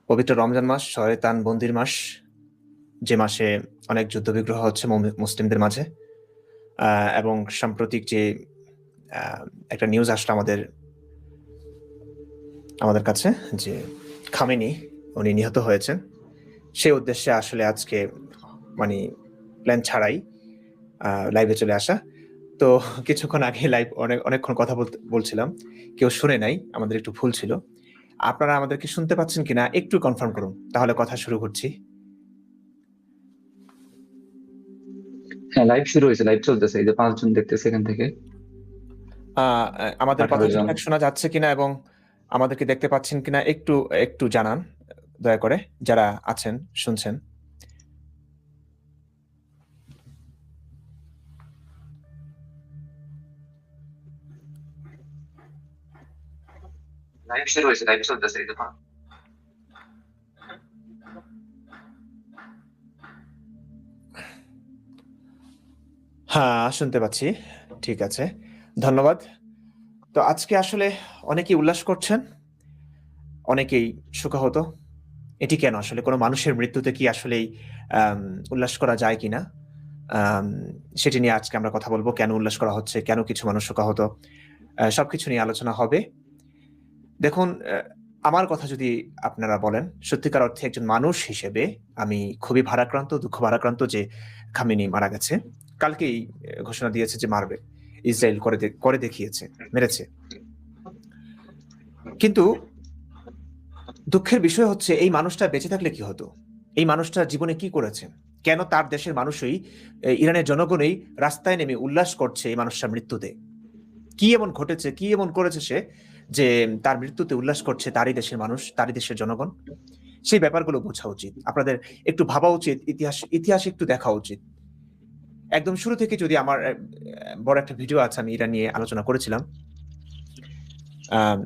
পবিত্র রমজান মাস শয়তান বন্দির মাস, যে মাসে অনেক যুদ্ধবিগ্রহ হচ্ছে মুসলিমদের মাঝে। এবং সাম্প্রতিক যে একটা নিউজ আসলো আমাদের কাছে যে খামেনি উনি নিহত হয়েছেন, সেই উদ্দেশ্যে আসলে আজকে মানে প্ল্যান ছাড়াই লাইভে চলে আসা। তো কিছুক্ষণ আগে অনেকক্ষণ কথা বলছিলাম, কেউ শুনে নাই, আমাদের একটু ভুল ছিল। আপনারা আমাদেরকে শুনতে পাচ্ছেন কিনা একটু কনফার্ম করুন, তাহলে কথা শুরু করছি। হ্যাঁ, লাইভ শুরু হয়েছে, লাইভ চলতেছে, এই যে 5 জন দেখতেছে এখান থেকে। আমাদের কথা 18 জন। ঠিকঠাক শোনা যাচ্ছে কিনা এবং আমাদেরকে দেখতে পাচ্ছেন কিনা একটু একটু জানান দয়া করে, যারা আছেন শুনছেন। লাইভ শুরু হয়েছে, লাইভ চলতেছে, এই যে হ্যাঁ, শুনতে পাচ্ছি। ঠিক আছে, ধন্যবাদ। তো আজকে আসলে অনেকেই উল্লাস করছেন, অনেকেই শোকাহত। এটি কেন? আসলে কোনো মানুষের মৃত্যুতে কি আসলেই আম, উল্লাস করা যায় কিনা, আম, সেটি নিয়ে আজকে আমরা কথা বলবো। কেন উল্লাস করা হচ্ছে, কেন কিছু মানুষ শোকাহত, সবকিছু নিয়ে আলোচনা হবে। দেখুন, আমার কথা যদি আপনারা বলেন, সত্যিকার অর্থে একজন মানুষ হিসেবে আমি খুবই ভারাক্রান্ত, দুঃখ ভারাক্রান্ত যে খামেনি মারা গেছে। কালকেই ঘোষণা দিয়েছে যে মারবে, ইসরায়েল করে দেখিয়েছে, মেরেছে। কিন্তু দুঃখের বিষয় হচ্ছে এই মানুষটা বেঁচে থাকলে কি হতো, এই মানুষটা জীবনে কি করেছে, কেন তার দেশের মানুষই, ইরানের জনগণই রাস্তায় নেমে উল্লাস করছে এই মানুষটার মৃত্যুতে? কি এমন ঘটেছে, কি এমন করেছে সে যে তার মৃত্যুতে উল্লাস করছে তারই দেশের মানুষ, তারই দেশের জনগণ? সেই ব্যাপারগুলো বোঝা উচিত আপনাদের, একটু ভাবা উচিত, ইতিহাস ইতিহাস একটু দেখা উচিত। একদম শুরু থেকে যদি আমার বড় একটা ভিডিও আছে, আমি এটা নিয়ে আলোচনা করেছিলাম। আম,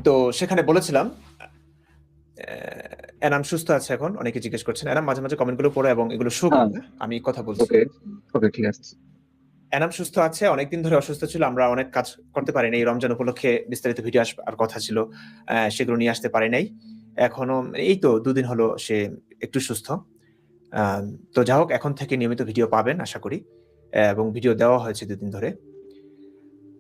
তো সেখানে বলেছিলাম, এনাম সুস্থ আছে এখন, অনেকে জিজ্ঞেস করছেন। এনাম মাঝে মাঝে কমেন্টগুলো পড়ে এবং এগুলো শো হ্যাঁ। করে না, আমি কথা বলছি। ওকে, ওকে, ঠিক আছে। এনাম সুস্থ আছে, অনেকদিন ধরে অসুস্থ ছিল, আমরা অনেক কাজ করতে পারিনি। এই রমজান উপলক্ষে বিস্তারিত ভিডিও আর কথা ছিল, সেগুলো নিয়ে আসতে পারি নাই। এখনো এই তো 2 দিন হলো সে একটু সুস্থ। আহ, তো যা হোক, এখন থেকে নিয়মিত ভিডিও পাবেন আশা করি, এবং ভিডিও দেওয়া হয়েছে 2 দিন ধরে।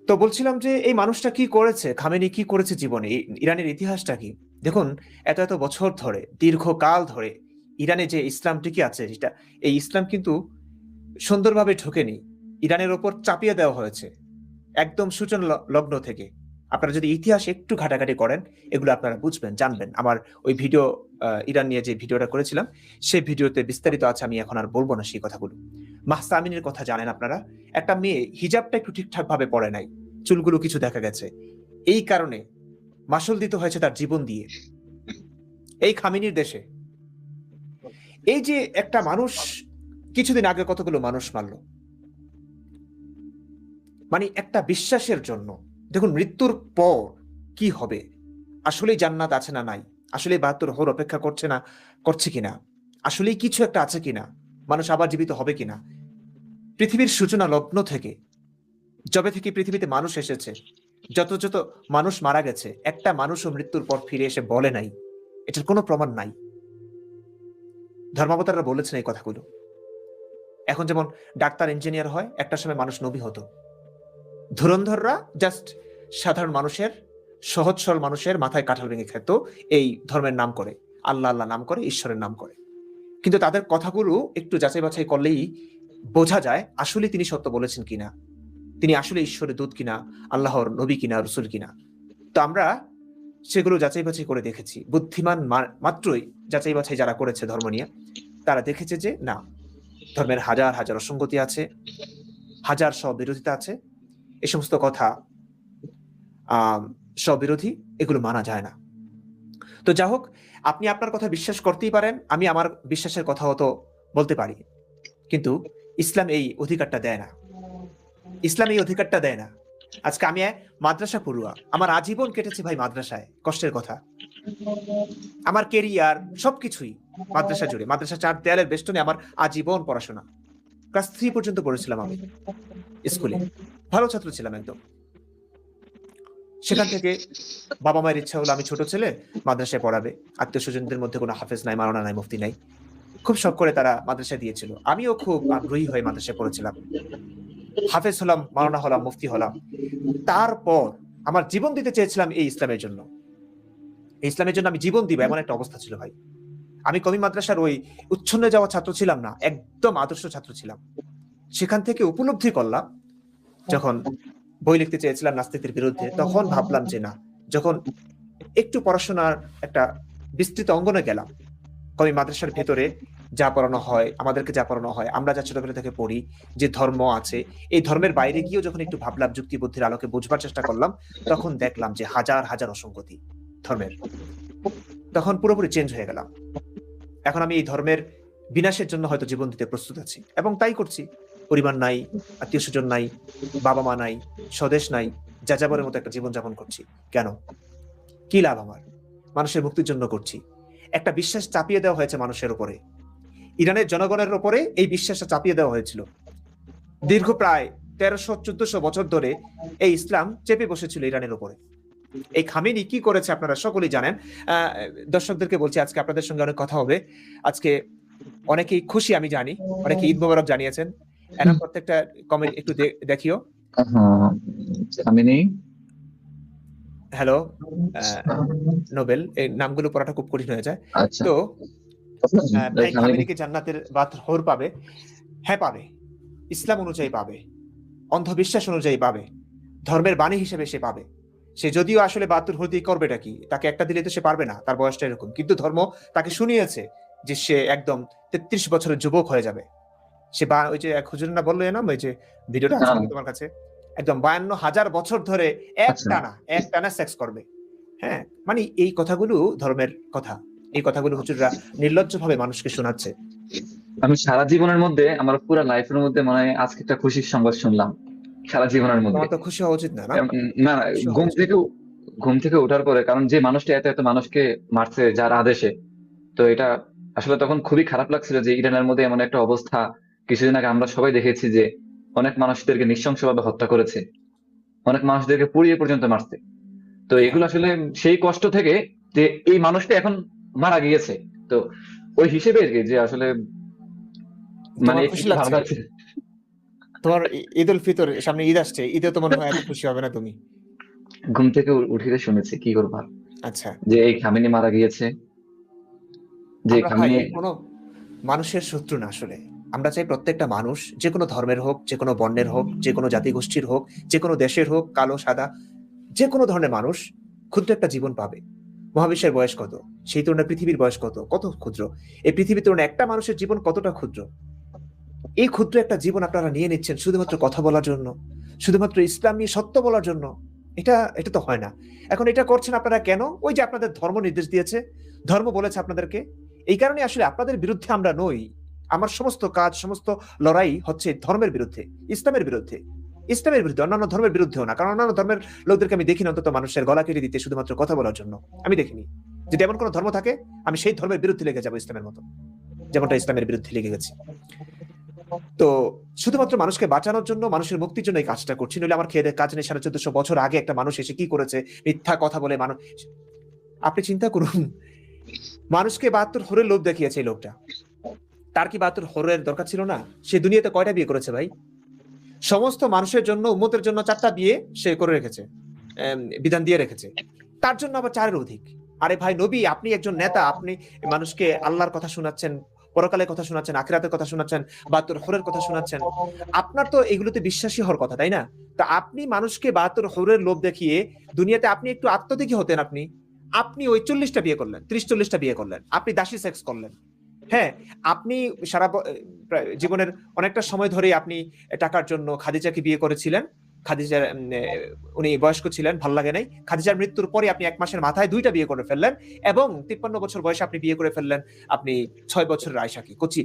তো বলছিলাম যে এই মানুষটা কি করেছে, খামেনি কি করেছে জীবনে, ইরানের ইতিহাসটা কি? দেখুন, এত এত বছর ধরে, দীর্ঘকাল ধরে ইরানে যে ইসলাম টিকে আছে, যেটা, এই ইসলাম কিন্তু সুন্দরভাবে ঢোকেনি, ইরানের ওপর চাপিয়ে দেওয়া হয়েছে একদম সূচনা লগ্ন থেকে। আপনারা যদি ইতিহাস একটু ঘাটাঘাটি করেন, এগুলো আপনারা বুঝবেন, জানবেন। আমার ওই ভিডিও, ইরান নিয়ে যে ভিডিওটা করেছিলাম, সেই ভিডিওতে বিস্তারিত আছে, আমি এখন আর বলবো না সেই কথাগুলো। মাহসা আমিনের কথা জানেন আপনারা? একটা মেয়ে হিজাবটা একটু ঠিকঠাক ভাবে পরে নাই, চুলগুলো কিছু দেখা গেছে, এই কারণে মাসুল দিতে হয়েছে তার জীবন দিয়ে, এই খামিনির দেশে। এই যে একটা মানুষ কিছুদিন আগে কতগুলো মানুষ মারলো, মানে একটা বিশ্বাসের জন্য। দেখুন, মৃত্যুর পর কি হবে, আসলেই জান্নাত আছে না নাই, আসলে 72 হোর অপেক্ষা করছে না, করছে কিনা, আসলেই কিছু একটা আছে কিনা, মানুষ আবার জীবিত হবে কিনা। পৃথিবীর সূচনা লগ্ন থেকে, যবে থেকে পৃথিবীতে মানুষ এসেছে, যত যত মানুষ মারা গেছে, একটা মানুষও মৃত্যুর পর ফিরে এসে বলে নাই, এটার কোনো প্রমাণ নাই। ধর্মাবতাররা বলেছেন এই কথাগুলো। এখন যেমন ডাক্তার ইঞ্জিনিয়ার হয়, একটা সময় মানুষ নবী হতো। ধুরন্ধররা জাস্ট সাধারণ মানুষের, সহজ সরল মানুষের মাথায় কাঁঠাল ভেঙে খেত, এই ধর্মের নাম করে, আল্লাহ আল্লাহ নাম করে, ঈশ্বরের নাম করে। কিন্তু তাদের কথাগুলো একটু যাচাই বাছাই করলেই বোঝা যায় আসলে তিনি সত্য বলেছেন কিনা, তিনি আসলে ঈশ্বরের দূত কিনা, আল্লাহর নবী কিনা, রসুল কিনা। তো আমরা সেগুলো যাচাই বাছাই করে দেখেছি। বুদ্ধিমান মাত্রই যাচাই বাছাই যারা করেছে ধর্ম নিয়ে, তারা দেখেছে যে না, ধর্মের হাজার হাজার অসঙ্গতি আছে, হাজার স্ববিরোধিতা আছে। এ সমস্ত কথা স্ববিরোধী, এগুলো মানা যায় না। তো যা হোক, আপনি আপনার কথা বিশ্বাস করতেই পারেন, আমি আমার বিশ্বাসের কথাও তো বলতে পারি, কিন্তু ইসলাম এই অধিকারটা দেয় না। ইসলাম এই অধিকারটা দেয় না। আজকে আমি মাদ্রাসা পড়ুয়া, আমার আজীবন কেটেছে ভাই মাদ্রাসায়, কষ্টের কথা। আমার কেরিয়ার সবকিছুই মাদ্রাসা জুড়ে, মাদ্রাসা 4 দেয়ালের বেষ্টনে আমার আজীবন পড়াশোনা। ক্লাস 3 পর্যন্ত পড়েছিলাম আমি স্কুলে, ভালো ছাত্র ছিলাম একদম। সেখান থেকে বাবা মায়ের ইচ্ছা হলো আমি ছোট ছেলে, মাদ্রাসায় পড়াবে, আত্মীয় স্বজনদের মধ্যে কোনো হাফেজ নাই, মাওলানা নাই, মুফতি নাই, খুব শখ করে তারা মাদ্রাসায় দিয়েছিল। আমিও খুব আগ্রহী হয়ে মাদ্রাসায় পড়েছিলাম, হাফেজ হলাম, মাওলানা হলাম, মুফতি হলাম। তারপর আমার জীবন দিতে চেয়েছিলাম এই ইসলামের জন্য, এই ইসলামের জন্য আমি জীবন দিব, এমন একটা অবস্থা ছিল ভাই। আমি কমি মাদ্রাসার ওই উচ্ছন্নে যাওয়া ছাত্র ছিলাম না, একদম আদর্শ ছাত্র ছিলাম। সেখান থেকে উপলব্ধি করলাম, যখন বই লিখতে চেয়েছিলাম নাস্তিকদের বিরুদ্ধে, তখন ভাবলাম যে না, যখন একটু পড়াশোনার একটা বিস্তৃত অঙ্গনে গেলাম, কমি মাদ্রাসার ভেতরে যা পড়ানো হয়, আমাদেরকে যা পড়ানো হয়, আমরা যা ছোটবেলা থেকে পড়ি, যে ধর্ম আছে, এই ধর্মের বাইরে গিয়েও যখন একটু ভাবলাম, যুক্তি বুদ্ধির আলোকে বুঝবার চেষ্টা করলাম, তখন দেখলাম যে হাজার হাজার অসঙ্গতি ধর্মের। তখন পুরোপুরি চেঞ্জ হয়ে গেলাম। এখন আমি এই ধর্মের বিনাশের জন্য হয়তো জীবন দিতে প্রস্তুত আছি, এবং তাই করছি। পরিবার নাই, আত্মীয় স্বজন নাই, বাবা মা নাই, স্বদেশ নাই, যাযাবরের মতো একটা জীবনযাপন করছি। কেন? কি লাভ আমার? মানুষের মুক্তির জন্য করছি। একটা বিশ্বাস চাপিয়ে দেওয়া হয়েছে মানুষের উপরে, ইরানের জনগণের উপরে এই বিশ্বাসটা চাপিয়ে দেওয়া হয়েছিল। দীর্ঘ প্রায় 1300-1400 বছর ধরে এই ইসলাম চেপে বসেছিল ইরানের উপরে। এই খামেনি কি করেছে আপনারা সকলেই জানেন। দর্শকদেরকে বলছি, আজকে আপনাদের সঙ্গে অনেক কথা হবে। আজকে অনেকেই খুশি আমি জানি, অনেকে ঈদ মোবারক জানিয়েছেন। এনার প্রত্যেকটা কমেন্ট একটু দেখিও। খামেনি, হ্যালো নোবেল, এই নামগুলো পড়াটা খুব কঠিন হয়ে যায়। আচ্ছা, তো ভাই খামেনি খামেনি কি জান্নাতের হর পাবে? হ্যাঁ পাবে, ইসলাম অনুযায়ী পাবে, অন্ধবিশ্বাস অনুযায়ী পাবে, ধর্মের বাণী হিসেবে সে পাবে। সে যদিও আসলে 72 হতে করবেটা কি, তাকে একটা দিলে তো সে পারবে না, তার বয়সটা এরকম, কিন্তু ধর্ম তাকে শুনিয়েছে যে সে একদম 33 বছরের যুবক হয়ে যাবে। সে ওই যে এক হুজুর না বললো এনাম, ওই যে ভিডিওটা আছে তোমার কাছে, একদম 52,000 বছর ধরে এক টানা সেক্স করবে। হ্যাঁ, মানে এই কথাগুলো ধর্মের কথা, এই কথাগুলো হুজুররা নির্লজ্জ ভাবে মানুষকে শোনাচ্ছে। আমি সারা জীবনের মধ্যে, আমার পুরো লাইফের মধ্যে মনে হয় আজকে একটা খুশির সংবাদ শুনলাম সারা জীবনের মধ্যে। তোমার তো খুশি হওয়া উচিত না? না, ঘুম থেকে ওঠার পরে, কারণ যে মানুষটা এত এত মানুষকে মারছে যার আদেশে, তো এটা আসলে তখন খুবই খারাপ লাগছিল যে ইরানের মধ্যে এমন একটা অবস্থা। কিছুদিন আগে আমরা সবাই দেখেছি যে অনেক মানুষদেরকে নৃশংসভাবে হত্যা করেছে, অনেক মানুষদেরকে পুড়িয়ে পর্যন্ত মারছে। তো এগুলো আসলে সেই কষ্ট থেকে যে এই মানুষটা এখন মারা গিয়েছে, তো ওই হিসেবে আর কি, যে আসলে মানে খুশি ভালো লাগছে? লাগছে। তোমার ঈদ উল ফিতর সামনে, ঈদ আসছে, ঈদে তো মনে হয় এত খুশি হবে না তুমি? ঘুম থেকে উঠে শুনেছি, কি করবো আর, আচ্ছা, যে এই খামেনি মারা গিয়েছে, যে আমরা ভাই খামেনি। কোনো মানুষের শত্রু না আসলে। আমরা চাই প্রত্যেকটা মানুষ, যে কোনো ধর্মের হোক, যে কোনো বর্ণের হোক, যে কোনো জাতিগোষ্ঠীর হোক, যে কোনো দেশের হোক, কালো সাদা, যে কোনো ধরনের মানুষ ক্ষুদ্র একটা জীবন পাবে। মহাবিশ্বের বয়স কত, সেই তুলনায় পৃথিবীর বয়স কত, কত ক্ষুদ্র। এই পৃথিবীর তুলনায় একটা মানুষের জীবন কতটা ক্ষুদ্র। এই ক্ষুদ্র একটা জীবন আপনারা নিয়ে নিচ্ছেন শুধুমাত্র কথা বলার জন্য, শুধুমাত্র ইসলাম নিয়ে সত্য বলার জন্য। এটা তো হয় না। এখন এটা করছেন আপনারা কেন? ওই যে আপনাদের ধর্ম নির্দেশ দিয়েছে, ধর্ম বলেছে আপনাদেরকে। এই কারণে আসলে আপনাদের বিরুদ্ধে আমরা নই। আমার সমস্ত কাজ, সমস্ত লড়াই হচ্ছে ধর্মের বিরুদ্ধে, ইসলামের বিরুদ্ধে, ইসলামের বিরুদ্ধে, অন্যান্য ধর্মের বিরুদ্ধেও না। কারণ অন্যান্য ধর্মের লোকদেরকে আমি দেখিনি অন্তত মানুষের গলা কেটে দিতে শুধুমাত্র কথা বলার জন্য। আমি দেখিনি। যদি এমন কোনো ধর্ম থাকে, আমি সেই ধর্মের বিরুদ্ধে লেগে যাবো ইসলামের মতো, যেমনটা ইসলামের বিরুদ্ধে লেগে গেছি। তো শুধুমাত্র মানুষকে বাঁচানোর জন্য, মানুষের মুক্তির জন্য এই কাজটা করছি। নইলে আমার খেয়ে কাজ নেই। 1450 বছর আগে একটা মানুষ এসে কি করেছে? মিথ্যা কথা বলে মানুষ। আপনি চিন্তা করুন, মানুষকে 72 হরের লোভ দেখিয়েছে এই লোকটা। তার কি 72 হরের দরকার ছিল না? সে দুনিয়াতে কয়টা বিয়ে করেছে ভাই? সমস্ত মানুষের জন্য, উম্মতের জন্য 4টা বিয়ে সে করে রেখেছে, বিধান দিয়ে রেখেছে। তার জন্য আবার 4-এর অধিক। আরে ভাই নবী, আপনি একজন নেতা, আপনি মানুষকে আল্লাহর কথা শোনাচ্ছেন, পরকালের কথা শোনাচ্ছেন, আখিরাতের কথা শোনাচ্ছেন, 72 হরের কথা শোনাচ্ছেন। আপনার তো এগুলোতে বিশ্বাসী হওয়ার কথা, তাই না? তা আপনি মানুষকে 72 হরের লোভ দেখিয়ে দুনিয়াতে আপনি একটু আত্মদিকী হতেন। আপনি ওই 40টা বিয়ে করলেন, 30-40টা বিয়ে করলেন, আপনি দাসী সেক্স করলেন। হ্যাঁ, আপনি সারা জীবনের অনেকটা সময় ধরে আপনি টাকার জন্য খাদিজাকে বিয়ে করেছিলেন। খাদিজার উনি বয়স্ক ছিলেন, ভালো লাগে নাই। খাদিজার মৃত্যুর পরে আপনি 1 মাসের মাথায় 2টা বিয়ে করে ফেললেন, এবং 53 বছর বয়সে আপনি বিয়ে করে ফেললেন আপনি 6 বছরের আয়েশাকে, কচি।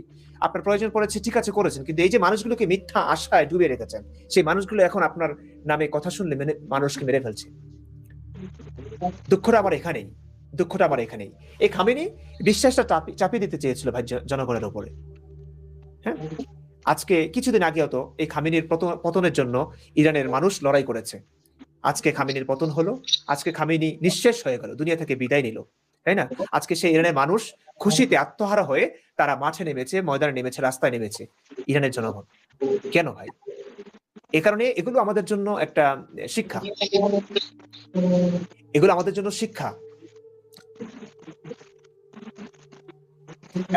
আপনার প্রয়োজন পড়েছে, ঠিক আছে করেছেন, কিন্তু এই যে মানুষগুলোকে মিথ্যা আশায় ডুবে রেখেছেন, সেই মানুষগুলো এখন আপনার নামে কথা শুনলে মানুষকে মেরে ফেলছে। দুঃখটা আমার এখানেই, দুঃখটা আমার এখানেই। এই খামেনি বিশ্বাসটা চাপিয়ে দিতে চেয়েছিল ভাই জনগণের উপরে। হ্যাঁ, আজকে কিছুদিন আগেও তো এই খামেনির পতনের জন্য ইরানের মানুষ লড়াই করেছে। আজকে খামেনির পতন হলো, আজকে খামেনি নিঃশেষ হয়ে গেল, দুনিয়া থেকে বিদায় নিল, তাই না? আজকে সেই ইরানের মানুষ খুশিতে আত্মহারা হয়ে তারা মাঠে নেমেছে, ময়দানে নেমেছে, রাস্তায় নেমেছে, ইরানের জনগণ। কেন ভাই? এ কারণে এগুলো আমাদের জন্য একটা শিক্ষা, এগুলো আমাদের জন্য শিক্ষা।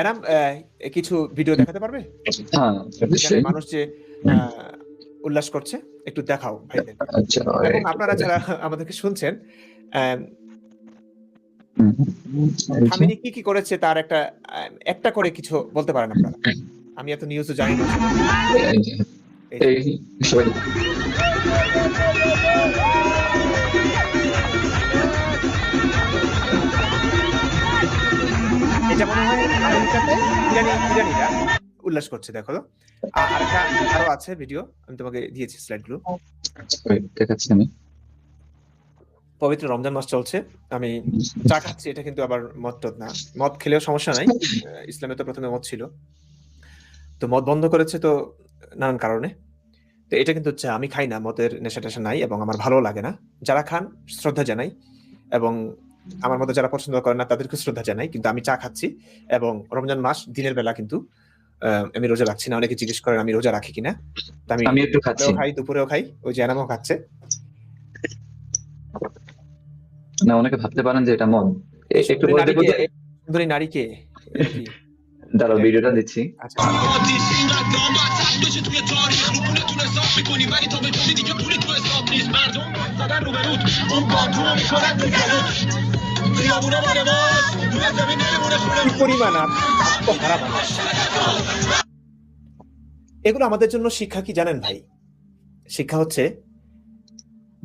এনাম কিছু ভিডিও দেখাতে পারবে হ্যাঁ এখানে অবশ্যই। মানুষ যে উল্লাস করছে? একটু দেখাও ভাইদের। আচ্ছা এবং আপনারা যারা আমাদেরকে শুনছেন, এই যে, খামেনি কি কি করেছে তার একটা করে কিছু বলতে পারেন আপনারা। আমি এত নিউজও জানি না। এই যে, এই যে, এই সবাই এটা মনে হয় আমেরিকাতে ইরানিরা উল্লাস করছে, দেখো। আরেকটা আরো আছে ভিডিও, আমি তোমাকে দিয়েছি স্লাইডগুলো। দেখাচ্ছি আমি। পবিত্র রমজান মাস চলছে, আমি চা খাচ্ছি, এটা কিন্তু আবার মদ টদ না, মদ খেলেও সমস্যা নাই, ইসলামে তো প্রথমে মদ ছিল, তো মদ বন্ধ করেছে তো নানান কারণে। তো এটা কিন্তু হচ্ছে, আমি খাই না, মদের নেশা টেশা নাই এবং আমার ভালো লাগে না। যারা খান শ্রদ্ধা জানাই, এবং আমার মতো যারা পছন্দ করে না তাদেরকে শ্রদ্ধা জানাই। কিন্তু আমি চা খাচ্ছি, এবং রমজান মাস দিনের বেলা কিন্তু আমি রোজা রাখছি না। অনেকে জিজ্ঞেস করেন আমি রোজা রাখি কিনা, তো আমি একটু খাচ্ছি। খাই, দুপুরেও খাই, ওই যে এনামও খাচ্ছে। না, অনেকে ভাবতে পারেন যে এটা মদ। একটু সুন্দরী পরে দেখবো নারীকে, যে, সুন্দরী নারীকে কি দাঁড়াও ভিডিওটা দিচ্ছি। আচ্ছা কি পরিমাণ আত্মহারা মানুষ। এগুলো আমাদের জন্য শিক্ষা কি জানেন ভাই? শিক্ষা হচ্ছে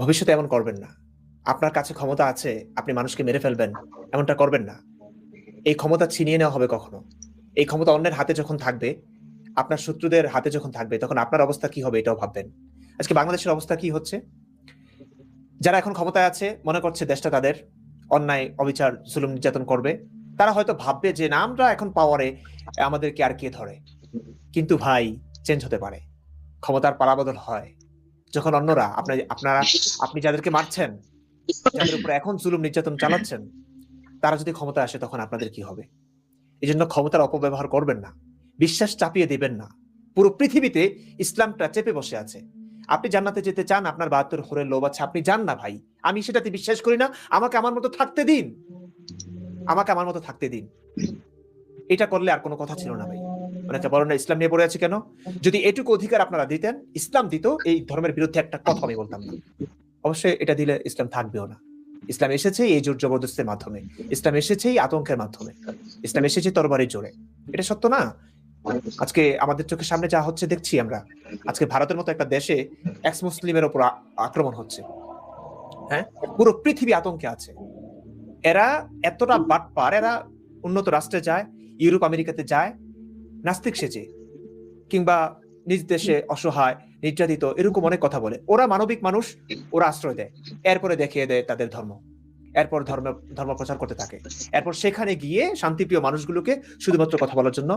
ভবিষ্যতে এমন করবেন না। আপনার কাছে ক্ষমতা আছে, আপনি মানুষকে মেরে ফেলবেন, এমনটা করবেন না। এই ক্ষমতা ছিনিয়ে নেওয়া হবে কখনো। এই ক্ষমতা অন্যের হাতে যখন থাকবে, আপনার শত্রুদের হাতে যখন থাকবে, তখন আপনার অবস্থা কি হবে এটাও ভাববেন। আজকে বাংলাদেশের অবস্থা কি হচ্ছে? যারা এখন ক্ষমতায় আছে মনে করছে দেশটা তাদের, অন্যায় অবিচার জুলুম নির্যাতন করবে, তারা হয়তো ভাববে যে না, আমরা এখন পাওয়ারে, আমাদেরকে আর কে ধরে। কিন্তু ভাই, চেঞ্জ হতে পারে, ক্ষমতার পালাবদল হয় যখন অন্যরা, আপনি যাদেরকে মারছেন, যাদের উপর এখন জুলুম নির্যাতন চালাচ্ছেন, তারা যদি ক্ষমতা আসে তখন আপনাদের কি হবে? এই জন্য ক্ষমতার অপব্যবহার করবেন না, বিশ্বাস চাপিয়ে দিবেন না। পুরো পৃথিবীতে ইসলামটা চেপে বসে আছে। আপনি জান্নাতে যেতে চান, আপনার ৭২ হোরের লোভ আছে, আপনি যান না ভাই, আমি সেটাতে বিশ্বাস করি না, আমাকে আমার মতো থাকতে দিন, আমাকে আমার মতো থাকতে দিন। এটা করলে আর কোনো কথা ছিল না ভাই। অনেকে বলেন না ইসলাম নিয়ে পড়ে আছে কেন? যদি এটুকু অধিকার আপনারা দিতেন, ইসলাম দিত, এই ধর্মের বিরুদ্ধে একটা কথা আমি বলতাম না। অবশ্যই এটা দিলে ইসলাম থাকবেও না। ইসলাম এসেছে এই জোর জবরদস্তির মাধ্যমে, ইসলাম এসেছে এই আতঙ্কের মাধ্যমে, ইসলাম এসেছে তরবারির জোরে। এটা সত্য না? আজকে আমাদের চোখের সামনে যা হচ্ছে দেখছি আমরা, আজকে ভারতের মতো একটা দেশে এক্স মুসলিমের উপর আক্রমণ হচ্ছে, হ্যাঁ, পুরো পৃথিবী আতঙ্কে আছে। এরা এতটা বাটপার, এরা উন্নত রাষ্ট্রে যায়, ইউরোপ আমেরিকাতে যায় নাস্তিক সেজে, কিংবা নিজ দেশে অসহায় নির্যাতিত এরকম অনেক কথা বলে। ওরা মানবিক মানুষ, ওরা আশ্রয় দেয়, এরপরে দেখিয়ে দেয় তাদের ধর্ম, এরপর ধর্ম প্রচার করতে থাকে, এরপর সেখানে গিয়ে শান্তিপ্রিয় মানুষগুলোকে শুধুমাত্র কথা বলার জন্য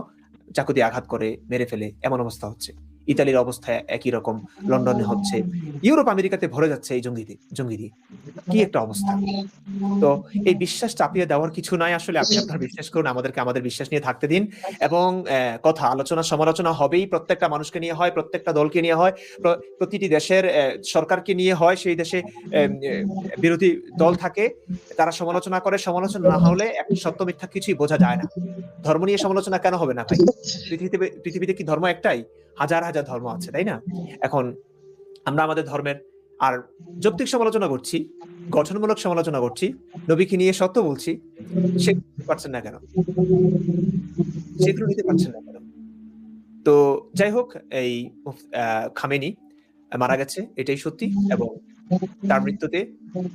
চাকু দিয়ে আঘাত করে মেরে ফেলে। এমন অবস্থা হচ্ছে। ইতালির অবস্থা একই রকম, লন্ডনে হচ্ছে, ইউরোপ আমেরিকাতে ভরে যাচ্ছে এই জঙ্গি দিয়ে। কি একটা অবস্থা! তো এই বিশ্বাস চাপিয়ে দেওয়ার কিছু নাই আসলে। আপনি আপনার বিশ্বাস করুন, আমাদেরকে আমাদের বিশ্বাস নিয়ে থাকতে দিন, এবং কথা আলোচনা সমালোচনা হবেই, প্রত্যেকটা মানুষকে নিয়ে হয়, প্রত্যেকটা দলকে নিয়ে হয়, প্রতিটি দেশের সরকারকে নিয়ে হয়। সেই দেশে বিরোধী দল থাকে, তারা সমালোচনা করে, সমালোচনা না হলে সত্য মিথ্যা কিছুই বোঝা যায় না। ধর্ম নিয়ে সমালোচনা কেন হবে না ভাই? পৃথিবীতে কি ধর্ম একটাই? হাজার হাজার ধর্ম আছে, তাই না? এখন আমরা আমাদের ধর্মের আর যৌক্তিক সমালোচনা করছি, গঠনমূলক সমালোচনা করছি, নবীকে নিয়ে সত্য বলছি, সেগুলো নিতে পারছেন না কেন? সেগুলো নিতে পারছেন না কেন? তো যাই হোক, এই খামেনি মারা গেছে, এটাই সত্যি, এবং তার মৃত্যুতে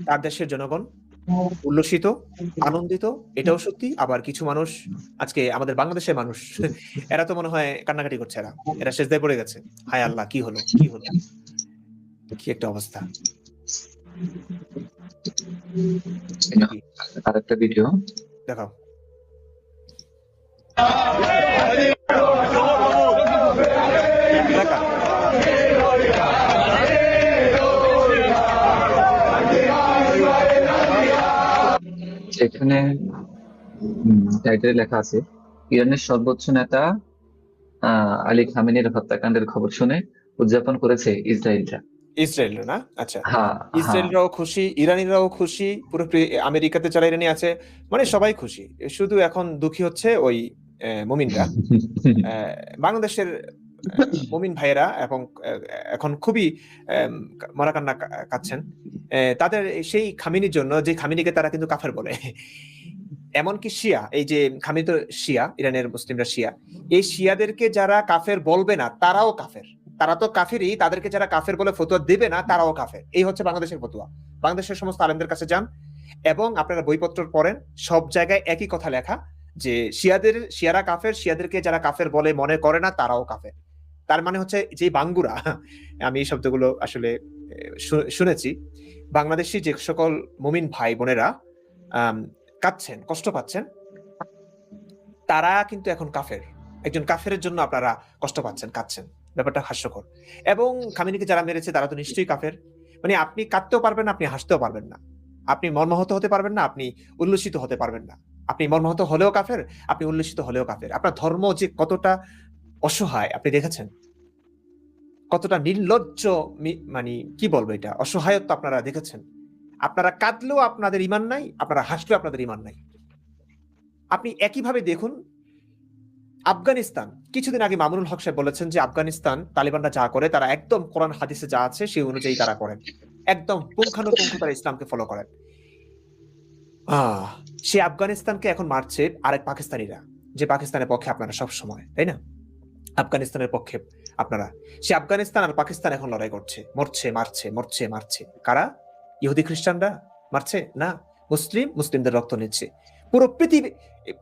তার দেশের জনগণ উল্লসিত, আনন্দিত, এটাও সত্যি। আবার কিছু মানুষ, আজকে আমাদের বাংলাদেশের মানুষ, এরা তো মনে হয় কান্নাকাটি করছে, এরা সেজদায় পড়ে গেছে, হায় আল্লাহ, কি হলো, কি হলো, কি একটা অবস্থা। আরেকটা ভিডিও দেখাও। দেখা এখানে টাইটেলে লেখা আছে, ইরানের সর্বোচ্চ নেতা আলী খামেনির হত্যাকাণ্ডের খবর শুনে উদযাপন করেছে ইসরায়েলরা। ইসরায়েল না? আচ্ছা। হ্যাঁ, হ্যাঁ। ইসরায়েলরাও খুশি, ইরানিরাও খুশি, পুরোপুরি আমেরিকাতে যারা ইরানি আছে, মানে সবাই খুশি। শুধু এখন দুঃখী হচ্ছে ওই মুমিনরা। বাংলাদেশের মুমিন ভাইয়েরা এবং এখন খুবই মরা কান্না কাঁদছেন। তাদের সেই খামিনির জন্য, যে খামিনিকে তারা কিন্তু কাফের বলে। এমনকি শিয়া, এই যে খামিনি তো শিয়া, ইরানের মুসলিমরা শিয়া, এই শিয়াদেরকে যারা কাফের বলবে না তারাও কাফের। তারা তো কাফেরই, তাদেরকে যারা কাফের বলে ফতোয়া দেবে না তারাও কাফের। এই হচ্ছে বাংলাদেশের ফতোয়া। বাংলাদেশের সমস্ত আলেমদের কাছে যান এবং আপনারা বইপত্র পড়েন, সব জায়গায় একই কথা লেখা যে শিয়ারা কাফের, শিয়াদেরকে যারা কাফের বলে মনে করে না তারাও কাফের। তার মানে হচ্ছে যে বাঙ্গুরা, আমি এই শব্দগুলো আসলে শুনেছি, বাংলাদেশি যে সকল মুমিন ভাই বোনেরা কাঁদছেন, কষ্ট পাচ্ছেন, তারা কিন্তু এখন কাফের। একজন কাফেরের জন্য আপনারা কষ্ট পাচ্ছেন, কাঁদছেন, ব্যাপারটা হাস্যকর। এবং খামেনিকে যারা মেরেছে তারা তো নিশ্চয়ই কাফের। মানে আপনি কাঁদতেও পারবেন না, আপনি হাসতেও পারবেন না, আপনি মর্মাহত হতে পারবেন না, আপনি উল্লসিত হতে পারবেন না। আপনি মর্মাহত হলেও কাফের, আপনি উল্লসিত হলেও কাফের। আপনার ধর্ম যে কতটা অসহায় আপনি দেখেছেন, কতটা নির্লজ্জ, মানে কি বলবো, এটা অসহায়ত্ব আপনারা দেখেছেন। আপনারা কাঁদলেও আপনাদের ইমান নাই, আপনারা হাসলেও আপনাদের ইমান নাই। আপনি একইভাবে দেখুন আফগানিস্তান। কিছুদিন আগে মামুনুল হক সাহেব বলেছেন যে আফগানিস্তান তালিবানরা যা করে তারা একদম কোরআন হাদিসে যা আছে সেই অনুযায়ী তারা করেন, একদম পুঙ্খানুপুঙ্খ তারা ইসলামকে ফলো করেন। সে আফগানিস্তানকে এখন মারছে আরেক পাকিস্তানিরা, যে পাকিস্তানের পক্ষে আপনারা সব সময়, তাই না? আফগানিস্তানের পক্ষে আপনারা, সে আফগানিস্তান আর পাকিস্তান এখন লড়াই করছে, মরছে, মারছে, মরছে, মারছে। কারা? ইহুদি খ্রিস্টানরা মারছে না, মুসলিমদের রক্ত নিচ্ছে। পুরো পৃথিবী,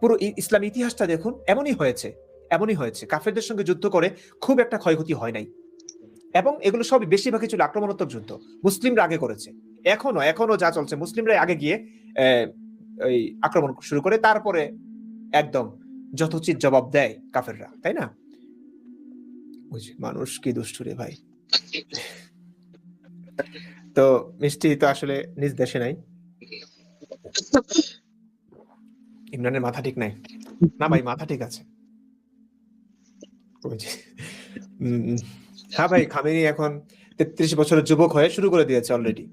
পুরো ইসলাম ইতিহাসটা দেখুন, এমনই হয়েছে, এমনই হয়েছে। কাফেরদের সঙ্গে যুদ্ধ করে খুব একটা ক্ষয়ক্ষতি হয় নাই, এবং এগুলো সব বেশিরভাগই ছিল আক্রমণাত্মক যুদ্ধ। মুসলিমরা আগে করেছে, এখনো যা চলছে, মুসলিমরা আগে গিয়ে ওই আক্রমণ শুরু করে, তারপরে একদম যথোচিত জবাব দেয় কাফেররা, তাই না? মানুষ কি দুষ্টু রে ভাই। তো মিষ্টি তো আসলে নিজ দেশে নাই, ইমরানের মাথা ঠিক নাই না ভাই, মাথা ঠিক আছে। হ্যাঁ ভাই, খামেনি এখন 33 বছরের যুবক হয়ে শুরু করে দিয়েছে অলরেডি।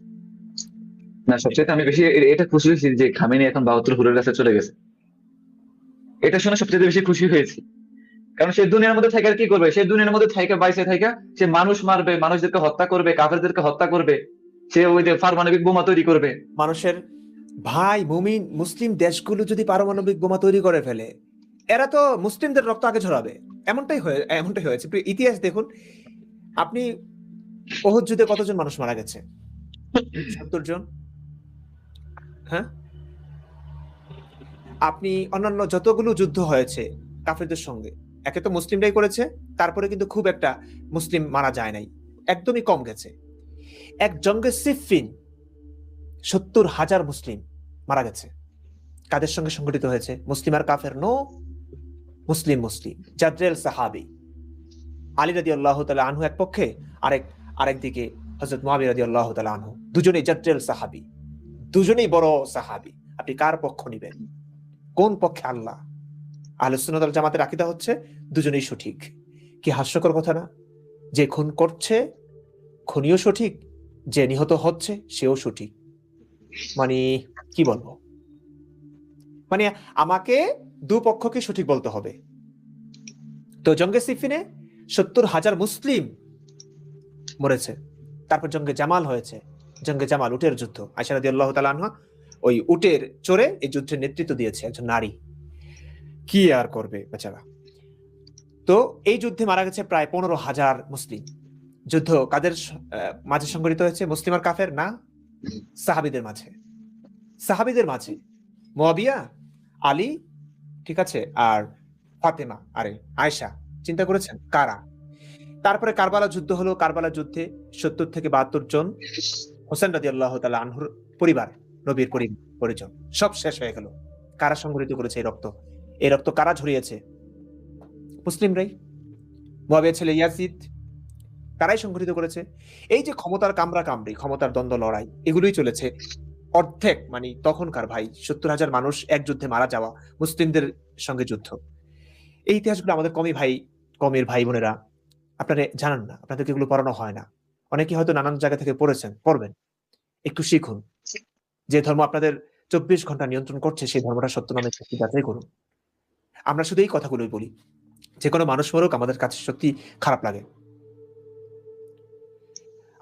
না, সবচেয়ে আমি বেশি এটা খুশি হয়েছি যে খামেনি এখন 72 হুরের কাছে চলে গেছে। এটা শুনে সবচেয়ে বেশি খুশি হয়েছি। কারণ সে দুনিয়ার মধ্যে থাইকা কি করবে? সে দুনিয়ার মধ্যে থাইকা, বাইসে থাইকা সে মানুষ মারবে, মানুষদেরকে হত্যা করবে, কাফেরদেরকে হত্যা করবে, সে ওই যে পারমাণবিক বোমা তৈরি করবে। মানুষের ভাই মুমিন মুসলিম দেশগুলো যদি পারমাণবিক বোমা তৈরি করে ফেলে, এরা তো মুসলিমদের রক্ত আগে ঝরাবে। এমনটাই হয়েছে। ইতিহাস দেখুন আপনি, ওহদ যুদ্ধে কতজন মানুষ মারা গেছে? 70 জন। হ্যাঁ, আপনি অন্যান্য যতগুলো যুদ্ধ হয়েছে কাফেরদের সঙ্গে, একে তো মুসলিমরাই করেছে, তারপরে কিন্তু খুব একটা মুসলিম মারা যায় নাই, একদমই কম গেছে। এক জঙ্গে সিফিন 70,000 মুসলিম মারা গেছে। কাদের সঙ্গে সংগঠিত হয়েছে? মুসলিম আর কাফের নো, মুসলিম। জাদ্রেল সাহাবী, আলী রাদিয়াল্লাহু তাআলা আনহু এক পক্ষে, আরেকদিকে হযরত মুআবিয়া রাদিয়াল্লাহু তাআলা আনহু। দুজনেই জাদ্রেল সাহাবী, দুজনেই বড় সাহাবী। আপনি কার পক্ষ নেবেন? কোন পক্ষে আল্লাহ? আহলুস সুন্নাত ওয়াল জামাতের আকীদা হচ্ছে দুজনেই সঠিক। কি হাস্যকর কথা না? যে খুন করছে খুনিও সঠিক, যে নিহত হচ্ছে সেও সঠিক। মানে কি বলবো, মানে আমাকে দুপক্ষকে সঠিক বলতে হবে। তো জঙ্গে সিফিনে 70,000 মুসলিম মরেছে। তারপর জঙ্গে জামাল হয়েছে, জঙ্গে জামাল, উটের যুদ্ধ। আয়েশা রাদিয়াল্লাহু তাআলা আনহা ওই উটের চড়ে এই যুদ্ধের নেতৃত্ব দিয়েছে, একজন নারী। কি আর করবে বেচারা। তো এই যুদ্ধে মারা গেছে প্রায় 15,000 মুসলিম। যুদ্ধ কাদের মাঝে সংঘটিত হয়েছে? মুসলিম আর কাফের না, সাহাবীদের মাঝে। মুআবিয়া, আলী, ঠিক আছে, আর ফাতেমা, আরে আয়েশা। চিন্তা করেছেন কারা? তারপরে কারবালা যুদ্ধ হলো। কারবালা যুদ্ধে 70 থেকে 72 জন হোসেন রাদিয়াল্লাহু তাআলা আনহুর পরিবার, নবীর পরিজন সব শেষ হয়ে গেল। কারা সংগঠিত করেছে এই রক্ত? এই রক্ত কারা ঝরিয়েছে? মুসলিমরাই। মুআবিয়ার ছেলে ইয়াজিদ, তারাই সংগঠিত করেছে। এই যে ক্ষমতার কামড়াকামড়ি, ক্ষমতার দ্বন্দ্ব লড়াই, এগুলোই চলেছে অর্ধেক, মানে তখনকার ভাই 70,000 মানুষ এক যুদ্ধে মারা যাওয়া, মুসলিমদের সঙ্গে যুদ্ধ। এই ইতিহাসগুলো আমাদের কমের ভাই বোনেরা আপনারা জানান না, আপনাদেরকে এগুলো পড়ানো হয় না। অনেকে হয়তো নানান জায়গা থেকে পড়েছেন, পড়বেন, একটু শিখুন। যে ধর্ম আপনাদের 24 ঘন্টা নিয়ন্ত্রণ করছে সেই ধর্মটা সত্য নামে সত্যি যাচাই করুন। আমরা শুধু এই কথাগুলোই বলি, যে কোনো মানুষ মরুক আমাদের কাছে সত্যি খারাপ লাগে।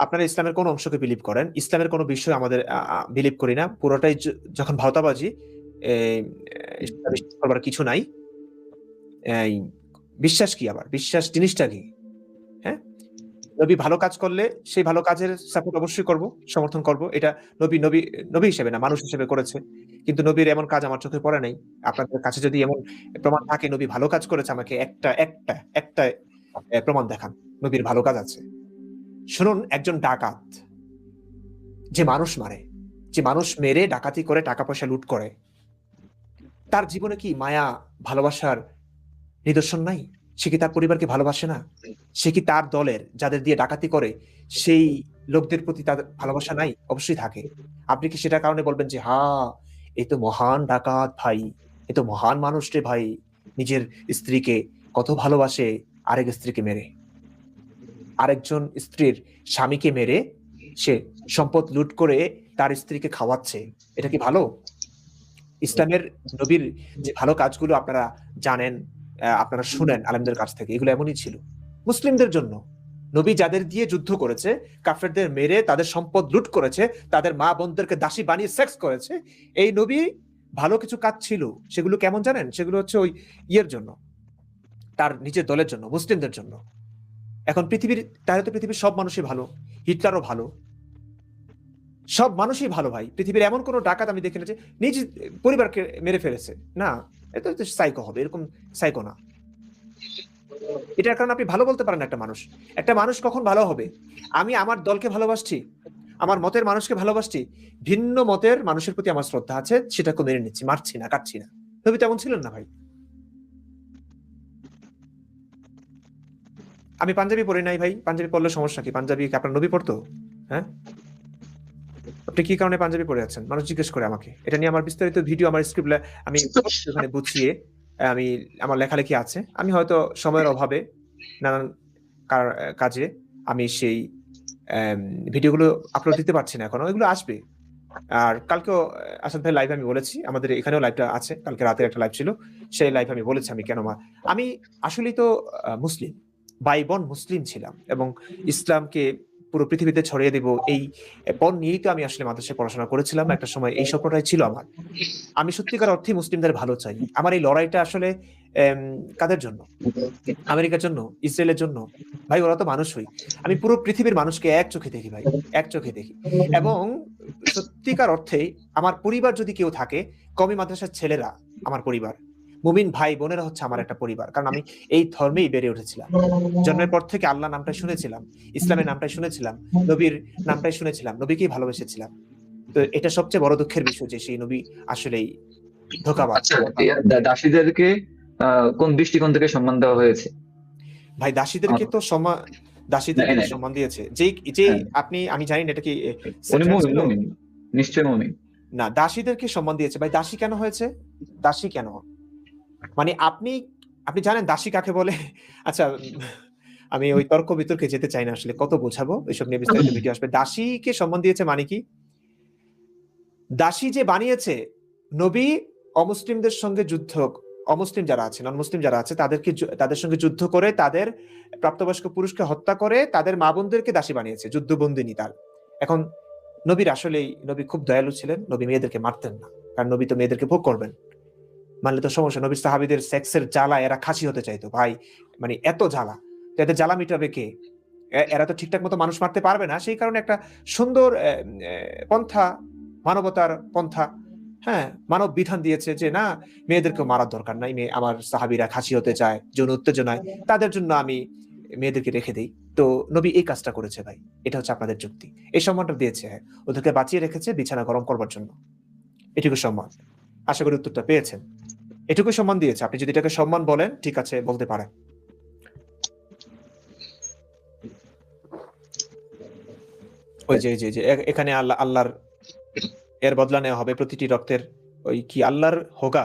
আপনারা ইসলামের কোন অংশকে বিলিভ করেন? ইসলামের কোন বিষয় আমাদের বিলিভ করি না, পুরোটাই যখন ভাওতাবাজি। বিশ্বাস করবার কিছু নাই। এই বিশ্বাস কি, আবার বিশ্বাস জিনিসটা কি? হ্যাঁ, নবী ভালো কাজ করলে সেই ভালো কাজের সাপোর্ট অবশ্যই করব, সমর্থন করব। এটা নবী নবী নবী হিসেবে না, মানুষ হিসেবে করেছে। কিন্তু নবীর এমন কাজ আমার চোখে পড়ে নাই। আপনাদের কাছে যদি এমন প্রমাণ থাকে নবী ভালো কাজ করেছে, আমাকে একটা প্রমাণ দেখান নবীর ভালো কাজ আছে। শুনুন, একজন ডাকাত যে মানুষ মারে, যে মানুষ মেরে ডাকাতি করে টাকা পয়সা লুট করে, তার জীবনে কি মায়া ভালোবাসার নিদর্শন নাই? সে কি তার পরিবারকে ভালোবাসে না? সে কি তার দলের যাদের দিয়ে ডাকাতি করে সেই লোকদের প্রতি তাদের ভালোবাসা নাই? অবশ্যই থাকে। আপনি কি সেটার কারণে বলবেন যে হা, এ তো মহান ডাকাত ভাই, এ তো মহান মানুষ রে ভাই, নিজের স্ত্রীকে কত ভালোবাসে, আরেক স্ত্রীকে মেরে, আরেকজন স্ত্রীর স্বামীকে মেরে সে সম্পদ লুট করে তার স্ত্রীকে খাওয়াচ্ছে। এটা কি ভালো? ইসলামের নবীর যে ভালো কাজগুলো আপনারা জানেন, আপনারা শুনেন আলেমদের কাছ থেকে, এগুলো এমনই ছিল মুসলিমদের জন্য। নবী যাদের দিয়ে যুদ্ধ করেছে, কাফেরদের মেরে তাদের সম্পদ লুট করেছে, তাদের মা বোনদেরকে দাসী বানিয়ে সেক্স করেছে, এই নবী ভালো কিছু কাজ ছিল। সেগুলো কেমন জানেন? সেগুলো হচ্ছে ওই ইয়ের জন্য, তার নিজের দলের জন্য, মুসলিমদের জন্য। এখন পৃথিবীর, তাহলে তো পৃথিবীর সব মানুষই ভালো, হিটলারও ভালো, সব মানুষই ভালো ভাই। পৃথিবীর এমন কোন ডাকাত আমি দেখি না যে নিজ পরিবারকে মেরে ফেলেছে। না, এটা তো সাইকো হবে, এরকম সাইকো না। এটার কারণে আপনি ভালো বলতে পারেন একটা মানুষ। একটা মানুষ কখন ভালো হবে? আমি আমার দলকে ভালোবাসছি, আমার মতের মানুষকে ভালোবাসছি, ভিন্ন মতের মানুষের প্রতি আমার শ্রদ্ধা আছে, সেটাকে মেনে নিচ্ছি, মারছি না, কাটছি না। নবী তেমন ছিলেন না ভাই। আমি পাঞ্জাবি পড়ি নাই ভাই, পাঞ্জাবি পড়লে সমস্যা কি? পাঞ্জাবি কি আপনার নবী পড়তো? হ্যাঁ, আপনি কি কারণে পাঞ্জাবি পরে আছেন? মানুষ জিজ্ঞেস করে আমাকে। এটা নিয়ে আমার বিস্তারিত ভিডিও, আমার স্ক্রিপ্ট আমি ওখানে গুছিয়ে আমি আমার লেখালেখি আছে। আমি হয়তো সময়ের অভাবে নানান কাজে আমি সেই ভিডিওগুলো আপলোড দিতে পারছি না এখনো, এগুলো আসবে। আর কালকেও আসাদ ভাই লাইভ আমি বলেছি, আমাদের এখানেও লাইভটা আছে, কালকে রাতে একটা লাইভ ছিল, সেই লাইভ আমি বলেছি আমি কেন আমি আসলেই তো মুসলিম, ভাই বোন মুসলিম ছিলাম, এবং ইসলামকে পুরো পৃথিবীতে ছড়িয়ে দেব এই পণ নিয়েই তো আমি আসলে মাদ্রাসায় পড়াশোনা করেছিলাম একটা সময়, এই স্বপ্নটাই ছিল আমার। আমি সত্যিকার অর্থে মুসলিমদের ভালো চাই। আমার এই লড়াইটা আসলে কাদের জন্য? আমেরিকার জন্য, ইসরায়েলের জন্য? ভাই ওরা তো মানুষই। আমি পুরো পৃথিবীর মানুষকে এক চোখে দেখি ভাই, এক চোখে দেখি। এবং সত্যিকার অর্থে আমার পরিবার যদি কেউ থাকে, কওমি মাদ্রাসার ছেলেরা আমার পরিবার, মুমিন ভাই বোনেরা হচ্ছে আমার একটা পরিবার। কারণ আমি এই ধর্মেই বেড়ে উঠেছিলাম। জন্মের পর থেকে আল্লাহ নামটা শুনেছিলাম, ইসলামের নামটাই শুনেছিলাম, নবীর নামটাই শুনেছিলাম, নবীকেই ভালোবেসেছিলাম। তো এটা সবচেয়ে বড় দুঃখের বিষয় যে সেই নবী আসলেই ধোঁকাবাজ। আচ্ছা, দাসীদেরকে কোন দৃষ্টিকোণ থেকে সম্মান দেওয়া হয়েছে? ভাই দাসীদেরকে তো দাসীদেরকে নাই তো নাই, সম্মান দিয়েছে। যে হ্যাঁ, আপনি, আমি জানি না এটা কি উনি সেন্টেন্স মুমিন ছিল। মুমিন, নিশ্চয় মুমিন। না, দাসীদেরকে সম্মান দিয়েছে ভাই। দাসী কেন হয়েছে? দাসী কেন? মানে আপনি আপনি জানেন দাসী কাকে বলে? আচ্ছা, আমি ওই তর্ক বিতর্কে যেতে চাই না আসলে, কত বোঝাবো, এসব নিয়ে বিস্তারিত ভিডিও আসবে। দাসীকে সম্মান দিয়েছে মানে কি? দাসী যে বানিয়েছে, নবী অমুসলিমদের সঙ্গে যুদ্ধ, অমুসলিম যারা আছে, নন মুসলিম যারা আছে, তাদের সঙ্গে যুদ্ধ করে, তাদের প্রাপ্তবয়স্ক পুরুষকে হত্যা করে, তাদের মা বোনদেরকে দাসী বানিয়েছে, যুদ্ধবন্দিনী তার। এখন নবীর আসলেই, নবী খুব দয়ালু ছিলেন, নবী মেয়েদেরকে মারতেন না, কারণ নবী তো মেয়েদেরকে ভোগ করবেন, মানলে তো সমস্যা। নবীর সাহাবীদের সেক্সের জ্বালা এরা খাসি হতে চাইতো ভাই, মানে এত জ্বালা, তো এদের জ্বালা মিটাবে কে? এরা তো ঠিকঠাক মতো মানুষ মারতে পারবে না, সেই কারণে একটা সুন্দর পন্থা, মানবতার পন্থা, হ্যাঁ, মানব বিধান দিয়েছে যে না, মেয়েদেরকে মারার দরকার নাই, মেয়ে আমার সাহাবীরা খাসি হতে চায় যৌন উত্তেজনায়, তাদের জন্য আমি মেয়েদেরকে রেখে দেই। তো নবী এই কাজটা করেছে ভাই, এটা হচ্ছে আপনাদের যুক্তি। এই সম্মানটা দিয়েছে, হ্যাঁ, ওদেরকে বাঁচিয়ে রেখেছে বিছানা গরম করবার জন্য, এটুকু সম্মান। আশা করি উত্তরটা পেয়েছেন। এটুকু সম্মান দিয়েছে, আপনি যদি এটাকে সম্মান বলেন ঠিক আছে, বলতে পারেন। ওই যে এখানে আল্লাহর এর বদলা নেওয়া হবে প্রতিটি রক্তের, ওই কি আল্লাহর হোগা,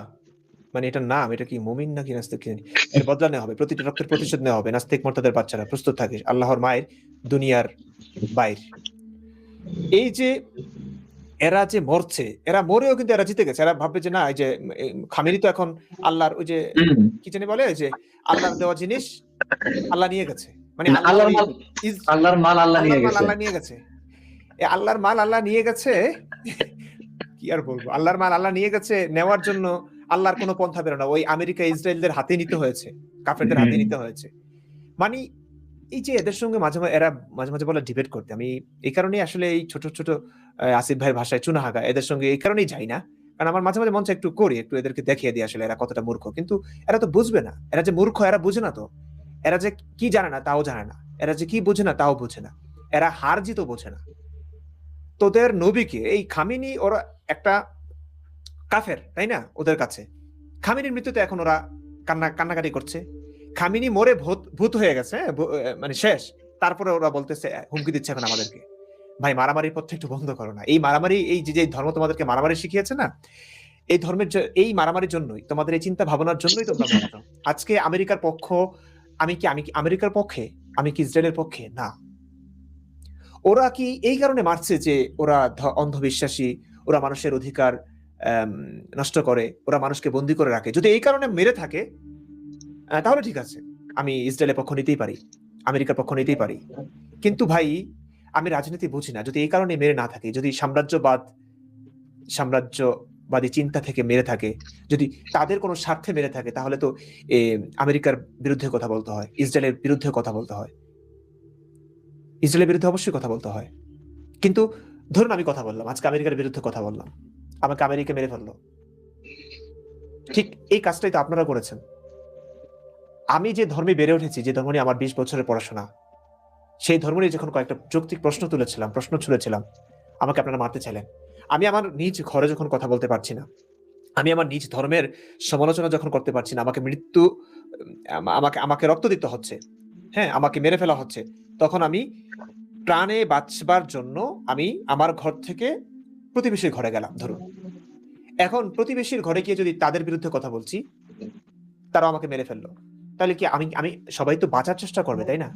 মানে এটার নাম, এটা কি মুমিন নাকি নাস্তিক কি জানি, এর বদলা নেওয়া হবে, প্রতিটি রক্তের প্রতিশোধ নেওয়া হবে। নাস্তিক মোরতাদের বাচ্চারা প্রস্তুত থাকে, আল্লাহর মায়ের দুনিয়ার বাইর। এই যে এরা যে মরছে, এরা মরেও কিন্তু এরা জিতে গেছে। এরা ভাববে যে না, এই যে খামেনি তো এখন আল্লাহর ওই যে হুম। কি জানি বলে, যে আল্লাহর দেওয়া জিনিস আল্লাহ নিয়ে গেছে, মানে না, আল্লাহ ওই আল্লাহর মাল আল্লাহ নিয়ে আল্লাহর মাল গেছে। আল্লাহ নিয়ে গেছে। এই আল্লাহর মাল আল্লাহ নিয়ে গেছে, কি আর বলবো, আল্লাহর মাল আল্লাহ নিয়ে গেছে, নেওয়ার জন্য আল্লাহর কোনো পন্থা বেরো না, ওই আমেরিকা ইসরায়েলদের হাতে নিতে হয়েছে, কাফেরদের হাতে নিতে হয়েছে। মানে এই যে এদের সঙ্গে মাঝে মাঝে এরা মাঝে মাঝে বলে ডিবেট করতে, আমি এই কারণেই আসলে এই ছোট ছোট আসিফ ভাইয়ের ভাষায় চুনাহাগা, এদের সঙ্গে এই কারণেই যাই না, কারণ আমার মাঝে মাঝে মন চায় একটু করি, একটু এদেরকে দেখিয়ে দিই আসলে এরা কতটা মূর্খ। কিন্তু এরা তো বুঝবে না, এরা যে মূর্খ এরা বুঝে না তো, এরা যে কি জানে না তাও জানে না, এরা যে কি বুঝে না তাও বুঝে না, এরা হার জিতও বোঝে না। তোদের নবীকে এই খামিনি, ওরা একটা কাফের, তাই না? ওদের কাছে খামিনির মৃত্যুতে এখন ওরা কান্নাকাটি করছে। খামিনি মরে ভূত হয়ে গেছে, মানে শেষ। তারপরে ওরা বলতেছে, হুমকি দিচ্ছে এখন আমাদেরকে, ভাই মারামারির পথে একটু বন্ধ করো না। এই মারামারি, এই যে ধর্ম তোমাদেরকে মারামারি শিখিয়েছে না, এই ধর্মের এই মারামারির জন্যই, তোমাদের এই চিন্তা ভাবনার জন্যই তোমরা মরছো। আজকে আমেরিকার পক্ষ, আমি কি আমেরিকার পক্ষে, আমি কি ইসরায়েলের পক্ষে না। ওরা কি এই কারণে মারছে যে ওরা অন্ধবিশ্বাসী, ওরা মানুষের অধিকার নষ্ট করে, ওরা মানুষকে বন্দী করে রাখে? যদি এই কারণে মেরে থাকে তাহলে ঠিক আছে, আমি ইসরায়েলের পক্ষ নিতেই পারি, আমেরিকার পক্ষ নিতেই পারি। কিন্তু ভাই আমি রাজনীতি বুঝি না, যদি এই কারণে মেরে না থাকে, যদি সাম্রাজ্যবাদী চিন্তা থেকে মেরে থাকে, যদি তাদের কোনো স্বার্থে মেরে থাকে, তাহলে তো আমেরিকার বিরুদ্ধে কথা বলতে হয়, ইসরায়েলের বিরুদ্ধে কথা বলতে হয়, ইসরায়েলের বিরুদ্ধে অবশ্যই কথা বলতে হয়। কিন্তু ধরুন আমি কথা বললাম, আজকে আমেরিকার বিরুদ্ধে কথা বললাম, আমাকে আমেরিকা মেরে ফেললো, ঠিক এই কাজটাই তো আপনারা করেছেন। আমি যে ধর্মে বেড়ে উঠেছি, যে ধর্ম নিয়ে আমার 20 বছরের পড়াশোনা, সেই ধর্ম নিয়ে যখন কয়েকটা যৌক্তিক প্রশ্ন ছুড়েছিলাম, আমাকে আপনারা মারতে চাইলেন। আমি আমার নিজ ঘরে যখন কথা বলতে পারছি না, আমি আমার নিজ ধর্মের সমালোচনা যখন করতে পারছি না, আমাকে আমাকে রক্ত দিতে হচ্ছে, হ্যাঁ, আমাকে মেরে ফেলা হচ্ছে, তখন আমি প্রাণে বাঁচবার জন্য আমি আমার ঘর থেকে প্রতিবেশীর ঘরে গেলাম। ধরুন এখন প্রতিবেশীর ঘরে গিয়ে যদি তাদের বিরুদ্ধে কথা বলছি, তারা আমাকে মেরে ফেললো, তাহলে কি আমি সবাই তো বাঁচার চেষ্টা করবে, তাই না?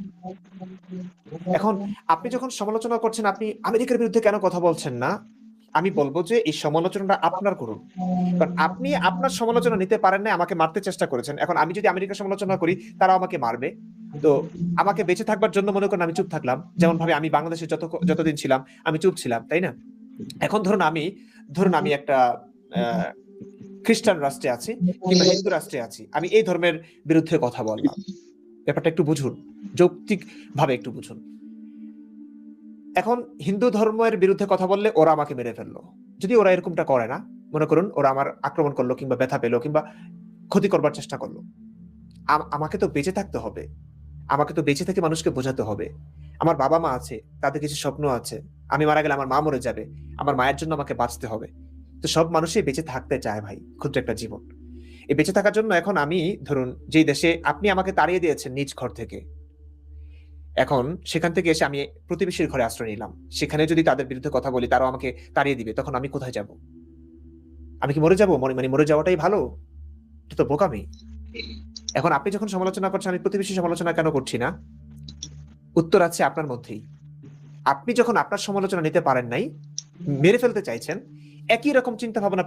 এখন আপনি যখন সমালোচনা করছেন, আপনি আমেরিকার বিরুদ্ধে কেন কথা বলছেন না? আমি বলবো যে এই সমালোচনাটা আপনার করুন, কারণ আপনি আপনার সমালোচনা নিতে পারেন না, আমাকে মারতে চেষ্টা করেছেন। এখন আমি যদি আমেরিকার সমালোচনা করি, তারা আমাকে মারবে। তো আমাকে বেঁচে থাকবার জন্য মনে করেন আমি চুপ থাকলাম, যেমন ভাবে আমি বাংলাদেশে যতদিন ছিলাম আমি চুপ ছিলাম, তাই না? এখন ধরুন আমি একটা খ্রিস্টান রাষ্ট্রে আছি কিংবা হিন্দু রাষ্ট্রে আছি, আমি এই ধর্মের বিরুদ্ধে কথা বললাম, ব্যাপারটা একটু বুঝুন, যৌক্তিক ভাবে একটু বুঝুন। এখন হিন্দু ধর্মের বিরুদ্ধে কথা বললে ওরা আমাকে মেরে ফেললো, যদি ওরা এরকমটা করে না, মনে করুন ওরা আমার আক্রমণ করলো কিংবা ব্যথা পেলো কিংবা ক্ষতি করবার চেষ্টা করলো, আমাকে তো বেঁচে থাকতে হবে, আমাকে তো বেঁচে থেকে মানুষকে বোঝাতে হবে। আমার বাবা মা আছে, তাদের কিছু স্বপ্ন আছে, আমি মারা গেলে আমার মা মরে যাবে, আমার মায়ের জন্য আমাকে বাঁচতে হবে। তো সব মানুষই বেঁচে থাকতে চায় ভাই, ক্ষুদ্র একটা জীবন। এই বেঁচে থাকার জন্য এখন আমি ধরুন যেই দেশে আপনি আমাকে তাড়িয়ে দিয়েছেন নিজ ঘর থেকে, এখন সেখান থেকে এসে আমি প্রতিবেশীর ঘরে আশ্রয় নিলাম, সেখানে যদি তাদের বিরুদ্ধে কথা বলি, তারাও আমাকে তাড়িয়ে দিবে, তখন আমি কোথায় যাব? আমি কি মরে যাবো? মানে মরে যাওয়াটাই ভালো? এটা তো বোকামি। এখন আপনি যখন সমালোচনা করছেন, আমি প্রতিবেশী সমালোচনা কেন করছি না? উত্তর আছে আপনার মধ্যেই। আপনি যখন আপনার সমালোচনা নিতে পারেন নাই, মেরে ফেলতে চাইছেন, একই রকম চিন্তা ভাবনা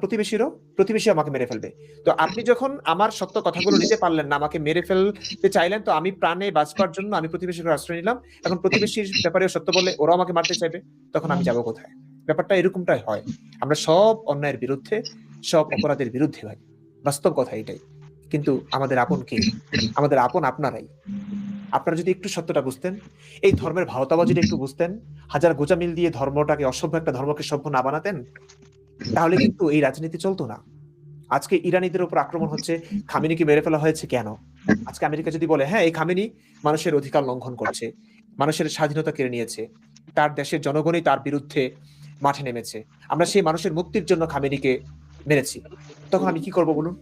প্রতিবেশী আমাকে মেরে ফেলবে। তো আপনি যখন আমার সত্য কথাগুলো নিতে পারলেন না, আমাকে মেরে ফেলতে চাইলেন, তো আমি প্রাণে বাঁচবার জন্য আমি প্রতিবেশীর আশ্রয় নিলাম। এখন প্রতিবেশীর ব্যাপারে সত্য বললে ওরাও আমাকে মারতে চাইবে, তখন আমি যাব কোথায়? ব্যাপারটা এরকমটাই হয়। আমরা সব অন্যায়ের বিরুদ্ধে, সব অপরাধের বিরুদ্ধে ভাই, বাস্তব কথা এটাই। কিন্তু আমাদের আপন কে? আমাদের আপন আপনারাই। আপনারা যদি একটু সত্যটা বুঝতেন, এই ধর্মের ভাওতাবাজিটা একটু বুঝতেন, হাজার গোঁজামিল দিয়ে ধর্মটাকে অসভ্য একটা ধর্মকে সভ্য না বানাতেন, তাহলে কিন্তু এই রাজনীতি চলতো না। আজকে ইরানিদের উপর আক্রমণ হচ্ছে, খামেনিকে মেরে ফেলা হয়েছে কেন? আজকে আমেরিকা যদি বলে হ্যাঁ এই খামেনি মানুষের অধিকার লঙ্ঘন করছে, মানুষের স্বাধীনতা কেড়ে নিয়েছে, তার দেশের জনগণই তার বিরুদ্ধে মাঠে নেমেছে, আমরা সেই মানুষের মুক্তির জন্য খামেনিকে মেরেছি, তখন আমি কি করব বলুন?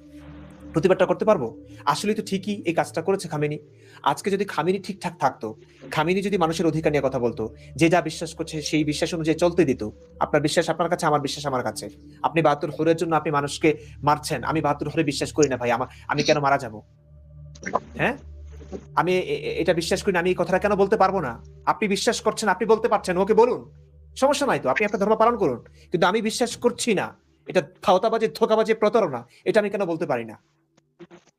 প্রতিবাদটা করতে পারবো? আসলেই তো ঠিকই এই কাজটা করেছে খামেনি। আজকে যদি খামেনি ঠিকঠাক থাকতো, খামেনি যদি মানুষের অধিকার নিয়ে কথা বলতো, যে যা বিশ্বাস করছে সেই বিশ্বাস অনুযায়ী চলতে দিত। আপনার বিশ্বাস আপনার কাছে, আমার বিশ্বাস আমার কাছে। আপনি ৭২ হরের জন্য আপনি মানুষকে মারছেন। আমি ৭২ হরে বিশ্বাস করি না ভাই। আমি কেন মারা যাবো? হ্যাঁ? আমি এটা বিশ্বাস করি না। আমি এই কথাটা কেন বলতে পারবো না? আপনি বিশ্বাস করছেন, আপনি বলতে পারছেন, ওকে বলুন। সমস্যা নাই তো। আপনি আপনার ধর্ম পালন করুন। কিন্তু আমি বিশ্বাস করছি না। এটা খাওতাবাজি, ধোঁকাবাজি, প্রতারণা। এটা আমি কেন বলতে পারি না?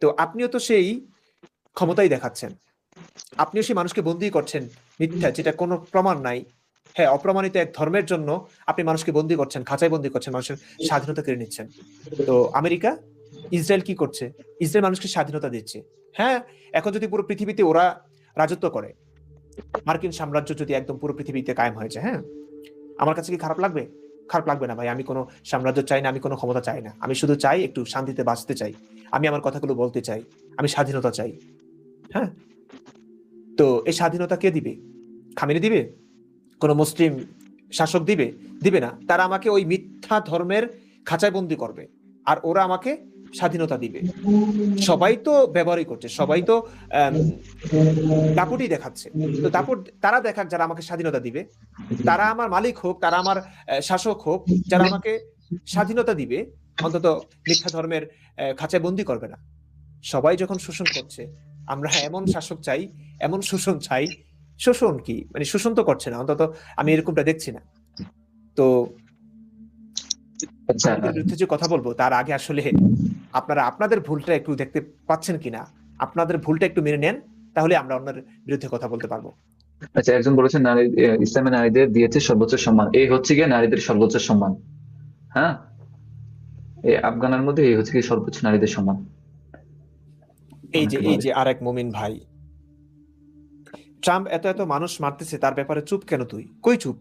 তো আপনিও তো সেই ক্ষমতাই দেখাচ্ছেন। আপনিও সেই মানুষকে বন্দী করছেন মিথ্যা, যেটা কোনো প্রমাণ নাই। হ্যাঁ, অপ্রমাণিত এক ধর্মের জন্য আপনি মানুষকে বন্দী করছেন, খাঁচায় বন্দী করছেন, মানুষের স্বাধীনতা কেড়ে নিচ্ছেন। তো আমেরিকা, ইসরায়েল কি করছে? ইসরায়েল মানুষকে স্বাধীনতা দিচ্ছে। হ্যাঁ, এখন যদি পুরো পৃথিবীতে ওরা রাজত্ব করে, মার্কিন সাম্রাজ্য যদি একদম পুরো পৃথিবীতে কায়েম হয়েছে, হ্যাঁ, আমার কাছে কি খারাপ লাগবে? খারাপ লাগবে না ভাই। আমি কোনো সাম্রাজ্য চাই না, আমি কোনো ক্ষমতা চাই না। আমি শুধু চাই একটু শান্তিতে বাঁচতে চাই। আমি আমার কথাগুলো বলতে চাই। আমি স্বাধীনতা চাই। হ্যাঁ? তো এই স্বাধীনতা কে দিবে? খামেনি দিবে? কোন মুসলিম শাসক দিবে? দিবে না। তারা আমাকে ওই মিথ্যা ধর্মের খাঁচায় বন্দী করবে। আর ওরা আমাকে স্বাধীনতা দিবে। সবাই তো ব্যবহারই করছে। সবাই তো আম দাপটই দেখাচ্ছে। তো দাপট তারা দেখাক, যারা আমাকে স্বাধীনতা দিবে। তারা আমার মালিক হোক, তারা আমার শাসক হোক, যারা আমাকে স্বাধীনতা দিবে, অন্তত মিথ্যা ধর্মের খাঁচায় বন্দী করবে না। সবাই যখন শোষণ করছে, আমরা এমন শাসক চাই, এমন শোষণ চাই। শোষণ কি? মানে শোষণ তো করছে না। অন্তত আমি এরকমটা দেখছি না। তো আচ্ছা, খামেনিদের বিরুদ্ধে যে কথা বলবো, তার আগে আসলে আপনারা আপনাদের ভুলটা একটু দেখতে পাচ্ছেন কিনা? আপনাদের ভুলটা একটু মেনে নেন, তাহলে আমরা অন্যের বিরুদ্ধে কথা বলতে পারবো। আচ্ছা, একজন বলেছেন নারী ইসলামে নারীদের দিয়েছে সর্বোচ্চ সম্মান, এই হচ্ছে গিয়ে নারীদের সর্বোচ্চ সম্মান। হ্যাঁ, এই আফগানের মধ্যে এই হচ্ছে কি সর্বোচ্চ নারীদের সম্মান। এই ওনাকে যে আরেক মুমিন ভাই, ট্রাম্প এত মানুষ মারতেছে, তার ব্যাপারে চুপ কেন তুই? কই চুপ?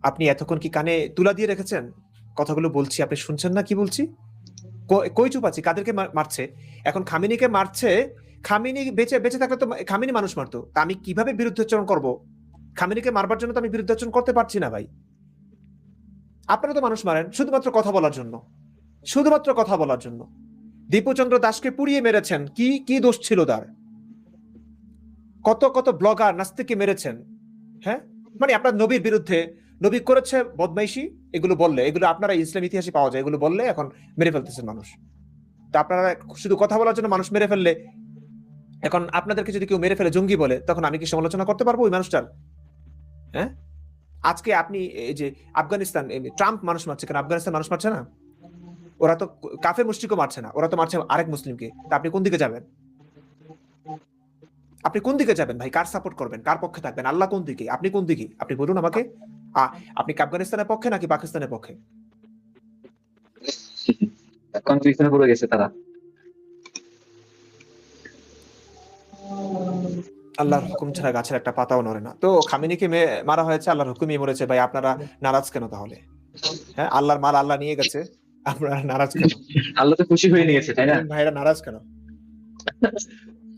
আপনি এতক্ষণ কি কানে তুলা দিয়ে রেখেছেন? কথাগুলো বলছি, আপনি শুনছেন না কি বলছি? কই চুপ আছি? কাদেরকে মারছে? এখন খামেনিকে মারছে। খামেনি বেঁচে বেঁচে থাকলে তো খামেনি মানুষ মারতো। তা আমি কিভাবে বিরুদ্ধাচরণ করব? খামেনিকে মারবার জন্য তো আমি বিরুদ্ধাচরণ করতে পারছি না ভাই। আপনারা তো মানুষ মারেন শুধুমাত্র কথা বলার জন্য। শুধুমাত্র কথা বলার জন্য। দীপুচন্দ্র দাসকে পুড়িয়ে মেরেছেন। কি কি দোষ ছিল তার? কত ব্লগার নাস্তিককে মেরেছেন। হ্যাঁ, মানে আপনার নবীর বিরুদ্ধে, নবী করেছে বদমাইশি, এগুলো বললে, এগুলো আপনারা ইসলাম ইতিহাসে পাওয়া যায়, এগুলো বললে এখন মেরে ফেলতেছেন মানুষ। তা আপনারা শুধু কথা বলার জন্য মানুষ মেরে ফেললে, এখন আপনাদেরকে যদি কেউ মেরে ফেলে জঙ্গি বলে, তখন আমি কি সমালোচনা করতে পারবো ওই মানুষটার? হ্যাঁ, আজকে আপনি এই যে আফগানিস্তান, ট্রাম্প মানুষ মারছে কেন? আফগানিস্তান মানুষ মারছে না? ওরা তো কাফের মুশরিকও মারছে না, ওরা তো মারছে আরেক মুসলিমকে। তা আপনি কোন দিকে যাবেন? আপনি কোন দিকে যাবেন ভাই? কার সাপোর্ট করবেন? কার পক্ষে থাকবেন? আল্লাহ কোন দিকে? আপনি কোন দিকে? আপনি বলুন আমাকে। আপনি কি আফগানিস্তানের পক্ষে নাকি পাকিস্তানের পক্ষে? কনফিউশনে পড়ে গেছে তারা। আল্লাহর হুকুম ছাড়া গাছের একটা পাতাও নড়ে না। তো খামেনিকে মারা হয়েছে, আল্লাহর হুকুমই মরেছে ভাই। আপনারা নারাজ কেন তাহলে? হ্যাঁ, আল্লাহর মাল আল্লাহ নিয়ে গেছে, আপনারা নারাজ কেন? আল্লাহ তো খুশি হয়ে নিয়েছে, তাই না? মুমিন ভাইরা নারাজ কেন?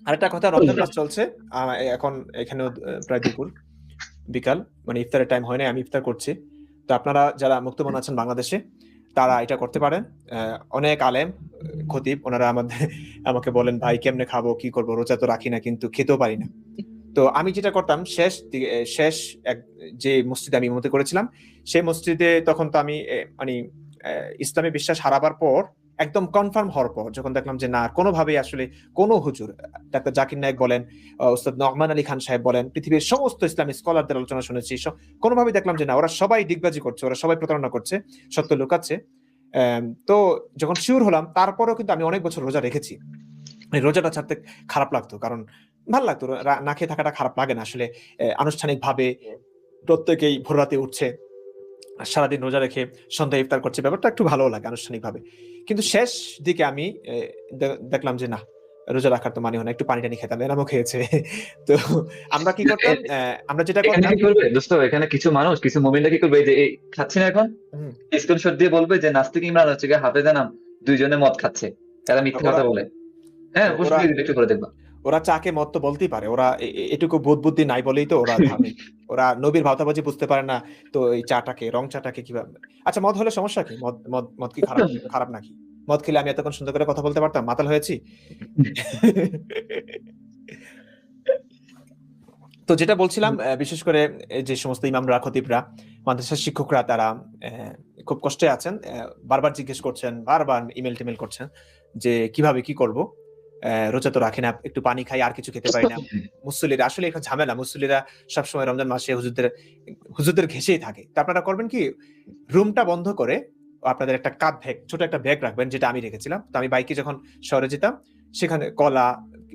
আরেকটা কথা, রমজান মাস চলছে। এখন এখানেও প্রায় দুপুর, বিকাল, মানে ইফতারের টাইম হয় নাই, আমি ইফতার করছি। তো আপনারা যারা মুক্তমনা আছেন বাংলাদেশে, তারা এটা করতে পারেন। অনেক আলেম, খতিব, ওনারা আমাকে বলেন, ভাই কেমনে খাবো, কি করবো, রোজা তো রাখি না কিন্তু খেতেও পারি না। তো আমি যেটা করতাম, শেষ এক যে মসজিদে আমি ইমামতি করেছিলাম, সেই মসজিদে তখন তো আমি মানে ইসলামে বিশ্বাস হারাবার পর, একদম কনফার্ম হওয়ার পর, যখন দেখলাম যে না, কোনোভাবেই আসলে কোনো হুজুর, ডাক্তার জাকির নায়েক বলেন, ওস্তাদ নহমান আলী খান সাহেব বলেন, পৃথিবীর সমস্ত ইসলামিক স্কলারদের আলোচনা শুনেছি, কোনোভাবেই দেখলাম যে না, ওরা সবাই ডিগবাজি করছে, ওরা সবাই প্রতারণা করছে, সত্য লুকাচ্ছে। তো যখন শিওর হলাম, তারপরেও কিন্তু আমি অনেক বছর রোজা রেখেছি। রোজাটা ছাড়তে খারাপ লাগতো, কারণ ভাল লাগতো, না খেয়ে থাকাটা খারাপ লাগে না আসলে। আনুষ্ঠানিক ভাবে প্রত্যেকেই ভোর রাতে উঠছে, আর সারাদিন রোজা রেখে সন্ধ্যায় ইফতার করছে, ব্যাপারটা একটু ভালো লাগে আনুষ্ঠানিক ভাবে। কিন্তু শেষ দিকে আমি দেখলাম যে না, রোজা রাখার তো মানে হয় না, একটু পানি টানি খেতাম, এনামও খেয়েছে। তো আমরা কি করতাম, আমরা যেটা এখানে করতাম। কি করবে দোস্ত, এখানে কিছু মানুষ, কিছু মুমিনরা কি করবে, এই যে এই খাচ্ছে না এখন, হুম, স্ক্রিনশট দিয়ে বলবে যে নাস্তিক ইমরান হচ্ছে গিয়ে হাফেজা নাম, দুইজনে মদ খাচ্ছে, তারা মিথ্যা ওরা কথা বলে। হ্যাঁ, পোস্ট ওরা দিয়ে দিবে, একটু করে দেখবা। ওরা চাকে মত তো বলতেই পারে, ওরা এটুকু বোধ বুদ্ধি নাই বলেই তো ওরা ধার্মিক। ওরা নবীর ভাওতাবাজি বুঝতে পারে না, তো এই চাটাকে, রং চাটাকে কিভাবে? আচ্ছা, মদ হলে সমস্যা কি? মদ মদ মদ কি খারাপ খারাপ নাকি? মদ খেলে আমি এতক্ষণ সুন্দর করে কথা বলতে পারতাম? মাতাল হয়েছি? তো যেটা বলছিলাম, বিশেষ করে এই যে সমস্ত ইমামরা, খতিবরা, মাদ্রাসার শিক্ষকরা তারা খুব কষ্টে আছেন। বারবার জিজ্ঞেস করছেন, বারবার ইমেল-টিমেল করছেন যে কিভাবে কি করব? রোজা তো রাখি না, একটু পানি খাই, আর কিছু খেতে পারি না। মুসল্লিরা আসলে একটা ঝামেলা। মুসল্লিরা সবসময় রমজান মাসে হুজুরদের ঘেঁষেই থাকে। তো আপনারা করবেন কি, রুমটা বন্ধ করে আপনাদের একটা কাঁধ ব্যাগ, ছোট একটা ব্যাগ রাখবেন, যেটা আমি রেখেছিলাম। তো আমি বাইকে যখন শহরে যেতাম, সেখানে কলা,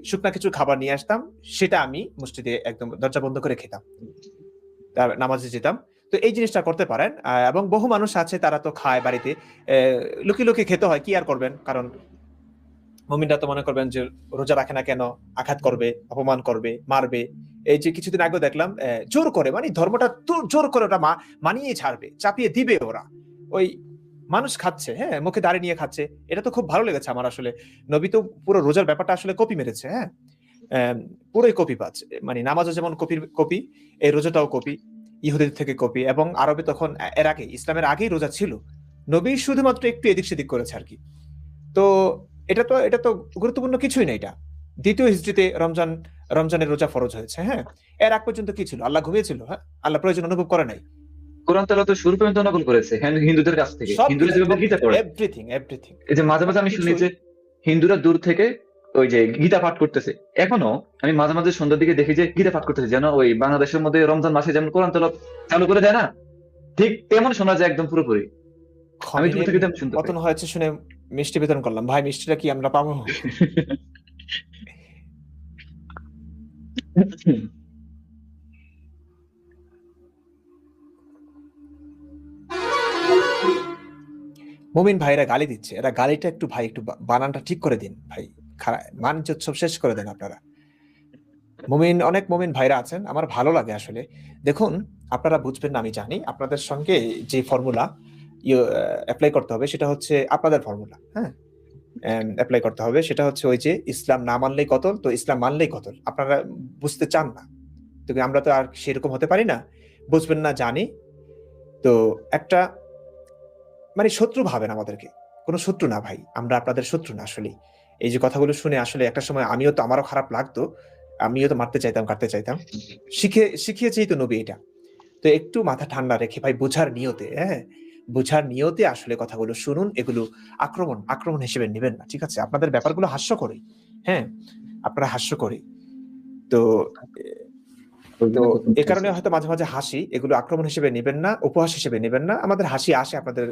শুকনা কিছু খাবার নিয়ে আসতাম। সেটা আমি মসজিদে একদম দরজা বন্ধ করে খেতাম। নামাজে যেতাম। তো এই জিনিসটা করতে পারেন। এবং বহু মানুষ আছে তারা তো খায় বাড়িতে। লুকিয়ে, লুকিয়ে খেতে হয়। কি আর করবেন? কারণ মুমিনরা তো মনে করবেন যে রোজা রাখে না কেন? আঘাত করবে, অপমান করবে, মারবে। এই যে কিছুদিন আগেও দেখলাম জোর করে, মানে ধর্মটা তো জোর করে ওটা মানিয়ে ছাড়বে, চাপিয়ে দিবে ওরা। ওই মানুষ খাচ্ছে, হ্যাঁ, মুখে দাঁড়িয়ে নিয়ে খাচ্ছে। এটা তো খুব ভালো লেগেছে আমার আসলে। নবী তো পুরো রোজার ব্যাপারটা আসলে কপি মেরেছে, হ্যাঁ? পুরোই কপি পাচ্ছে। মানে নামাজও যেমন কপি, এই রোজাটাও কপি, ইহুদিদের থেকে কপি। এবং আরবে তখন এর আগে, ইসলামের আগেই রোজা ছিল। নবী শুধুমাত্র একটু এদিক সেদিক করেছে আরকি। তো এটা তো গুরুত্বপূর্ণ কিছুই না এটা। দ্বিতীয় হিজরিতে রমজানের রোজা ফরজ হয়েছে, হ্যাঁ? এর আগ পর্যন্ত কি ছিল? আল্লাহ ঘুমিয়েছিল, হ্যাঁ? আল্লাহ প্রয়োজন অনুভব করে নাই। কোরআন তাআলা তো শুরু পর্যন্ত নকল করেছে হিন্দুদের কাছ থেকে। হিন্দুরা সবকিছু, যেভাবে গীতা পড়ে, এভরিথিং এই যে মাঝে মাঝে আমি শুনি সবকিছুই। যে হিন্দুরা দূর থেকে ওই যে গীতা পাঠ করতেছে। এখনো আমি মাঝে মাঝে সন্ধ্যার দিকে দেখি যে গীতা পাঠ করতেছে, যেন ওই বাংলাদেশের মধ্যে রমজান মাসে যেমন কোরআন তেলাওয়াত চালু করে দেয় না, ঠিক তেমন শোনা যায় একদম পুরোপুরি। আমি দূর খমিনীর থেকে তেমন শুনতে পাই। পতন হয়েছে শুনে মিষ্টি বিতরণ করলাম। ভাই, মিষ্টিটা কি আমরা পাবো? মুমিন ভাইরা গালি দিচ্ছে। এরা গালিটা একটু ভাই, একটু বানানটা ঠিক করে দিন ভাই। মান-ইজ্জত সব শেষ করে দেন আপনারা। অনেক মুমিন ভাইরা আছেন। আমার ভালো লাগে আসলে। দেখুন, আপনারা বুঝবেন না আমি জানি। আপনাদের সঙ্গে যে ফর্মুলা এপ্লাই করতে হবে সেটা হচ্ছে আপনাদের ফর্মুলা, হ্যাঁ? এপ্লাই করতে হবে সেটা হচ্ছে ওই যে ইসলাম না মানলেই কতল, তো ইসলাম মানলেই কতল। আপনারা বুঝতে চান না। তো আমরা তো আর সেরকম হতে পারি না। বুঝবেন না জানি। তো একটা, মানে শত্রু ভাবেন আমাদেরকে। কোন শত্রু না ভাই। আমরা আপনাদের শত্রু না আসলেই। এই যে কথাগুলো শুনে আসলে একটা সময় আমারও খারাপ লাগতো। আমিও তো মারতে চাইতাম, কাটতে চাইতাম। শিখিয়েছেই তো নবী এটা। তো একটু মাথা ঠান্ডা রেখে ভাই, বোঝার নিয়তে, হ্যাঁ? বোঝার নিয়তে আসলে কথাগুলো শুনুন। এগুলো আক্রমণ হিসেবে নিবেন না। ঠিক আছে? আপনাদের ব্যাপারগুলো হাস্যকরই। হ্যাঁ? আপনারা হাস্যকরী। তো তো এ কারণে হয়তো মাঝে, মাঝে হাসি। এগুলো আক্রমণ হিসেবে নিবেন না, উপহাস হিসেবে নিবেন না। আমাদের হাসি আসে আপনাদের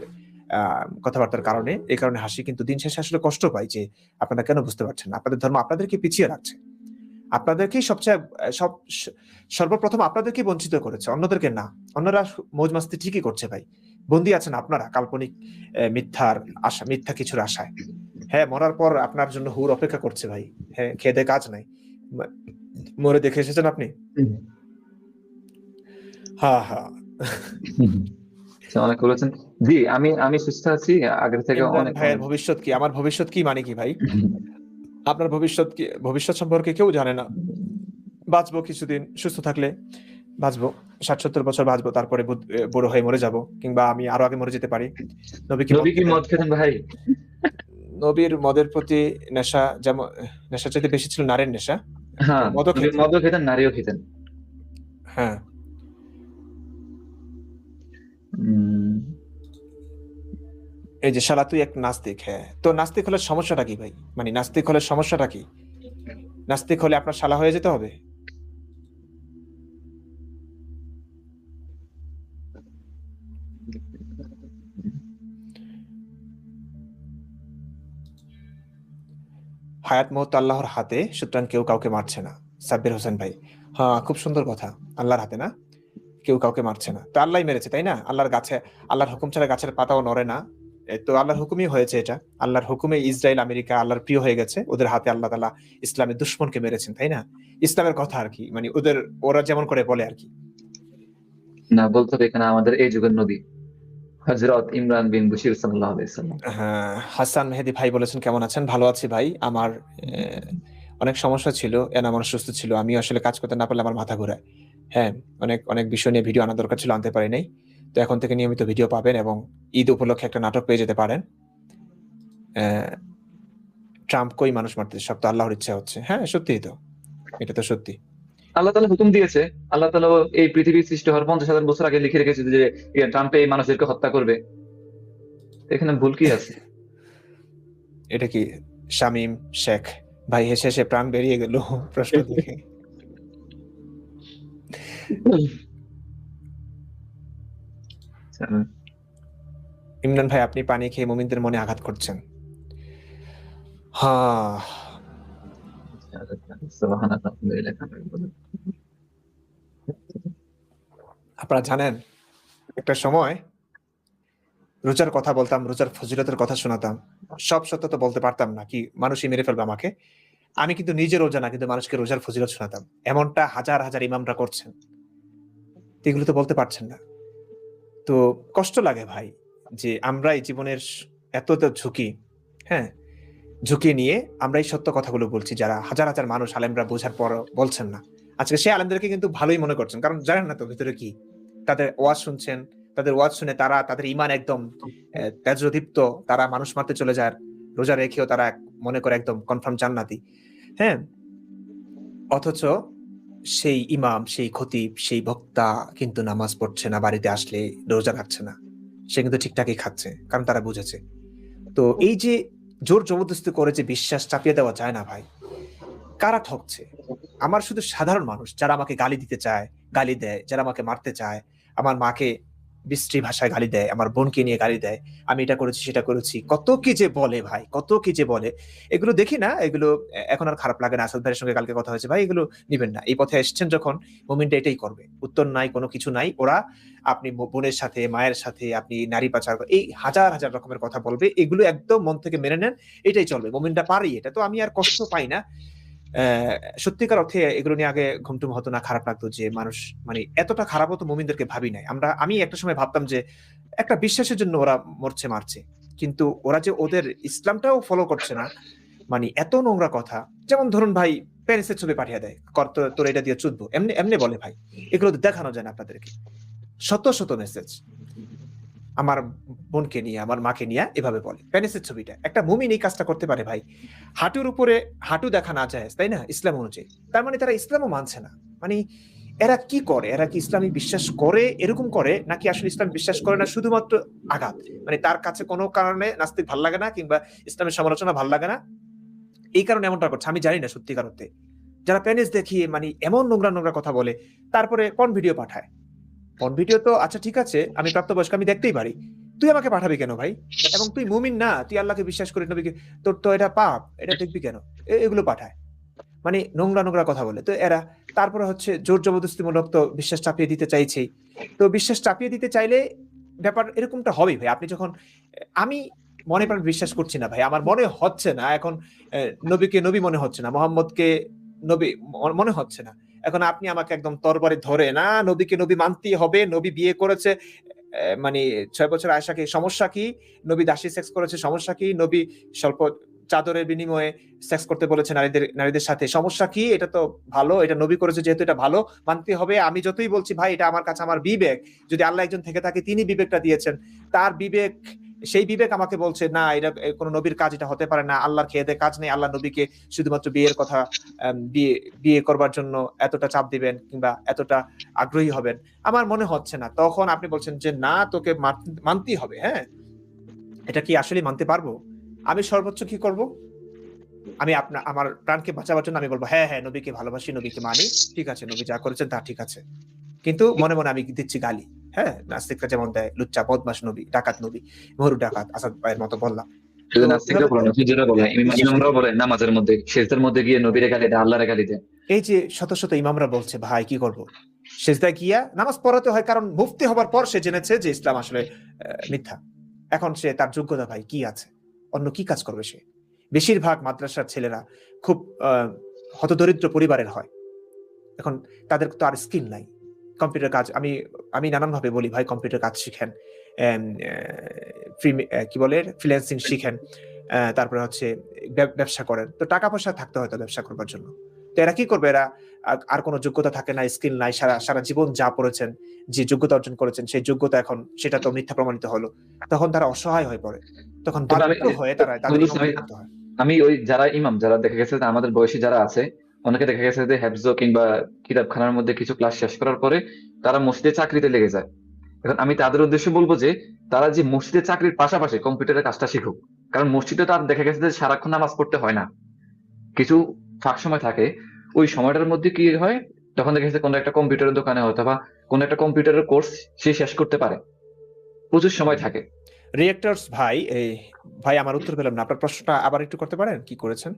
কথাবার্তার কারণে। এই কারণে হাসি, কিন্তু দিন শেষে আসলে কষ্ট পাই যে আপনারা কেন বুঝতে পারছেন না। আপনাদের ধর্ম আপনাদেরকে পিছিয়ে রাখছে। আপনাদেরকেই সবচেয়ে সব স সর্বপ্রথম আপনাদেরকেই বঞ্চিত করেছে, অন্যদেরকে না। অন্যরা মৌজ-মাস্তি ঠিকই করছে ভাই। বন্দী আছেন আপনারা কাল্পনিক মিথ্যা কিছুর আশায়। হ্যাঁ, মরার পর আপনার জন্য হুর অপেক্ষা করছে ভাই। হ্যাঁ, খেয়ে দেয়ে কাজ নাই। মা মরে দেখে এসেছেন আপনি? হ্যাঁ, হ্যাঁ। অনেক বলেছেন। জি, আমি আমি সুস্থ আছি আগের থেকে ইমরান অনেক ভাইয়ের অনেক। ভবিষ্যৎ কি? আমার ভবিষ্যৎ কি মানে কি ভাই? আপনার ভবিষ্যৎ কি? ভবিষ্যৎ সম্পর্কে কেউ জানে না। বাঁচবো কিছুদিন, সুস্থ থাকলে বাঁচবো। ৬০-৭০ বছর বাঁচবো। তারপরে বুড়ো হয়ে মরে যাবো। কিংবা আমি আরো আগে মরে যেতে পারি। নবী কি মদ নবী কি খেতেন? মদ খেতেন ভাই? নবীর মদের প্রতি নেশা, যেমন নেশার চাইতে বেশি ছিল নারীর নেশা। তো হ্যাঁ, মদও নবী খেতেন। মদও খেতেন, নারীও খেতেন। হ্যাঁ। উম, এই যে শালা তুই এক নাস্তিক, হ্যাঁ। তো নাস্তিক হলে সমস্যাটা কি ভাই? মানে নাস্তিক হলে সমস্যাটা কি? নাস্তিক হলে আপনার শালা হয়ে যেতে হবে? হায়াত মউত আল্লাহর হাতে, সুতরাং কেউ কাউকে মারছে না। সাব্বির হোসেন ভাই। হ্যাঁ, খুব সুন্দর কথা। আল্লাহর হাতে না? কেউ কাউকে মারছে না। তো আল্লাহই মেরেছে, তাই না? আল্লাহর হুকুম ছাড়া গাছের পাতাও নড়ে না। তো আল্লাহর হুকুমই হয়েছে এটা। আল্লাহর হুকুমে ইসরাইল, আমেরিকা আল্লাহর প্রিয় হয়ে গেছে। ওদের হাতে আল্লাহ তাআলা ইসলামের দুশমনকে মেরেছেন, তাই না? ইসলামের কথা আরকি। মানে ওরা যেমন করে বলে আরকি। না, বলতে হবে এখানে আমাদের এই যুগের নবী হযরত ইমরান বিন বশির সাল্লাল্লাহু আলাইহি সাল্লাম। হ্যাঁ, হাসান মেহেদী ভাই বলেছেন, কেমন আছেন? ভালো আছি ভাই। আমার অনেক সমস্যা ছিল। আমার অসুস্থ ছিল। আমিও আসলে কাজ করতে না পারলে আমার মাথা ঘুরায়। হ্যাঁ, অনেক বিষয় নিয়ে ভিডিও আনা দরকার ছিল, আনতে পারি নাই। তো এখন থেকে নিয়মিত ভিডিও পাবেন এবং ঈদ উপলক্ষে একটা নাটক পেয়ে যেতে পারেন। ট্রাম্প কই মানুষ মারতেছে, সব তো আল্লাহর ইচ্ছা হচ্ছে। হ্যাঁ সত্যিই তো, এটা তো সত্যি। আল্লাহ তাআলা হুকুম দিয়েছে, আল্লাহ তাআলা এই পৃথিবী সৃষ্টি হওয়ার 50,000 বছর আগে লিখে রেখেছে যে ট্রাম্প এই মানুষদেরকে হত্যা করবে। এখানে ভুল কি আছে? এটা কি শামীম শেখ ভাই হেসে হেসে প্রাণ বেরিয়ে গেল প্রশ্ন দেখে। ইমরান ভাই আপনি পানি খেয়ে মুমিনদের মনে আঘাত করছেন। হ্যাঁ আপনারা জানেন একটা সময় রোজার কথা বলতাম, রোজার ফজিলতের কথা শোনাতাম, সব সত্য তো বলতে পারতাম না, কি মানুষই মেরে ফেলবে আমাকে। আমি কিন্তু নিজে রোজা না, কিন্তু মানুষকে রোজার ফজিলত শোনাতাম। এমনটা হাজার হাজার ইমামরা করছেন, তো এগুলো তো বলতে পারছেন না। তো কষ্ট লাগে ভাই যে আমরা এই জীবনের এত ঝুঁকি, হ্যাঁ ঝুঁকি নিয়ে আমরা এই সত্য কথাগুলো বলছি, যারা হাজার হাজার মানুষ আলেমরা বোঝার পর বলছেন না। আজকে সে আলেমদেরকে কিন্তু ভালোই মনে করছেন, কারণ জানেন না তো ভিতরে কি। তাদের ওয়াজ শুনছেন, তাদের ওয়াজ শুনে তারা তাদের ইমান একদম তেজদীপ্ত, তারা মানুষ মারতে চলে যায়, রোজা রেখেও তারা মনে করে একদম কনফার্ম জান্নাতি। হ্যাঁ, অথচ সেই ইমাম, সেই খতিব, সেই বক্তা কিন্তু নামাজ পড়ছে না, বাড়িতে আসলে রোজা রাখছে না, সে কিন্তু ঠিকঠাকই খাচ্ছে, কারণ তারা বুঝেছে। তো এই যে জোর জবরদস্তি করে যে বিশ্বাস চাপিয়ে দেওয়া যায় না ভাই, কারা ঠকছে? আমার শুধু সাধারণ মানুষ যারা আমাকে গালি দিতে চায়, গালি দেয়, যারা আমাকে মারতে চায়, আমার মাকে বিশ্রী ভাষায় গালি দেয়, আমার বোনকে নিয়ে গালি দেয়, আমি এটা করেছি সেটা করেছি, কত কি যে বলে ভাই, কত কি যে বলে। এগুলো দেখি না, এগুলো এখন আর খারাপ লাগে না। আসাদ ভাইয়ের সঙ্গে কালকে কথা হয়েছে, ভাই এগুলো নিবেন না, এই পথে এসছেন যখন, মুমিনটা এটাই করবে। উত্তর নাই, কোনো কিছু নাই, ওরা আপনি বোনের সাথে, মায়ের সাথে, আপনি নারী পাচার, এই হাজার হাজার রকমের কথা বলবে, এগুলো একদম মন থেকে মেনে নেন, এটাই চলবে। মুমিনটা পারি, এটা তো আমি আর কষ্ট পাই না। সত্যিকার অর্থে এগুলো নিয়ে আগে ঘুমটুম হতো না, খারাপ লাগতো যে মানুষ মানে এতটা খারাপ হতো, মুমিনদেরকে ভাবি নাই আমরা। আমি একটা সময় ভাবতাম যে একটা বিশ্বাসের জন্য ওরা মরছে মারছে, কিন্তু ওরা যে ওদের ইসলামটাও ফলো করছে না, মানে এত নোংরা কথা। যেমন ধরুন ভাই, প্যারিসের ছবি পাঠিয়ে দেয়, কর তোর এটা দিয়ে চুদবো, এমনি এমনি বলে ভাই। এগুলো দেখানো যায় না আপনাদেরকে, শত শত মেসেজ আমার বোনকে নিয়ে, আমার মাকে নিয়ে এভাবে বলে। প্যানিসের ছবিটা, একটা মুমিন এই কাজটা করতে পারে ভাই? হাঁটুর উপরে হাঁটু দেখা না যায়, তাই না, ইসলাম অনুযায়ী? তার মানে তারা ইসলামও মানছে না। মানে এরা কি করে? এরা কি ইসলামী বিশ্বাস করে, এরকম করে, নাকি আসলে ইসলাম বিশ্বাস করে না, শুধুমাত্র আঘাত, মানে তার কাছে কোনো কারণে নাস্তিক ভাল লাগে না, কিংবা ইসলামের সমালোচনা ভাল লাগে না, এই কারণে এমনটা করছে? আমি জানি না সত্যিকার অর্থে। যারা প্যানিস দেখিয়ে মানে এমন নোংরা নোংরা কথা বলে, তারপরে পর্ন ভিডিও পাঠায়। পর্ন ভিডিও তো আচ্ছা ঠিক আছে, আমি প্রাপ্তবয়স্ক, আমি দেখতেই পারি, তুই আমাকে পাঠাবি কেন ভাই? এবং তুই মুমিন না, তুই আল্লাহকে বিশ্বাস করি, নবীকে, তোর তো এটা পাপ, এটা দেখবি কেন? এগুলো পাঠায়, মানে নোংরা নোংরা কথা বলে। তো এরা তারপরে হচ্ছে জোর জবরদস্তিমূলক তো বিশ্বাস চাপিয়ে দিতে চাইছেই। তো বিশ্বাস চাপিয়ে দিতে চাইলে ব্যাপার এরকমটা হবেই ভাই। আপনি যখন, আমি মনে প্রাণ বিশ্বাস করছি না ভাই, আমার মনে হচ্ছে না এখন নবীকে নবী মনে হচ্ছে না, মোহাম্মদকে নবী মনে হচ্ছে না। এখন আপনি আমাকে একদম তরবারি ধরে, না নবীকে নবী মানতেই হবে, নবী বিয়ে করেছে মানে 6 বছর আয়েশাকে, সমস্যা কি? নবী দাসী সেক্স করেছে, সমস্যা কি? নবী স্বল্প চাদরের বিনিময়ে সেক্স করতে বলেছে নারীদের সাথে, সমস্যা কি? এটা তো ভালো, এটা নবী করেছে যেহেতু এটা ভালো, মানতে হবে। আমি যতই বলছি ভাই এটা আমার কাছে আমার বিবেক, যদি আল্লাহ একজন থেকে থাকে, তিনি বিবেকটা দিয়েছেন, তার বিবেক, সেই বিবেক আমাকে বলছে না, এটা কোন নবীর কাজ, এটা হতে পারে না, আল্লাহর খেয়ে দেয় কাজ নেই, আল্লাহ নবীকে শুধুমাত্র বিয়ের কথা, বিয়ে বিয়ে করবার জন্য এতটা চাপ দিবেন কিংবা এতটা আগ্রহী হবেন, আমার মনে হচ্ছে না। তখন আপনি বলছেন যে না, তোকে মানতেই হবে। হ্যাঁ, এটা কি আসলে মানতে পারবো? আমি সর্বোচ্চ কি করব? আমি আমার প্রাণকে বাঁচাবার জন্য আমি বলবো হ্যাঁ হ্যাঁ, নবীকে ভালোবাসি, নবীকে মানি, ঠিক আছে, নবী যা করেছেন তা ঠিক আছে। কিন্তু মনে মনে আমি দিচ্ছি গালি। হ্যাঁ, নাস্তিকরা যেমন দেয়, লুচ্চা বদমাস নবী, ডাকাত নবী, মরু ডাকাত, আসাদ ভাইয়ের মতো বললাম। শুধু তো নাস্তিকরা এভাবে বলে তো না, হুজুররা বলে, বিশ্বাস করি। ইমামরাও বলে নামাজের মধ্যে সেজদার মধ্যে গিয়ে নবীরে গালি দেয়, আল্লাহরে গালি দেয়। এই যে শত শত ইমামরা বলছে, ভাই কি করব? সেজদায় গিয়া নামাজ পড়াতে হয়, কারণ মুফতি হবার পর সে জেনেছে যে ইসলাম আসলে মিথ্যা। এখন সে, তার যোগ্যতা ভাই কি আছে? অন্য কি কাজ করবে সে? বেশিরভাগ মাদ্রাসার ছেলেরা খুব হতদরিদ্র পরিবারের হয়। এখন তাদের তো আর স্কিল নাই। কম্পিউটার কাজ, আমি আমি নানানভাবে বলি ভাই কম্পিউটার কাজ শিখেন, কি বলে ফ্রিল্যান্সিং শিখেন, তারপরে হচ্ছে ব্যবসা করেন। তো টাকা পয়সা থাকতে হয় তো ব্যবসা করবার জন্য। তো এরা কি করবে? এরা আর কোনো যোগ্যতা থাকে না, স্কিল নাই, সারা সারা জীবন যা পড়েছেন, যে যোগ্যতা অর্জন করেছেন, সেই যোগ্যতা এখন সেটা তো মিথ্যা প্রমাণিত হলো। তখন তারা অসহায় হয়ে পড়ে, তখন তবে আমি বাধ্য হয়ে তারা তাদের বন্ধু, ইমাম আমি করতে হয়। আমি ওই যারা ইমাম, যারা দেখা গেছে যে আমাদের বয়সী যারা আছে, অনেকে দেখা গেছে যে হেফজো কিংবা কিতাবখানার মধ্যে কিছু ক্লাস শেষ করার পরে তারা মসজিদে চাকরিতে লেগে যায়। এখন আমি তাদের উদ্দেশ্যে বলবো যে তারা যে মসজিদে চাকরির পাশাপাশি কম্পিউটারের কাজটা শিখুক। কারণ মসজিদে তার দেখা গেছে যে সারাক্ষণ নামাজ পড়তে হয় না, কিছু ফাঁক সময় থাকে। ওই সময়টার মধ্যে কি হয়, তখন দেখা যাচ্ছে কোনো একটা কম্পিউটারের দোকানে হয়তো বা কোনো একটা কম্পিউটারের কোর্স সে শেষ করতে পারে, প্রচুর সময় থাকে। রিয়েক্টরস ভাই, ভাই আমার উত্তর পেলাম না, আপনার প্রশ্নটা আবার একটু করতে পারেন, কি করেছেন?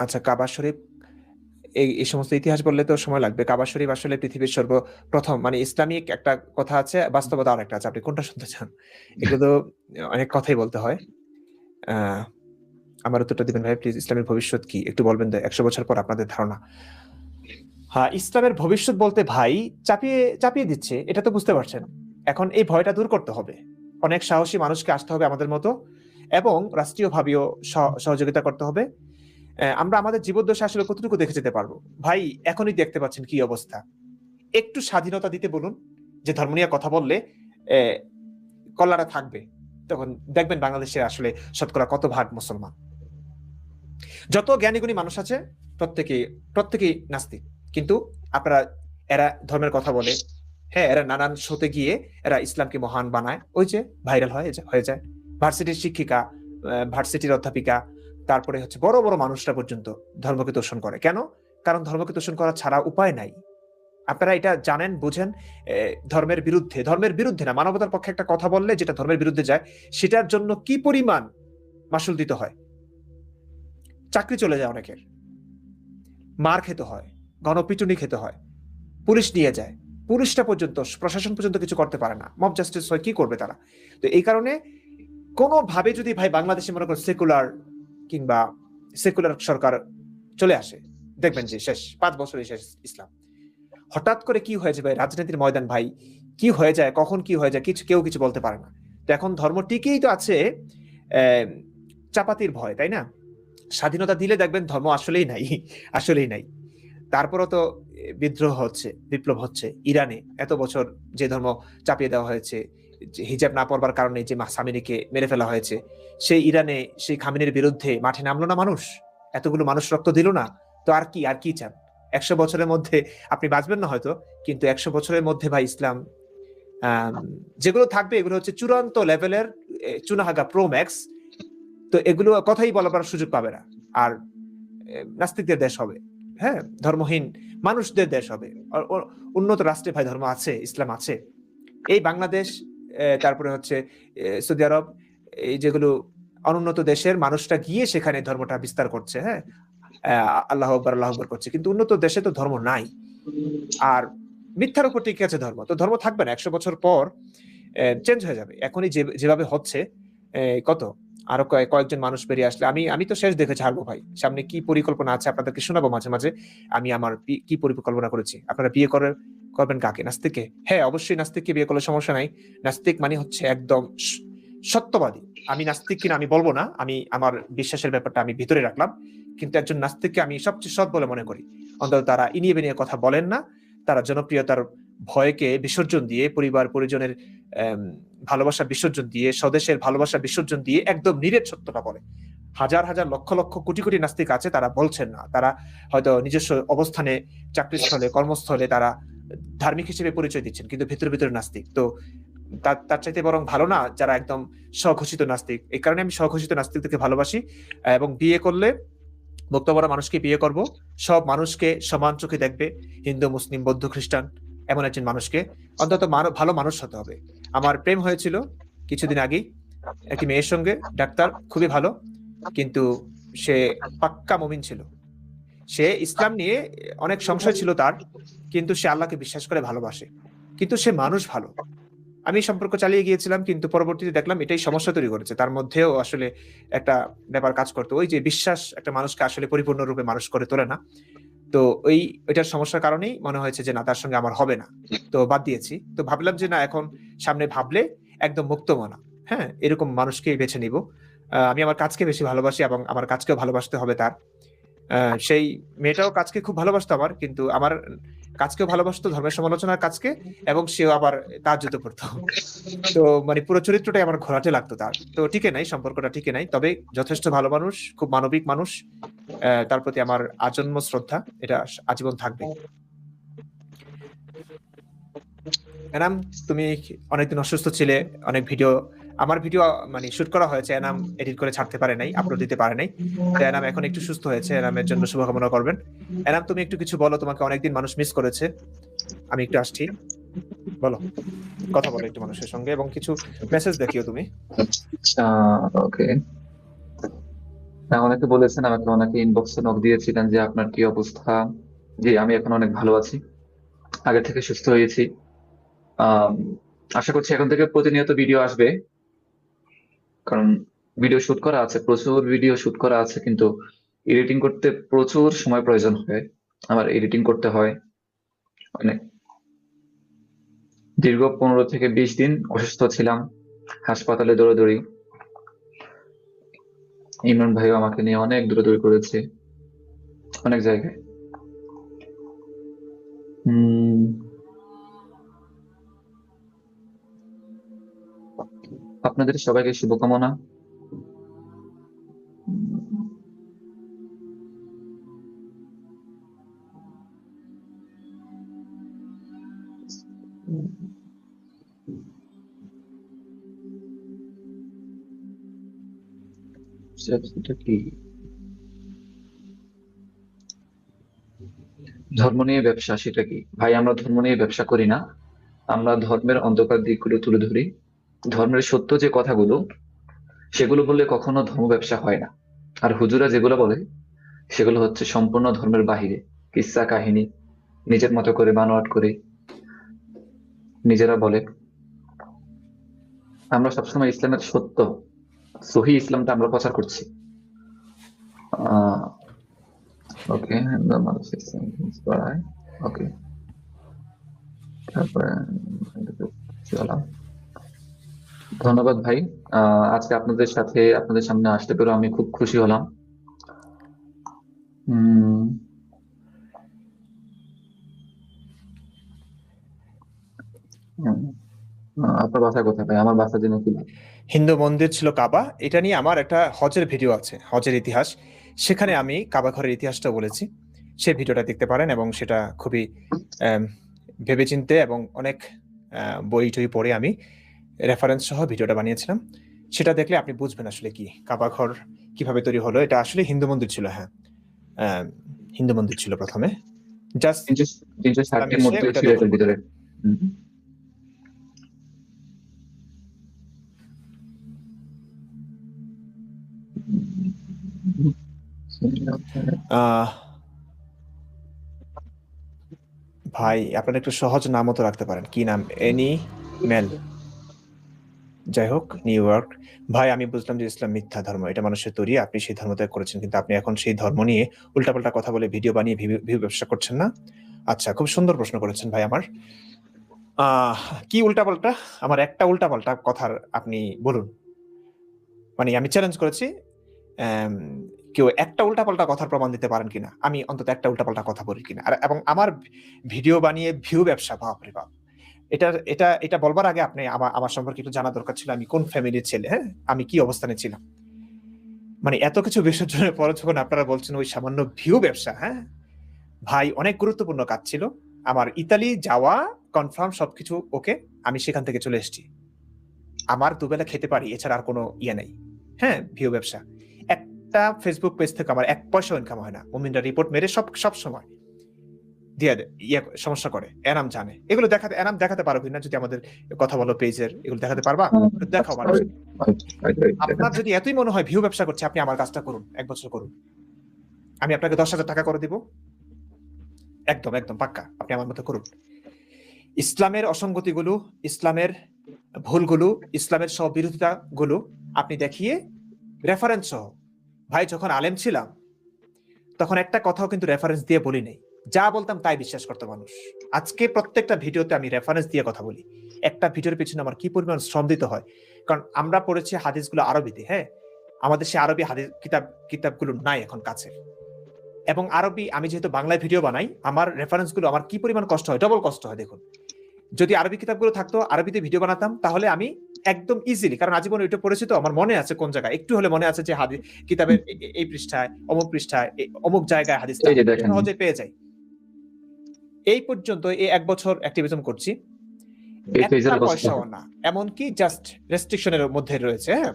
আচ্ছা, কাবা শরীফ, এই সমস্ত ইতিহাস বললে তো সময় লাগবে। কাবা শরীফ আসলে পৃথিবীর সর্বপ্রথম, মানে ইসলামিক একটা কথা আছে, বাস্তবতা আর একটা আছে, আপনি কোনটা শুনতে চান? এগুলো তো অনেক কথাই বলতে হয়। আহ, আমার উত্তরটা দিবেন ভাই প্লিজ। ইসলামের ভবিষ্যৎ কি একটু বলবেন? 100 বছর পর আপনাদের ধারণা। হ্যাঁ, ইসলামের ভবিষ্যৎ বলতে ভাই চাপিয়ে চাপিয়ে দিচ্ছে, এটা তো বুঝতে পারছেন। এখন এই ভয়টা দূর করতে হবে, অনেক সাহসী মানুষকে আসতে হবে আমাদের মতো, এবং রাষ্ট্রীয়ভাবেও সহযোগিতা করতে হবে। আমরা আমাদের জীবদ্দশা আসলে কতটুকু দেখে যেতে পারবো ভাই? এখনই দেখতে পাচ্ছেন কি অবস্থা। একটু স্বাধীনতা দিতে বলুন, যে ধর্ম নিয়ে কথা বললে আহ, কল্লাটা থাকবে, তখন দেখবেন বাংলাদেশে আসলে শতকরা কত ভাগ মুসলমান। যত জ্ঞানীগুণী মানুষ আছে প্রত্যেকেই প্রত্যেকেই নাস্তিক, কিন্তু আপনারা, এরা ধর্মের কথা বলে, হ্যাঁ, এরা নানান শোতে গিয়ে এরা ইসলামকে মহান বানায়, ওই যে ভাইরাল হয়ে যায়। ভার্সিটির শিক্ষিকা, ভার্সিটির অধ্যাপিকা, তারপরে হচ্ছে বড় বড় মানুষরা পর্যন্ত ধর্মকে তোষণ করে। কেন? কারণ ধর্মকে তোষণ করা ছাড়া উপায় নাই। আপনারা এটা জানেন, বুঝেন। ধর্মের বিরুদ্ধে না, মানবতার পক্ষে একটা কথা বললে যেটা ধর্মের বিরুদ্ধে যায়, সেটার জন্য কি পরিমাণ মাসুল দিতে হয়, চাকরি চলে যায় অনেকের, মার খেতে হয়, গণপিটুনি খেতে হয়, পুলিশ নিয়ে যায়, পুলিশটা পর্যন্ত, প্রশাসন পর্যন্ত কিছু করতে পারে না, মব জাস্টিস হয়, কি করবে তারা? তো এই কারণে কোনোভাবে যদি ভাই বাংলাদেশে মনে করেন সেকুলার সরকার চলে আসে, দেখবেন যে শেষ 5 বছরে শেষ ইসলাম। হঠাৎ করে কি হয়ে যাবে রাজনীতির ময়দান ভাই, কি হয়ে যায়, কখন কি হয়ে যায়, কেউ কিছু বলতে পারে না। তো এখন ধর্ম টিকেই তো আছে চাপাতির ভয়, তাই না? স্বাধীনতা দিলে দেখবেন ধর্ম আসলেই নাই, আসলেই নাই। তারপরও তো বিদ্রোহ হচ্ছে, বিপ্লব হচ্ছে ইরানে। এত বছর যে ধর্ম চাপিয়ে দেওয়া হয়েছে, যে হিজাব না পরবার কারণে যে সামিনীকে মেরে ফেলা হয়েছে, সেই ইরানে সেই খামেনির বিরুদ্ধে মাঠে নামলো না মানুষ? এতগুলো মানুষ রক্ত দিল না? তো আর কি চান? 100 বছরের মধ্যে আপনি বাঁচবেন না হয়তো, কিন্তু 100 বছরের মধ্যে ভাই ইসলাম যেগুলো থাকবে এগুলো হচ্ছে চূড়ান্ত লেভেলের, চুনাহাগা প্রো ম্যাক্স। তো এগুলো কথাই বলার সুযোগ পাবে না। আর নাস্তিকদের দেশ হবে, হ্যাঁ, ধর্মহীন মানুষদের দেশ হবে। উন্নত রাষ্ট্রে ভাই ধর্ম আছে, ইসলাম আছে। এই বাংলাদেশ, তারপরে হচ্ছে সৌদি আরব, এই যেগুলো অনুন্নত দেশের মানুষরা গিয়ে সেখানে ধর্মটা বিস্তার করছে, হ্যাঁ, আল্লাহ আকবার আল্লাহ আকবার করছে, কিন্তু উন্নত দেশে তো ধর্ম নাই। আর মিথ্যার উপর টিকে আছে ধর্ম, তো ধর্ম থাকবে না। 100 বছর পর চেঞ্জ হয়ে যাবে। এখনই যেভাবে হচ্ছে, কত আরো কয়েকজন মানুষ বেরিয়ে আসলে, আমি তো শেষ দেখে ছাড়বো ভাই। সামনে কি পরিকল্পনা আছে আপনাদেরকে শোনাবো মাঝে মাঝে। আমি আমার কি পরিকল্পনা করেছি। আপনারা বিয়ে করবেন কাকে? নাস্তিককে? হ্যাঁ, অবশ্যই নাস্তিককে বিয়ে করলে সমস্যা নাই। নাস্তিক মানে হচ্ছে একদম সত্যবাদী। আমি নাস্তিক কিনা আমি বলবো না, আমি আমার বিশ্বাসের ব্যাপারটা আমি ভিতরে রাখলাম, কিন্তু একজন নাস্তিককে আমি সবচেয়ে সৎ বলে মনে করি। অন্তত তারা ইনিয়ে বিনিয়ে কথা বলেন না, তারা জনপ্রিয়তার ভয়কে বিসর্জন দিয়ে, পরিবার পরিজনের ভালোবাসা বিসর্জন দিয়ে, স্বদেশের ভালোবাসা বিসর্জন দিয়ে একদম নিরেট সত্যটা বলে। হাজার হাজার লক্ষ লক্ষ কোটি কোটি নাস্তিক আছে, তারা বলছেন না, তারা হয়তো নিজস্ব অবস্থানে, চাকরিস্থলে, কর্মস্থলে তারা ধার্মিক হিসেবে পরিচয় দিচ্ছেন, কিন্তু ভিতরে ভিতরে নাস্তিক। তো তার চাইতে বরং ভালো না যারা একদম স্বঘোষিত নাস্তিক। এই কারণে আমি স্বঘোষিত নাস্তিকদেরকে ভালোবাসি। এবং বিয়ে করলে বক্তব্যরা মানুষকে বিয়ে করব, সব মানুষকে সমান চোখে দেখবে, হিন্দু, মুসলিম, বৌদ্ধ, খ্রিস্টান, এমন একজন মানুষকে। অন্তত ভালো মানুষ হতে হবে। আমার প্রেম হয়েছিল কিছুদিন আগেই একটি মেয়ের সঙ্গে, ডাক্তার, খুবই ভালো, কিন্তু সে পাক্কা মুমিন ছিল। সে ইসলাম নিয়ে অনেক সংশয় ছিল তার, কিন্তু সে আল্লাহকে বিশ্বাস করে ভালোবাসে, কিন্তু সে মানুষ ভালো। আমি সম্পর্ক চালিয়ে গিয়েছিলাম, কিন্তু পরবর্তীতে দেখলাম এটাই সমস্যা তৈরি করেছে। তার মধ্যেও আসলে একটা ব্যাপার কাজ করতো, ওই যে বিশ্বাস একটা মানুষকে আসলে পরিপূর্ণরূপে মানুষ করে তোলে না। তো ওইটার সমস্যার কারণেই মনে হয়েছে যে না, তার সঙ্গে আমার হবে না, তো বাদ দিয়েছি। তো ভাবলাম যে না, এখন সামনে ভাবলে একদম মুক্ত মনা, হ্যাঁ, এরকম মানুষকেই বেছে নিব। আমি আমার কাজকে বেশি ভালোবাসি এবং আমার কাজকেও ভালোবাসতে হবে তার। সেই মেয়েটাও কাজকে খুব ভালোবাসতো আমার, কিন্তু আমার কাজকেও ভালোবাসতো, ধর্মের সমালোচনার কাজকে, এবং সেও আবার তাহাজ্জুদও পড়তো। তো মানে পুরো চরিত্রটাই আমার ঘোলাটে লাগতো তার। তো টিকে নাই, সম্পর্কটা টিকে নাই। তবে যথেষ্ট ভালো মানুষ, খুব মানবিক মানুষ। তার প্রতি আমার আজন্ম শ্রদ্ধা। এটা আজীবন থাকবে। এনাম, তুমি অনেকদিন অসুস্থ ছিলে, অনেক ভিডিও, আমার ভিডিও মানে শুট করা হয়েছে, এনাম এডিট করে ছাড়তে পারে নাই, আপলোড দিতে পারে নাই। তো এনাম এখন একটু সুস্থ হয়েছে, এনামের জন্য শুভকামনা করবেন। এনাম, তুমি একটু কিছু বলো, তোমাকে অনেকদিন মানুষ মিস করেছে। আমি একটু আসছি, বলো, কথা বলো একটু মানুষের সঙ্গে, এবং কিছু মেসেজ দেখিও তুমি। আচ্ছা, ওকে। অনেকে বলেছেন, আমাকে অনেকে ইনবক্সে নক দিয়েছিলেন যে আপনার কি অবস্থা। জি, আমি এখন অনেক ভালো আছি, আগে থেকে সুস্থ হয়েছি। আম, আশা করছি এখন থেকে প্রতিনিয়ত ভিডিও আসবে, কারণ ভিডিও শুট করা আছে, প্রচুর ভিডিও শুট করা আছে, কিন্তু এডিটিং করতে প্রচুর সময় প্রয়োজন হয়। আমার এডিটিং করতে হয় অনেক। দীর্ঘ 15 থেকে 20 দিন অসুস্থ ছিলাম, হাসপাতালে দৌড়াদৌড়ি। ইমরান ভাইও আমাকে নিয়ে অনেক দৌড়াদৌড়ি করেছে অনেক জায়গায়। উম আপনাদের সবাইকে শুভকামনা। এটা কি ধর্ম নিয়ে ব্যবসা? সেটা কি ভাই? আমরা ধর্ম নিয়ে ব্যবসা করি না, আমরা ধর্মের অন্ধকার দিকগুলো তুলে ধরি। ধর্মের সত্য যে কথাগুলো, সেগুলো বললে কখনো ধর্ম ব্যবসা হয় না। আর হুজুরা যেগুলো বলে, সেগুলো হচ্ছে সম্পূর্ণ ধর্মের বাহিরে, কিসসা কাহিনী, নিজের মতো করে বানোয়াট করে নিজেরা বলে। আমরা সবসময় ইসলামের সত্য, সহি ইসলামটা আমরা প্রচার করছি। ওকে, ওকে, তারপরে চলাম। ধন্যবাদ ভাই। আজকে আপনাদের সামনে আসতে পেরে আমি খুব খুশি হলাম। উম, উম, আপনার বাসা কোথায় ভাই? আমার বাসা জেনে কি লাভ? হিন্দু মন্দির ছিল কাবা, এটা নিয়ে আমার একটা হজের ভিডিও আছে, হজের ইতিহাস। সেখানে আমি কাবা ঘরের ইতিহাসটা বলেছি। সেই ভিডিওটা দেখতে পারেন, এবং সেটা খুবই আম, ভেবেচিন্তে এবং অনেক বই টই পড়ে আমি রেফারেন্স সহ ভিডিওটা বানিয়েছিলাম। সেটা দেখলে আপনি বুঝবেন আসলে কি কাবা ঘর কিভাবে তৈরি হলো। এটা আসলে হিন্দু মন্দির ছিল, হ্যাঁ, আম, হিন্দু মন্দির ছিল প্রথমে, জাস্ট 360 ইসলাম টির এসে মধ্যে ওটা ছিল দখল এটার করলো। ভিতরে। হুম। আহ ভাই, আপনারা একটু সহজ নামও তো রাখতে পারেন, কি নাম? এনি মেল, যাই হোক, নিউ ইয়র্ক। ভাই, আমি বুঝলাম যে ইসলাম মিথ্যা ধর্ম, এটা মানুষের তৈরি, আপনি সেই ধর্ম ত্যাগ করেছেন, কিন্তু আপনি এখন সেই ধর্ম নিয়ে উল্টাপাল্টা কথা বলে ভিডিও বানিয়ে ভিউ ব্যবসা করছেন না? আচ্ছা, খুব সুন্দর প্রশ্ন করেছেন ভাই আমার। আহ কি উল্টাপাল্টা? আমার একটা উল্টাপাল্টা কথার আপনি বলুন। মানে আমি চ্যালেঞ্জ করেছি, আম, কেউ একটা উল্টাপাল্টা কথার প্রমাণ দিতে পারেন কিনা, আমি অন্তত একটা উল্টাপাল্টা কথা বলি কিনা। আর এবং আমার ভিডিও বানিয়ে ভিউ ব্যবসা, বাপরে বাপ! এটা এটা এটা বলবার আগে আপনি আমার আমার সম্পর্কে একটু জানা দরকার ছিল, আমি কোন ফ্যামিলির ছেলে, হ্যাঁ, আমি কি অবস্থানে ছিলাম। মানে এত কিছু বিসর্জনের পরে যখন আপনারা বলছেন ওই সামান্য ভিউ ব্যবসা, হ্যাঁ ভাই, অনেক গুরুত্বপূর্ণ কাজ ছিল আমার, ইতালি যাওয়া কনফার্ম, সবকিছু ওকে, আমি সেখান থেকে চলে এসেছি। আমার দুবেলা খেতে পারি, এছাড়া আর কোনো ইয়ে নেই। হ্যাঁ, ভিউ ব্যবসা, একটা ফেসবুক পেজ থেকে আমার 1 পয়সা ইনকাম হয় না। মুমিনরা রিপোর্ট মেরে সব সময় দিয়ে ইয়ে সমস্যা করে, এনাম জানে এগুলো দেখাতে। এনাম দেখাতে পারো কিনা, যদি আমাদের কথা বলো পেজের, এগুলো দেখাতে পারবা? দেখাও আচ্ছা, মানুষ। আপনার দেখেন। যদি এতই মনে হয় ভিউ ব্যবসা করছে, আপনি আমার কাজটা করুন, 1 বছর করুন, আমি আপনাকে 10,000 টাকা করে দিব। একদম একদম পাক্কা, আপনি আমার মতো করুন। ইসলামের অসঙ্গতিগুলো, ইসলামের ভুলগুলো, ইসলামের সব বিরোধিতা গুলো আপনি দেখিয়ে রেফারেন্স সহ। ভাই, যখন আলেম ছিলাম তখন একটা কথাও কিন্তু রেফারেন্স দিয়ে বলি নাই, যা বলতাম তাই বিশ্বাস করতো মানুষ। আজকে প্রত্যেকটা ভিডিওতে আমি রেফারেন্স দিয়ে কথা বলি। একটা ভিডিওর পেছনে আমার কি পরিমাণ শ্রম দিতে হয়। কারণ আমরা পড়েছি হাদিসগুলো আরবিতে, হ্যাঁ? আমাদের সেই আরবি হাদিস কিতাবগুলো নাই এখন কাছে। এবং আরবি আমি যেহেতু বাংলায় ভিডিও বানাই, আমার রেফারেন্স গুলো আমার কি পরিমাণ কষ্ট হয়, ডবল কষ্ট হয় দেখুন। যদি আরবি কিতাবগুলো থাকতো, আরবিতে ভিডিও বানাতাম, তাহলে আমি একদম ইজিলি, কারণ আজীবন ওইটা পড়েছি তো আমার মনে আছে কোন জায়গায়, একটু হলে মনে আছে যে কিতাবের এই পৃষ্ঠায়, অমুক পৃষ্ঠায়, অমুক জায়গায় হাদিসটা এই যে দেখেন সহজে পেয়ে যাই। এই পর্যন্ত এই 1 বছর অ্যাক্টিভিজম করছি, এই একটা পেজের অবস্থা। পয়সাও না, এমনকি জাস্ট রেস্ট্রিকশনের মধ্যে রয়েছে, হ্যাঁ,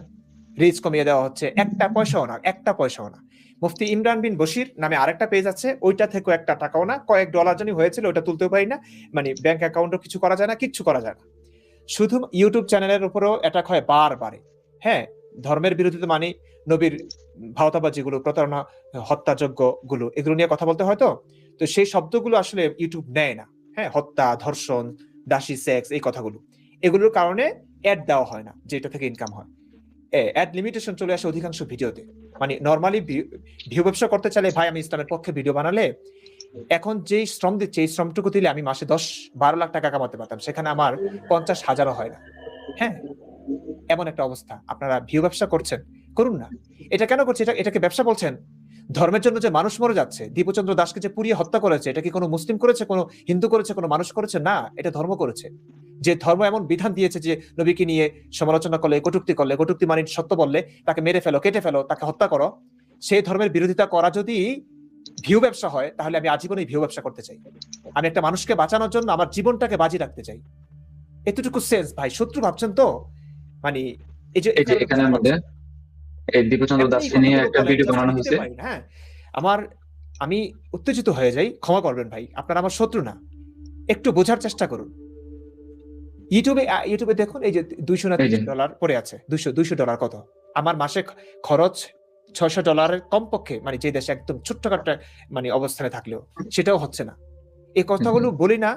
রিচ কমিয়ে দেওয়া হচ্ছে, একটা পয়সাও না, একটা পয়সাও না। মুফতি ইমরান বিন বশির নামে আরেকটা পেজ আছে, ওইটা থেকেও একটা টাকাও না, কয়েক ডলার জানি হয়েছিল, ওটা তুলতেও পারি না, মানে ব্যাংক অ্যাকাউন্টও কিছু করা যায় না, কিচ্ছু করা যায় না। শুধু ইউটিউব চ্যানেলের উপরেও অ্যাটাক হয় বারবারে, হ্যাঁ, ধর্মের বিরোধিতা মানে নবীর ভাওতাবাজিগুলো, প্রতারণা, হত্যাযজ্ঞ গুলো, এগুলো নিয়ে কথা বলতে হয় তো সেই শব্দগুলো আসলে ইউটিউব নেয় না, হ্যাঁ, হত্যা, ধর্ষণ, দাসী সেক্স, এই কথাগুলো, এগুলোর কারণে অ্যাড দেওয়া হয় না, যেটা থেকে ইনকাম হয়। অ্যাড লিমিটেশন চলে আসে অধিকাংশ ভিডিওতে। মানে নরমালি ভিউ ব্যবসা করতে চাইলে ভাই আমি ইসলামের পক্ষে ভিডিও বানালে এখন যেই শ্রম দিচ্ছে, এই শ্রমটুকু দিলে আমি মাসে 10-12 লাখ টাকা কামাতে পারতাম, সেখানে আমার 50,000ও হয় না, হ্যাঁ, এমন একটা অবস্থা। আপনারা ভিউ ব্যবসা করছেন, করুন না। এটা কেন করছে? এটাকে ব্যবসা বলছেন? ধর্মের জন্য যে মানুষ মরে যাচ্ছে, দীপচন্দ্র দাসকে যে পুড়িয়ে হত্যা করেছে, এটা কি কোনো মুসলিম করেছে, কোনো হিন্দু করেছে, কোনো মানুষ করেছে? না, এটা ধর্ম করেছে। যে ধর্ম এমন বিধান দিয়েছে যে নবীকে নিয়ে সমালোচনা করলে, কটূক্তি মানে সত্য বললে তাকে মেরে ফেলো, কেটে ফেলো, তাকে হত্যা করো, সেই ধর্মের বিরোধিতা করা যদি ভিউ ব্যবসা হয়, তাহলে আমি আজীবন এই ভিউ ব্যবসা করতে চাই। আমি একটা মানুষকে বাঁচানোর জন্য আমার জীবনটাকে বাজি রাখতে চাই। এতটুকু সেন্স ভাই, শত্রু ভাবছেন তো? মানে এই যে এই যে এখানের মধ্যে এই দীপচন্দ্র এমনি দাসকে নিয়ে কথাগুলো একটা বলেন, ভিডিও জাস্ট বানানো আমি দিতে হয়েছে। পারি না, হ্যাঁ। আমি উত্তেজিত হয়ে যাই, ক্ষমা করবেন ভাই, আপনারা আমার শত্রু না, একটু বোঝার চেষ্টা করুন। ইউটিউবে দেখুন, এই যে 200 না এই যে $300 পড়ে আছে, $200 কত? আমার মাসে খরচ $600 কমপক্ষে, মানে যে দেশে একদম ছোট্টখাট্ট মানে অবস্থানে থাকলেও সেটাও হচ্ছে না। এই কথাগুলো বলি না,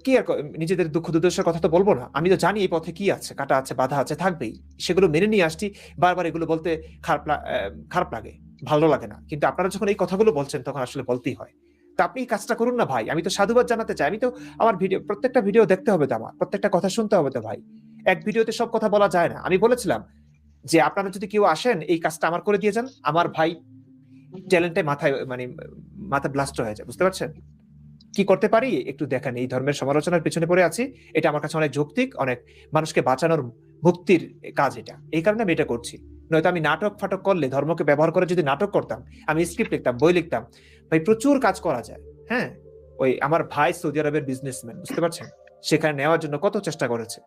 কি আর নিজেদের দুঃখ দুর্দশার কথা তো বলবো না, আমি তো জানি এই পথে কি আছে, কাটা আছে, বাধা আছে, থাকবেই, সেগুলো মেনে নিয়ে আসছি। বারবার এগুলো বলতে খারাপ লাগে, ভালো লাগে না, কিন্তু আপনারা যখন এই কথাগুলো বলছেন তখন আসলে বলতেই হয়। তা আপনি এই কাজটা করুন না ভাই, আমি তো সাধুবাদ জানাতে চাই। আমি তো আমার প্রত্যেকটা ভিডিও দেখতে হবে তো, আমার প্রত্যেকটা কথা শুনতে হবে তো ভাই। এক ভিডিওতে সব কথা বলা যায় না। আমি বলেছিলাম যে আপনারা যদি কেউ আসেন, এই কাজটা আমার করে দিয়ে যান, আমার ভাই ট্যালেন্টে মাথা ব্লাস্ট হয়ে যায়, বুঝতে পারছেন? কি করতে পারি একটু দেখেন। এই ধর্মের সমালোচনার পেছনে পড়ে আছি, এটা আমার কাছে অনেক যৌক্তিক, অনেক মানুষকে বাঁচানোর মুক্তির কাজ এটা, এই কারণে আমি এটা করছি। নয়তো আমি নাটক ফাটক করলে, ধর্মকে ব্যবহার করে যদি নাটক করতাম, আমি স্ক্রিপ্ট লিখতাম, বই লিখতাম, ভাই প্রচুর কাজ করা যায়, হ্যাঁ। ওই আমার ভাই সৌদি আরবের বিজনেসম্যান, বুঝতে পারছেন, সেখানে নেওয়ার জন্য কত চেষ্টা করেছে,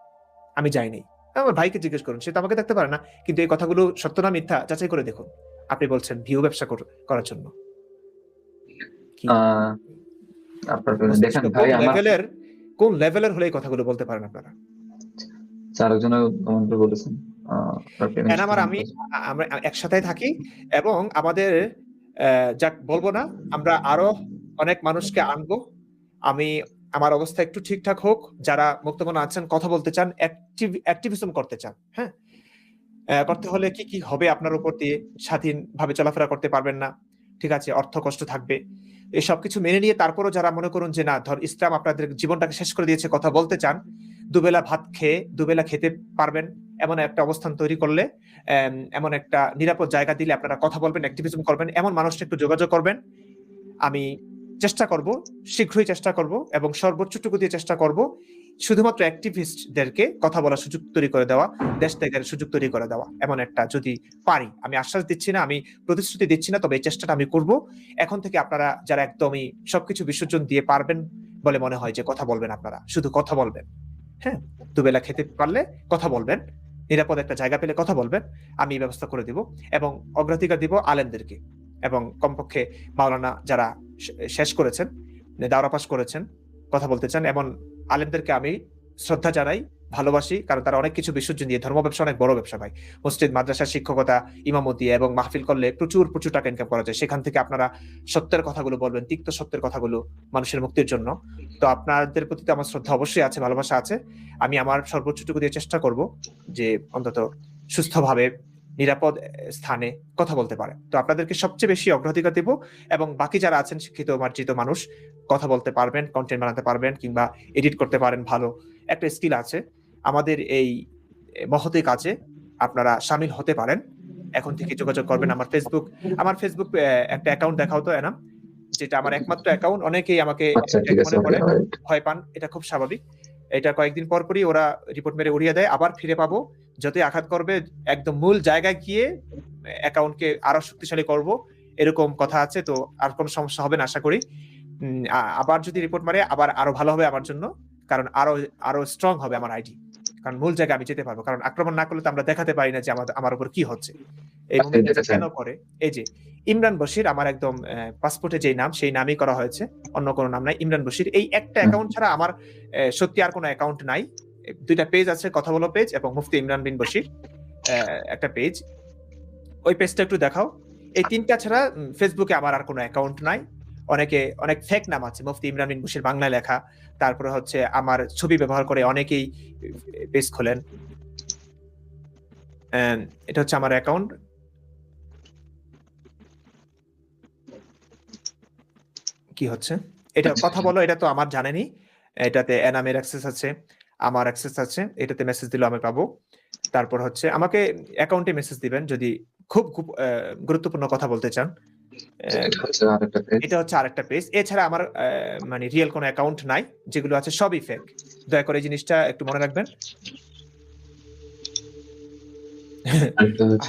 আমি যাইনি। আমার ভাইকে জিজ্ঞেস করুন, সে তো আমাকে দেখতে পারে না, কিন্তু এই কথাগুলো সত্য না মিথ্যা যাচাই করে দেখুন। আপনি বলছেন ভিউ ব্যবসা করার জন্য, কি আহ আপনার মস্তিষ্ক দেখেন ভাই, আমার কোন লেভেলের হলে এই কথাগুলো বলতে পারেন আপনারা? চারজনে কমেন্ট বলেছেন আপনার পেমেন্ট আমরা একসাথে থাকি এবং আমাদের যাক বলবো না, আমরা আরো অনেক মানুষকে আনবো। আমি আমার অবস্থা একটু ঠিকঠাক হোক, যারা মুক্তমনা আছেন, কথা বলতে চান, অ্যাক্টিভিজম করতে চান, হ্যাঁ, করতে হলে কি কি হবে, আপনার উপর দিয়ে স্বাধীনভাবে চলাফেরা করতে পারবেন না, ঠিক আছে, অর্থ কষ্ট থাকবে, এই সবকিছু মেনে নিয়ে তারপরও যারা মনে করুন যে না, ইসলাম আপনাদের জীবনটাকে শেষ করে দিয়েছে, কথা বলতে চান, দুবেলা ভাত খেয়ে দুবেলা খেতে পারবেন এমন একটা অবস্থান তৈরি করলে, এমন একটা নিরাপদ জায়গা দিলে আপনারা কথা বলবেন, অ্যাক্টিভিজম করবেন, এমন মানুষটা একটু যোগাযোগ করবেন। আমি চেষ্টা করব, শীঘ্রই চেষ্টা করব, এবং সর্বোচ্চটুকু দিয়ে চেষ্টা করব শুধুমাত্র অ্যাক্টিভিস্টদেরকে কথা বলার সুযোগ তৈরি করে দেওয়া, দেশ ত্যাগের সুযোগ তৈরি করে দেওয়া, এমন একটা যদি পারি। আমি আশ্বাস দিচ্ছি না, আমি প্রতিশ্রুতি দিচ্ছি না, তবে এই চেষ্টাটা আমি করব। এখন থেকে আপনারা যারা একদমই সবকিছু বিসর্জন দিয়ে পারবেন বলে মনে হয়, যে কথা বলবেন, আপনারা শুধু কথা বলবেন, হ্যাঁ, দুবেলা খেতে পারলে কথা বলবেন, নিরাপদ একটা জায়গা পেলে কথা বলবেন, আমি এই ব্যবস্থা করে দিব। এবং অগ্রাধিকার দিব আলেমদেরকে, এবং কমপক্ষে মাওলানা যারা শেষ করেছেন, দাওরা পাস করেছেন, কথা বলতে চান, এমন আলেমদেরকে আমি শ্রদ্ধা জানাই, ভালোবাসি, কারণ তারা অনেক কিছু বিসর্জন দিয়ে, ধর্ম ব্যবসা অনেক বড় ব্যবসা ভাই। মসজিদ মাদ্রাসার শিক্ষকতা, ইমামতি এবং মাহফিল করলে প্রচুর প্রচুর টাকা ইনকাম করা যায়। সেখান থেকে আপনারা সত্যের কথাগুলো বলবেন, তিক্ত সত্যের কথাগুলো, মানুষের মুক্তির জন্য। তো আপনাদের প্রতি আমার শ্রদ্ধা অবশ্যই আছে, ভালোবাসা আছে। আমি আমার সর্বোচ্চটুকু দিয়ে চেষ্টা করব যে অন্তত সুস্থভাবে নিরাপদ স্থানে কথা বলতে পারে। তো আপনাদেরকে সবচেয়ে বেশি অগ্রাধিকার দেব, এবং বাকি যারা আছেন শিক্ষিত মার্জিত মানুষ, কথা বলতে পারবেন, কন্টেন্ট বানাতে পারবেন, কিংবা এডিট করতে পারেন ভালো, একটা স্কিল আছে, আমাদের এই মহতে কাজে আপনারা শামিল হতে পারেন। এখন থেকে যোগাযোগ করবেন। আমার ফেসবুক একটা অ্যাকাউন্ট দেখাও তো এনাম, যেটা আমার একমাত্র অ্যাকাউন্ট। অনেকেই আমাকে আচ্ছা ঠিক আছে, মনে ওকে, করে, অলরাইট। ভয় পান, এটা খুব স্বাভাবিক। এটা কয়েকদিন পরই ওরা রিপোর্ট মেরে উড়িয়ে দেয়, আবার ফিরে পাবো। যতই আঘাত করবে একদম মূল জায়গায় গিয়ে অ্যাকাউন্টকে আরো শক্তিশালী করব, এরকম কথা আছে। তো আর কোনো সমস্যা হবে না আশা করি। আবার যদি রিপোর্ট মারে আবার আরো ভালো হবে আমার জন্য, কারণ আরো স্ট্রং হবে আমার আইডি, কারণ মূল জায়গায় আমি যেতে পারবো। কারণ আক্রমণ না করলে তো আমরা দেখাতে পারি না যে আমার উপর কি হচ্ছে, এই মুভমেন্ট কেন করে। এই যে ইমরান বশির, আমার একদম পাসপোর্টে যেই নাম সেই নামই করা হয়েছে, অন্য কোনো নাম নাই। ইমরান বশির, এই একটা অ্যাকাউন্ট ছাড়া আমার সত্যি আর কোনো অ্যাকাউন্ট নাই। দুইটা পেজ আছে, কথা বলো পেজ এবং মুফতি ইমরান বিন বশির একটা পেজ, ওই পেজটা একটু দেখাও। এই তিনটা ছাড়া ফেসবুকে আমার আর কোনো অ্যাকাউন্ট নাই। অনেক ফেক নাম আছে, মুফতি ইমরান বিন বশির বাংলায় লেখা, তারপরে হচ্ছে আমার ছবি ব্যবহার করে অনেকেই পেজ খোলেন। এটা হচ্ছে আমার অ্যাকাউন্ট। কি হচ্ছে এটা, কথা বলো, এটা তো আমার জানেনি। এটাতে এনামের অ্যাক্সেস আছে, আমার অ্যাক্সেস আছে, এটাতে মেসেজ দিলে আমি পাবো। তারপর হচ্ছে আমাকে অ্যাকাউন্টে মেসেজ দিবেন যদি খুব খুব গুরুত্বপূর্ণ কথা বলতে চান। এটা হচ্ছে আরেকটা পেজ। এছাড়া আমার মানে রিয়েল কোনো অ্যাকাউন্ট নাই, যেগুলো আছে সবই ফেক। দয়া করে এই জিনিসটা একটু মনে রাখবেন।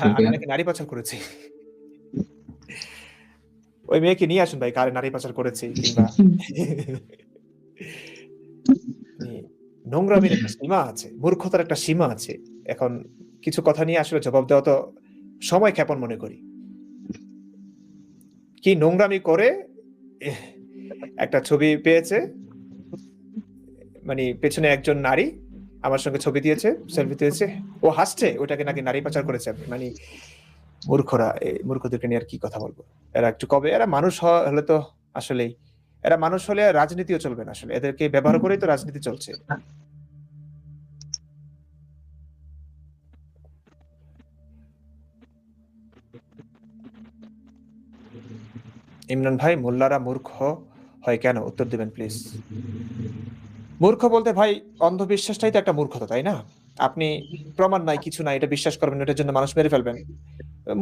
আমি নাকি নারী পাচার করেছি, ওই মেয়েকে নিয়ে আসুন ভাই, কারে নারী পাচার করেছি কিংবা নোংরামির একটা সীমা আছে, মূর্খতার একটা সীমা আছে। এখন কিছু কথা নিয়ে আসলে জবাব দেওয়া তো সময় ক্ষেপণ মনে করি। কি নোংরামি করে একটা ছবি পেয়েছে, মানে পেছনে একজন নারী আমার সঙ্গে ছবি দিয়েছে, সেলফি দিয়েছে, ও হাসছে, ওটাকে নাকি নারী পাচার করেছে। মানে মূর্খরা, এই মূর্খদেরকে নিয়ে আর কি কথা বলবো। এরা একটু কবে, এরা মানুষ হলে তো আসলেই, এরা মানুষ হলে রাজনীতিও চলবে না আসলে, এদেরকে ব্যবহার করেই তো রাজনীতি চলছে। ইমরান ভাই, মোল্লারা মূর্খ হয় কেন, উত্তর দিবেন প্লিজ। মূর্খ বলতে ভাই, অন্ধবিশ্বাসটাই তো একটা মূর্খতা, তাই না? আপনি প্রমাণ নাই, কিছু নাই, এটা বিশ্বাস করবেন, এটার জন্য মানুষ মেরে ফেলবেন,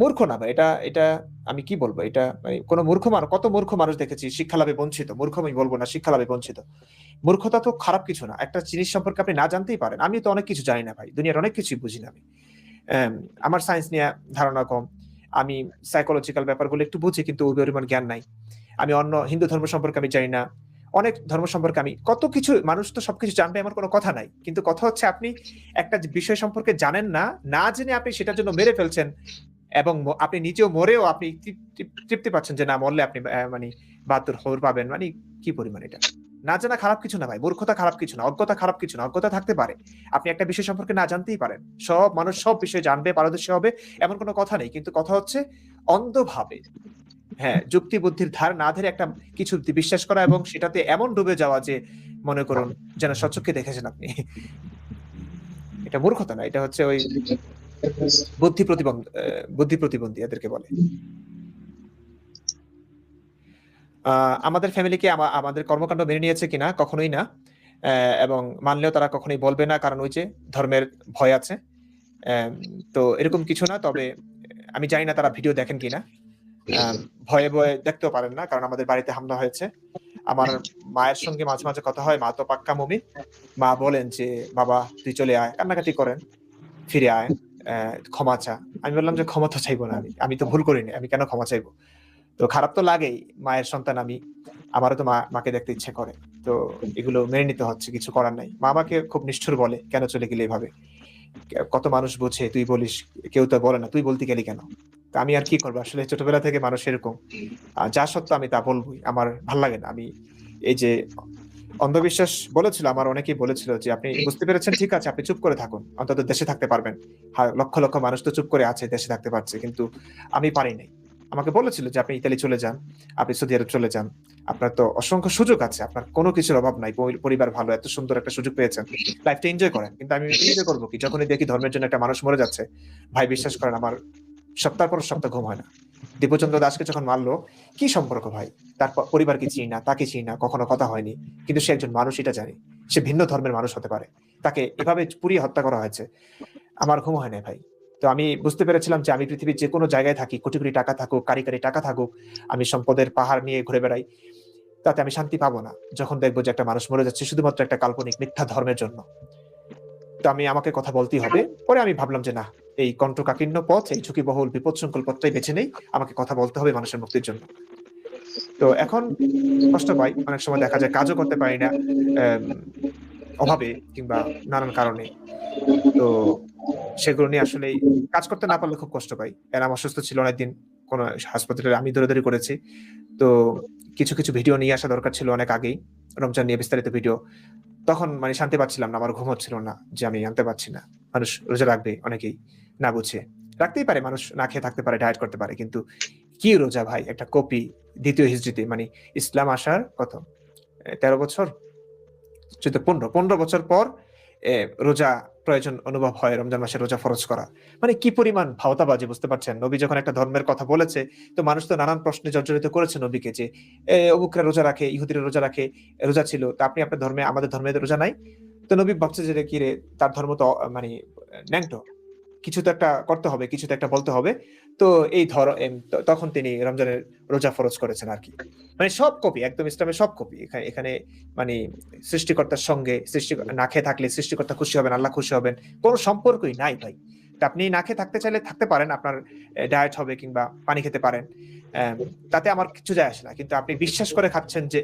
মূর্খ না ভাই। এটা এটা আমি কি বলবো, এটা মানে কোন মূর্খ মানুষ, কত মূর্খ মানুষ দেখেছি শিক্ষা লাভে বঞ্চিত। মূর্খ আমি বলবো না, শিক্ষা লাভে বঞ্চিত। মূর্খতা তো খারাপ কিছু না, একটা জিনিস সম্পর্কে আপনি না জানতেই পারেন। আমি তো অনেক কিছু জানি না ভাই, দুনিয়ার অনেক কিছুই বুঝি না আমি। আমার সায়েন্স নিয়ে ধারণা কম, আমি সাইকোলজিক্যাল ব্যাপারগুলো একটু বুঝি, কিন্তু ওই পরিমাণ জ্ঞান নাই। আমি অন্য হিন্দু ধর্ম সম্পর্কে আমি জানি না, অনেক ধর্ম সম্পর্কে আমি কত কিছু, মানুষ তো সবকিছু জানবে এমন কোনো কথা নাই। কিন্তু কথা হচ্ছে আপনি একটা বিষয় সম্পর্কে জানেন না, না জেনে আপনি সেটার জন্য মেরে ফেলছেন, এবং আপনি নিজেও মরেও আপনি তৃপ্তি পাচ্ছেন যে না, মরলে আপনি মানে 72 হর পাবেন। মানে কি পরিমাণ এটা, না জানা খারাপ কিছু না ভাই, মূর্খতা খারাপ কিছু না, অজ্ঞতা খারাপ কিছু না। অজ্ঞতা থাকতে পারে, আপনি একটা বিষয় সম্পর্কে না জানতেই পারেন। সব মানুষ সব বিষয়ে জানবে, পারদর্শী হবে, এমন কোনো কথা নেই। কিন্তু কথা হচ্ছে অন্ধভাবে, হ্যাঁ, যুক্তি বুদ্ধির ধার না ধরে একটা কিছু বিশ্বাস করা এবং সেটাতে এমন ডুবে যাওয়া যে মনে করুন যেন স্বচক্ষে দেখেছেন আপনি। এটা মূর্খতা না, এটা হচ্ছে ওই বুদ্ধি প্রতিবন্ধী এদেরকে বলে। আমাদের ফ্যামিলি কি আমাদের কর্মকাণ্ড মেনে নিয়েছে কিনা, কখনোই না। এবং মানলেও তারা কখনোই বলবে না, কারণ ওই যে ধর্মের ভয় আছে। তো এরকম কিছু না। তবে আমি জানি না তারা ভিডিও দেখেন কিনা, ভয়ে ভয়ে দেখতেও পারেন না, কারণ আমাদের বাড়িতে হামলা হয়েছে। আমার মায়ের সঙ্গে মাঝে মাঝে কথা হয়, মা তো পাক্কা মুমিন। মা বলেন যে বাবা তুই চলে আয়, কান্নাকাটি করেন, ফিরে আয়, ক্ষমা চা। আমি বললাম যে ক্ষমা তো চাইবো না, আমি তো ভুল করিনি, আমি কেন ক্ষমা চাইবো। তো খারাপ তো লাগেই, মায়ের সন্তান আমি, আমারও তো মাকে দেখতে ইচ্ছে করে। তো এগুলো মেনে নিতে হচ্ছে, কিছু করার নাই। মা আমাকে খুব নিষ্ঠুর বলে, কেন চলে গেলে এভাবে, কত মানুষ বোঝে, তুই বলিস, কেউ তো বলে না, তুই বলতে গেলি কেন। তা আমি আর কি করবো, আসলে ছোটবেলা থেকে মানুষ এরকম, যা সত্য আমি তা বলবোই, আমার ভাল লাগে না। আমি এই যে অন্ধবিশ্বাস বলেছিল, আমার অনেকেই বলেছিল যে আপনি বুঝতে পেরেছেন, ঠিক আছে, আপনি চুপ করে থাকুন, অন্তত দেশে থাকতে পারবেন। লক্ষ লক্ষ মানুষ তো চুপ করে আছে, দেশে থাকতে পারছে, কিন্তু আমি পারি নাই। আমাকে বলেছিল যে আপনি ইতালি চলে যান, আপনি সৌদি আরব চলে যান, আপনার তো অসংখ্য সুযোগ আছে, আপনার কোনো কিছুর অভাব নাই, পরিবার ভালো, এত সুন্দর একটা সুযোগ পেয়েছেন, লাইফটা এনজয় করেন। কিন্তু আমি এনজয় করবো কি, যখনই দেখি ধর্মের জন্য একটা মানুষ মরে যাচ্ছে, ভাই বিশ্বাস করেন আমার সপ্তাহ পর সপ্তাহ ঘুম হয় না। দীপচন্দ্র দাসকে যখন মারলো, কি সম্পর্ক ভাই? তার পরিবারকে চিনি না, তাকে চিনি না, কখনো কথা হয়নি, কিন্তু সে একজন মানুষ, এটা জানি। সে ভিন্ন ধর্মের মানুষ হতে পারে, তাকে এভাবে পুড়িয়ে হত্যা করা হয়েছে। আমার ঘুম হয় না ভাই। তো আমি বুঝতে পেরেছিলাম যে আমি পৃথিবীর যে কোনো জায়গায় থাকি, কোটি কোটি টাকা থাকুক, কারি কারি টাকা থাকুক, আমি সম্পদের পাহাড় নিয়ে ঘুরে বেড়াই, তাতে আমি শান্তি পাবো না যখন দেখবো যে একটা মানুষ মরে যাচ্ছে শুধুমাত্র একটা কাল্পনিক মিথ্যা ধর্মের জন্য। তো আমাকে কথা বলতেই হবে। পরে আমি ভাবলাম যে না, এই কণ্ঠকাকীর্ণ পথ, এই ঝুঁকিবহুল বিপদসংকুল পথটাই বেছে নেই, আমাকে কথা বলতে হবে মানুষের মুক্তির জন্য। তো এখন কষ্ট পাই, অনেক সময় দেখা যায় কাজও করতে পারি না, অভাবে কিংবা নানান কারণে। তো সেগুলো নিয়ে আসলে কাজ করতে না পারলে খুব কষ্ট পাই। এরা অসুস্থ ছিল অনেকদিন, কোন হাসপাতালে আমি দৌড়াদৌড়ি করেছি। তো কিছু কিছু ভিডিও নিয়ে আসা দরকার ছিল অনেক আগেই, রমজান নিয়ে বিস্তারিত ভিডিও। তখন মানে শান্তি পাচ্ছিলাম না, আমার ঘুম হচ্ছিল না যে আমি আনতে পারছি না। মানুষ রোজা রাখবে অনেকেই না বুঝে, রাখতেই পারে, মানুষ না খেয়ে থাকতে পারে, ডায়েট করতে পারে, কিন্তু কি রোজা ভাই? একটা কপি, দ্বিতীয় হিজরিতে, মানে ইসলাম আসার কত 13 বছর, 15 বছর পর রোজা প্রয়োজন অনুভব হয়, রমজান মাসে রোজা ফরজ করা। মানে কি পরিমাণ ভাওতাবাজি, বুঝতে পারছেন? নবী যখন একটা ধর্মের কথা বলেছে, তো মানুষ তো নানান প্রশ্নে জর্জরিত করেছে নবীকে, যে অমুকরা রোজা রাখে, ইহুদিরা রোজা রাখে, রোজা ছিল, তা আপনি আপনার ধর্মে, আমাদের ধর্মে রোজা নাই? তো নবী ভাবছে যে কি রে, তার ধর্ম তো মানে ন্যাংটো, কিছু তো একটা করতে হবে, কিছু তো একটা বলতে হবে। তো এই ধর তখন তিনি রমজানের রোজা ফরজ করেছেন আর কি। মানে সব কপি, একদম ইসলামের সব কপি। এখানে এখানে মানে সৃষ্টিকর্তার সঙ্গে, সৃষ্টি না খেয়ে থাকলে সৃষ্টিকর্তা খুশি হবেন, আল্লাহ খুশি হবেন, কোনো সম্পর্কই নাই ভাই। তা আপনি না খেয়ে থাকতে চাইলে থাকতে পারেন, আপনার ডায়েট হবে কিংবা পানি খেতে পারেন, তাতে আমার কিছু যায় আসে না। কিন্তু আপনি বিশ্বাস করে খাচ্ছেন যে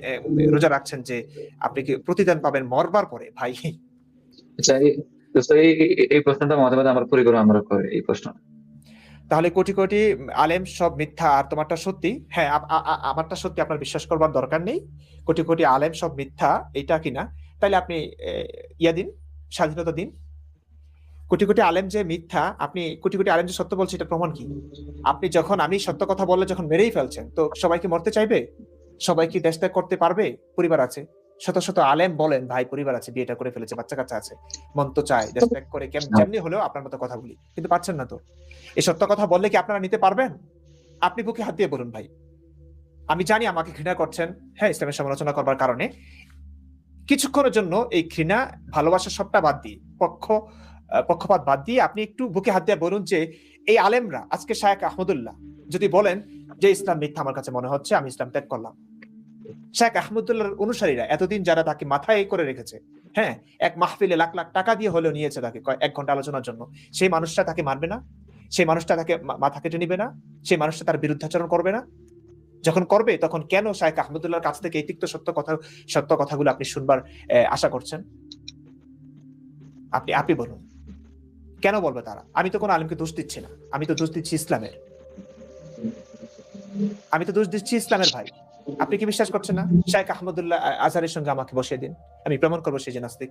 রোজা রাখছেন যে আপনি কি প্রতিদান পাবেন মরবার পরে, ভাই। আচ্ছা, এই প্রশ্নটা মাঝে মাঝে আমার পরিবার আমরা করে এই প্রশ্ন। তাহলে কোটি কোটি আলেম সব মিথ্যা আর তোমারটা সত্যি? হ্যাঁ, আমারটা সত্যি, আপনার বিশ্বাস করবার দরকার নেই। কোটি কোটি আলেম সব মিথ্যা, এটা কিনা? তাইলে আপনি ইয়া দিন, স্বাধীনতা দিন। কোটি কোটি আলেম যে মিথ্যা, আপনি কোটি কোটি আলেম যে সত্য বলছে, এটা প্রমাণ কি? আপনি যখন, আমি সত্য কথা বললে যখন মেরেই ফেলছেন, তো সবাই কি মরতে চাইবে? সবাই কি দেশ ত্যাগ করতে পারবে? পরিবার আছে, শত শত আলেম বলেন ভাই পরিবার আছে, বিয়েটা করে ফেলেছে, বাচ্চা কাচ্চা আছে, মন তো চায় দেশ ত্যাগ করে যেমনি হলেও আপনার মতো কথা বলি, কিন্তু পাচ্ছেন না তো। এই সত্য কথা বললে কি আপনারা নিতে পারবেন? আপনি বুকে হাত দিয়ে বলুন ভাই। আমি জানি আমাকে ঘৃণা করছেন, হ্যাঁ, ইসলামের সমালোচনা করবার কারণে। কিছুক্ষণের জন্য এই ঘৃণা, ভালোবাসা সবটা বাদ দিয়ে, পক্ষপাত বাদ দিয়ে আপনি একটু বুকে হাত দিয়ে বলুন যে এই আলেমরা, আজকে শায়েখ আহমদুল্লাহ যদি বলেন যে ইসলাম মিথ্যা আমার কাছে মনে হচ্ছে, আমি ইসলাম ত্যাগ করলাম। শায়েখ আহমদুল্লাহর অনুসারীরা এতদিন যারা তাকে মাথায় করে রেখেছে, হ্যাঁ, এক মাহফিলে লাখ লাখ টাকা দিয়ে হলেও নিয়েছে তাকে 1 ঘন্টা আলোচনার জন্য, সেই মানুষটা তাকে মারবে না? সেই মানুষটা তাকে মাথা কেটে নিবে না? সেই মানুষটা তার বিরুদ্ধাচরণ করবে না? যখন করবে, তখন কেন শায়েখ আহমদুল্লাহর কাছ থেকে এই তিক্ত সত্য কথাগুলো আপনি শুনবার আশা করছেন? আপনি বলুন, কেন বলবে তারা? আমি তো কোনো আলেমকে দোষ দিচ্ছি না, আমি তো দোষ দিচ্ছি ইসলামের, আমি তো দোষ দিচ্ছি ইসলামের ভাই। আপনি কি বিশ্বাস করছেন না? শায়েখ আহমদুল্লাহ আজহারের সঙ্গে আমাকে বসিয়ে দিন, আমি প্রমাণ করবো সে যে নাস্তিক।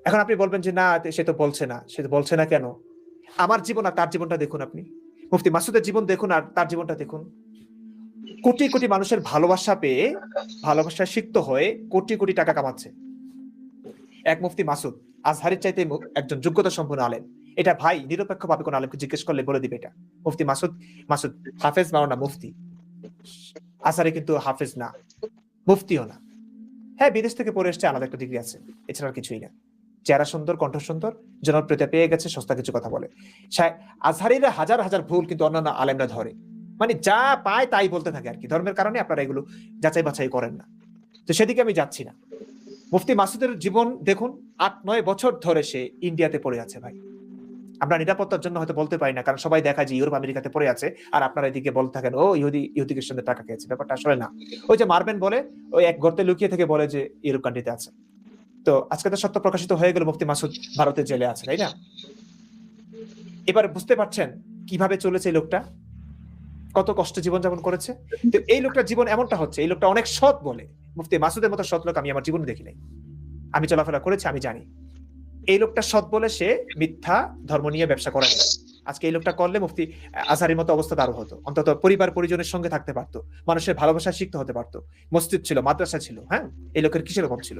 এখন আপনি বলবেন যে না, সে তো বলছে না, সে তো বলছে না কেন? আমার জীবন আর তার জীবনটা দেখুন, আপনি মুফতি মাসুদের জীবন দেখুন আর তার জীবনটা দেখুন। কোটি কোটি মানুষের ভালোবাসা পেয়ে, ভালোবাসা সিক্ত হয়ে কোটি কোটি টাকা কামাচ্ছে। এক মুফতি মাসুদ আজহারের চাইতে একজন যোগ্যতা সম্পন্ন আলেম, এটা ভাই নিরপেক্ষ ভাবে কোন আলেমকে জিজ্ঞেস করলে বলে দিবে এটা। মুফতি মাসুদ হাফেজ মাওলানা মুফতি, আজহারে কিন্তু হাফেজ না, মুফতিও না। হ্যাঁ, বিদেশ থেকে পড়ে এসছে, আলাদা একটা ডিগ্রি আছে, এছাড়া কিছুই না। চেহারা সুন্দর, কণ্ঠ সুন্দর, জনপ্রিয়তা পেয়ে গেছে, সস্তা কিছু কথা বলে। আজহারিরা হাজার হাজার ভুল কিন্তু অন্যান্য আলেমরা ধরে, মানে যা পায় তাই বলতে থাকে আর কি। ধর্মের কারণে আপনারা এগুলো যাচাই বাছাই করেন না, তো সেদিকে আমি যাচ্ছি না। মুফতি মাসুদের জীবন দেখুন, 8-9 বছর ধরে সে ইন্ডিয়াতে পড়ে আছে ভাই। আমরা নিরাপত্তার জন্য হয়তো বলতে পারি না, কারণ সবাই দেখা যায় ইউরোপ আমেরিকাতে পড়ে আছে, আর আপনারা এদিকে বলতে থাকেন ও ইহুদি খ্রিস্টানদের টাকা খেয়েছে। ব্যাপারটা আসলে না। ওই যে মারবেন বলে, ওই এক গর্তে লুকিয়ে থেকে বলে যে ইউরোপ কান্ট্রিতে আছে। তো আজকে তো সত্য প্রকাশিত হয়ে গেল, মুফতি মাসুদ ভারতের জেলে আছে, তাই না? এবার বুঝতে পারছেন কিভাবে চলেছে এই লোকটা, কত কষ্ট জীবনযাপন করেছে। তো এই লোকটার জীবন এমনটা হচ্ছে, এই লোকটা অনেক সৎ বলে। মুফতি মাসুদের মতো সৎ লোক আমি আমার জীবনে দেখি নাই, আমি চলাফেরা করেছি, আমি জানি। এই লোকটা সৎ বলে সে মিথ্যা ধর্ম নিয়ে ব্যবসা করে না। আজকে এই লোকটা করলে মুফতি আজহারের মতো অবস্থা তারও হতো, অন্তত পরিবার পরিজনের সঙ্গে থাকতে পারতো, মানুষের ভালোবাসা শিখতে হতে পারতো, মসজিদ ছিল, মাদ্রাসা ছিল। হ্যাঁ, এই লোকের কিসের অভাব ছিল?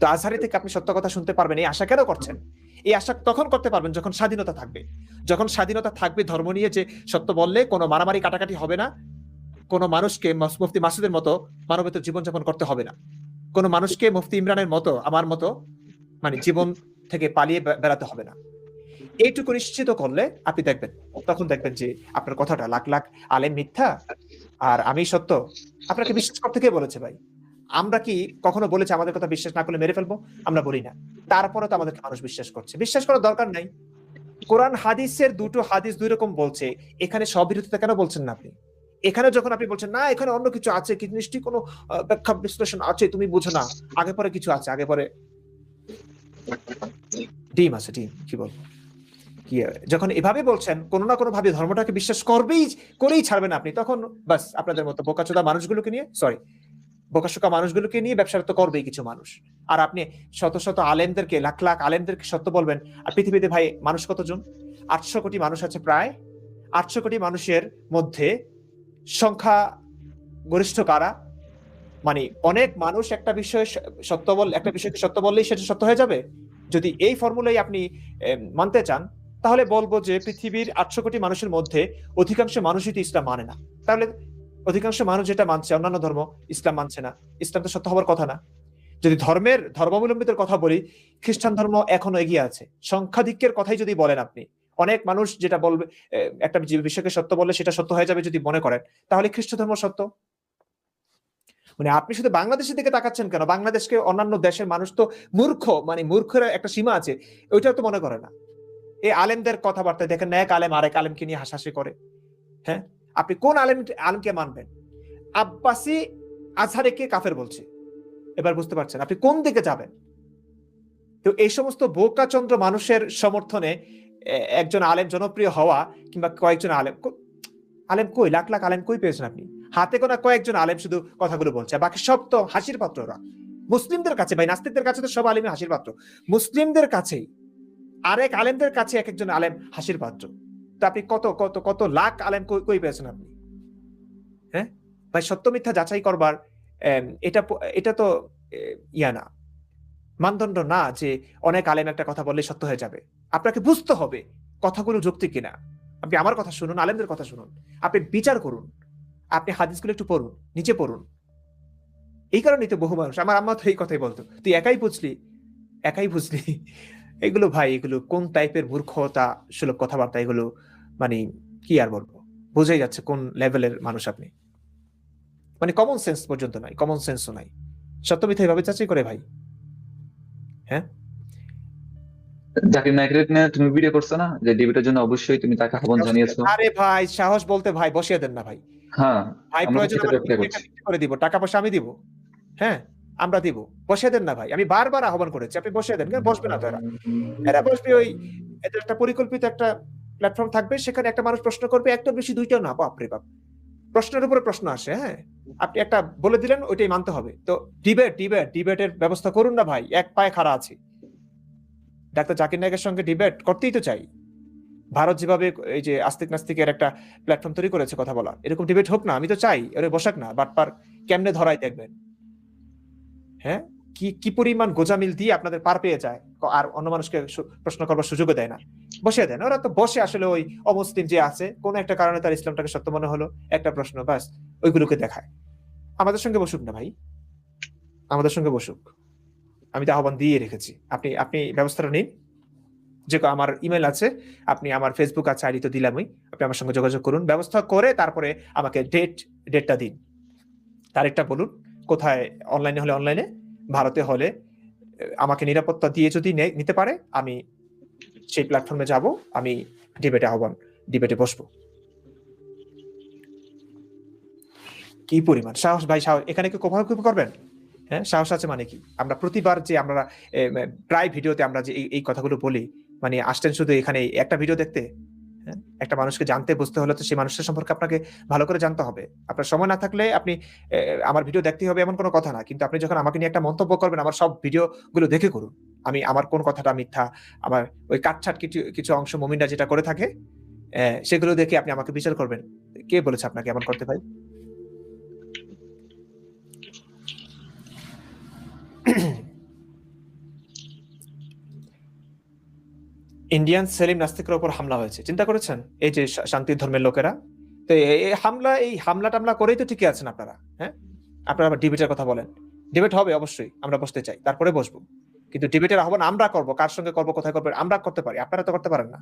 তো আজহারি থেকে আপনি সত্য কথা শুনতে পারবেন, এই আশা কেন করছেন? এই আশা তখন করতে পারবেন যখন স্বাধীনতা থাকবে। যখন স্বাধীনতা থাকবে ধর্ম নিয়ে, যে সত্য বললে কোনো মারামারি কাটাকাটি হবে না, কোনো মানুষকে মুফতি মাসুদের মতো মানবেতর জীবনযাপন করতে হবে না, কোনো মানুষকে মুফতি ইমরানের মতো, আমার মতো মানে জীবন থেকে পালিয়ে বেড়াতে হবে না। এইটুকু নিশ্চিত করলে আপনি দেখবেন, তখন দেখবেন যে আপনার কথাটা লাখ লাখ আলেম মিথ্যা আর আমি সত্য। আপনাকে বিশ্বাস করতে কে বলেছে ভাই? আমরা কি কখনো বলেছি আমাদের কথা বিশ্বাস না করলে মেরে ফেলবো? আমরা বলি না। তারপরে তো আমাদেরকে মানুষ বিশ্বাস করছে। বিশ্বাস করার দরকার নাই। কোরআন হাদিসের দুটো হাদিস দুই রকম বলছে, এখানে স্ববিরোধিতা কেন বলছেন না আপনি? এখানে যখন আপনি বলছেন না এখানে অন্য কিছু আছে, কি নিশ্চয়ই কোনো ব্যাখ্যা বিশ্লেষণ আছে, তুমি বুঝো না, আগে পরে কিছু আছে, আগে পরে ডিম আছে, ডিম কি বলবো, কি যখন এভাবে বলছেন কোনো না কোনো ভাবে ধর্মটাকে বিশ্বাস করেই ছাড়বেন আপনি, তখন বাস আপনাদের মতো বোকাচোদা মানুষগুলোকে নিয়ে, সরি, বোকাশোকা মানুষগুলোকে নিয়ে ব্যবসা তো করবেই কিছু মানুষ। আর আপনি শত শত আলেমদেরকে, লাখ লাখ আলেমদেরকে সত্য বলবেন। আর পৃথিবীতে ভাই মানুষ কতজন? 800 কোটি মানুষ আছে প্রায়। 800 কোটি মানুষের মধ্যে সংখ্যা গরিষ্ঠ কারা? মানে অনেক মানুষ একটা বিষয়ে একটা বিষয়কে সত্য বললেই সেটা সত্য হয়ে যাবে? যদি এই ফর্মুলাই আপনি মানতে চান, তাহলে বলবো যে পৃথিবীর 800 কোটি মানুষের মধ্যে অধিকাংশ মানুষই তো ইসলাম মানে না। তাহলে অধিকাংশ মানুষ যেটা মানছে অন্যান্য ধর্ম, ইসলাম মানছে না, ইসলাম তো সত্য হওয়ার কথা না। যদি ধর্মাবলম্বীদের কথা বলি, খ্রিস্টান ধর্ম এখনো এগিয়ে আছে। সংখ্যাধিক্যের কথাই যদি বলেন আপনি, অনেক মানুষ যেটা বলবে, একটা বিষয়কে সত্য বললে সেটা সত্য হয়ে যাবে যদি মনে করেন, তাহলে খ্রিস্ট ধর্ম সত্য। মানে আপনি শুধু বাংলাদেশের দিকে তাকাচ্ছেন কেন? বাংলাদেশকে অন্যান্য দেশের মানুষ তো মূর্খ, মানে মূর্খের একটা সীমা আছে, ওইটাও তো মনে করে না। এই আলেমদের কথাবার্তা দেখেন না, এক আলেম আরেক আলেমকে নিয়ে হাসাহাসি করে। হ্যাঁ, আপনি কোন আলেমকে মানবেন? আব্বাসি আজহারিকে কাফের বলছে। এবার বুঝতে পারছেন আপনি কোন দিকে যাবেন? তো এই সমস্ত বোকাচন্দ্র মানুষের সমর্থনে একজন আলেম জনপ্রিয় হওয়া, কিংবা কয়েকজন আলেম কই, লাখ লাখ আলেম কই পেয়েছেন আপনি? হাতে গোনা কয়েকজন আলেম শুধু কথাগুলো বলছে, বাকি সব তো হাসির পাত্র। ওরা মুসলিমদের কাছে, ভাই নাস্তিকদের কাছে তো সব আলেমই হাসির পাত্র, মুসলিমদের কাছেই আরেক আলেমদের কাছে এক একজন আলেম হাসির পাত্র। তো আপনি কত কত কত লাখ আলেম কই পেয়েছেন আপনি? হ্যাঁ ভাই, সত্য মিথ্যা যাচাই করবার এটা এটা তো ইয়া না, মানদণ্ড না যে অনেক আলেম একটা কথা বললে সত্য হয়ে যাবে। আপনাকে বুঝতে হবে কথাগুলো যৌক্তিক কিনা। আপনি আমার কথা শুনুন, আলেমদের কথা শুনুন, আপনি বিচার করুন, আপনি হাদিসগুলো একটু পড়ুন, নিচে পড়ুন। এই কারণেই তো বহু মানুষ, আমার আম্মা তো এই কথাই বলতো, তুই একাই বুঝলি, একাই বুঝলি। এগুলো ভাই, এগুলো কোন টাইপের মূর্খতা সুলভ কথাবার্তা এগুলো, মানে কি আর বলবো, বোঝাই যাচ্ছে কোন লেভেলের মানুষ আপনি। মানে কমন সেন্স পর্যন্ত নাই, কমন সেন্সও নাই, সত্য মিথ্যা এভাবে যাচাই করে ভাই। হ্যাঁ, জাকির নায়কের নিয়ে তুমি ভিডিও করছো না, যে ডিবেটের জন্য অবশ্যই তুমি তাকে আহ্বান জানিয়েছো? আরে ভাই সাহস বলতে ভাই বসিয়ে দেন না ভাই। হ্যাঁ, ভাই আমরা তো প্রয়োজন সেটা আমার অপেক্ষা করছি। বিক্রি করে দিব, টাকা পয়সা আমি দিব। হ্যাঁ, আমরা দিব, বসিয়ে দেন না ভাই। আমি বারবার আহ্বান করেছি, আপনি বসিয়ে দেন। কেন বসবে না তো? এরা এরা বসবে, ওই এদের একটা পরিকল্পিত একটা প্ল্যাটফর্ম থাকবে, সেখানে একটা মানুষ প্রশ্ন করবে, একটার বেশি দুইটাও না, বাপরে বাপ, প্রশ্নের উপরে প্রশ্ন আসে। হ্যাঁ, আপনি একটা বলে দিলেন, ওইটাই মানতে হবে। তো ডিবেটের ব্যবস্থা করুন না ভাই, এক পায়ে খাড়া আছি। ডাক্তার জাকির নায়কের সঙ্গে ডিবেট করতেই তো চাই। ভারত যেভাবে এই যে আস্তিক নাস্তিকের একটা প্ল্যাটফর্ম তৈরি করেছে কথা বলা, এরকম ডিবেট হোক না, আমি তো চাই। ওরে বসাক না, বাটপার কেমনে ধরাই দেখবেন। হ্যাঁ, কি কি পরিমাণ গোজামিল দিয়ে আপনাদের পার পেয়ে যায়, আর অন্য মানুষকে প্রশ্ন করবার সুযোগও দেয় না। বসে দেন, ওরা তো বসে আসলে ওই অমুসলিম যে আছে, কোন একটা কারণে তার ইসলামটাকে সত্য মনে হলো, একটা প্রশ্ন বাস ওইগুলোকে দেখায়। আমাদের সঙ্গে বসুক না ভাই, আমাদের সঙ্গে বসুক। আমি তো আহ্বান দিয়ে রেখেছি, আপনি আপনি ব্যবস্থাটা নিন। যে আমার ইমেল আছে, আপনি আমার ফেসবুক আছে, আইডি তো দিলামই, আপনি আমার সঙ্গে যোগাযোগ করুন, ব্যবস্থা করে তারপরে আমাকে ডেটটা দিন, তারিখটা বলুন। কোথায়? অনলাইনে হলে অনলাইনে, ভারতে হলে আমাকে নিরাপত্তা দিয়ে যদি নিতে পারে, আমি সেই প্ল্যাটফর্মে যাব, আমি ডিবেটে বসবো। কি পরিমাণ সাহস ভাই, সাহস! এখানে কি কোপাকুপি করবেন? হ্যাঁ, সাহস আছে মানে কি? আমরা প্রতিবার যে আমরা প্রায় ভিডিওতে আমরা যে এই কথাগুলো বলি, মানে আসতেন শুধু এখানে একটা ভিডিও দেখতে? হ্যাঁ, একটা মানুষকে জানতে বুঝতে হলে তো সেই মানুষের সম্পর্কে আপনাকে ভালো করে জানতে হবে। আপনার সময় না থাকলে আপনি আমার ভিডিও দেখতেই হবে এমন কোনো কথা না। কিন্তু আপনি যখন আমাকে নিয়ে একটা মন্তব্য করবেন, আমার সব ভিডিও গুলো দেখে করুন। আমার কোন কথাটা মিথ্যা, আমার ওই কাটছাট কিছু কিছু অংশ মুমিনরা যেটা করে থাকে, সেগুলো দেখে আপনি আমাকে বিচার করবেন। কে বলেছে আপনাকে এমন করতে ভাই? ইন্ডিয়ান সেলিম নাস্তিকের উপর হামলা হয়েছে, চিন্তা করেছেন? এই যে শান্তির ধর্মের লোকেরা, তো এই হামলা টামলা করেই তো ঠিকই আছেন আপনারা। হ্যাঁ, আপনারা আবার ডিবেটের কথা বলেন। ডিবেট হবে অবশ্যই, আমরা বসতে চাই, তারপরে বসবো। কিন্তু ডিবেটের আহ্বান আমরা করব, কার সঙ্গে করব, কোথায় করবো, আমরা করতে পারি, আপনারা তো করতে পারেন না।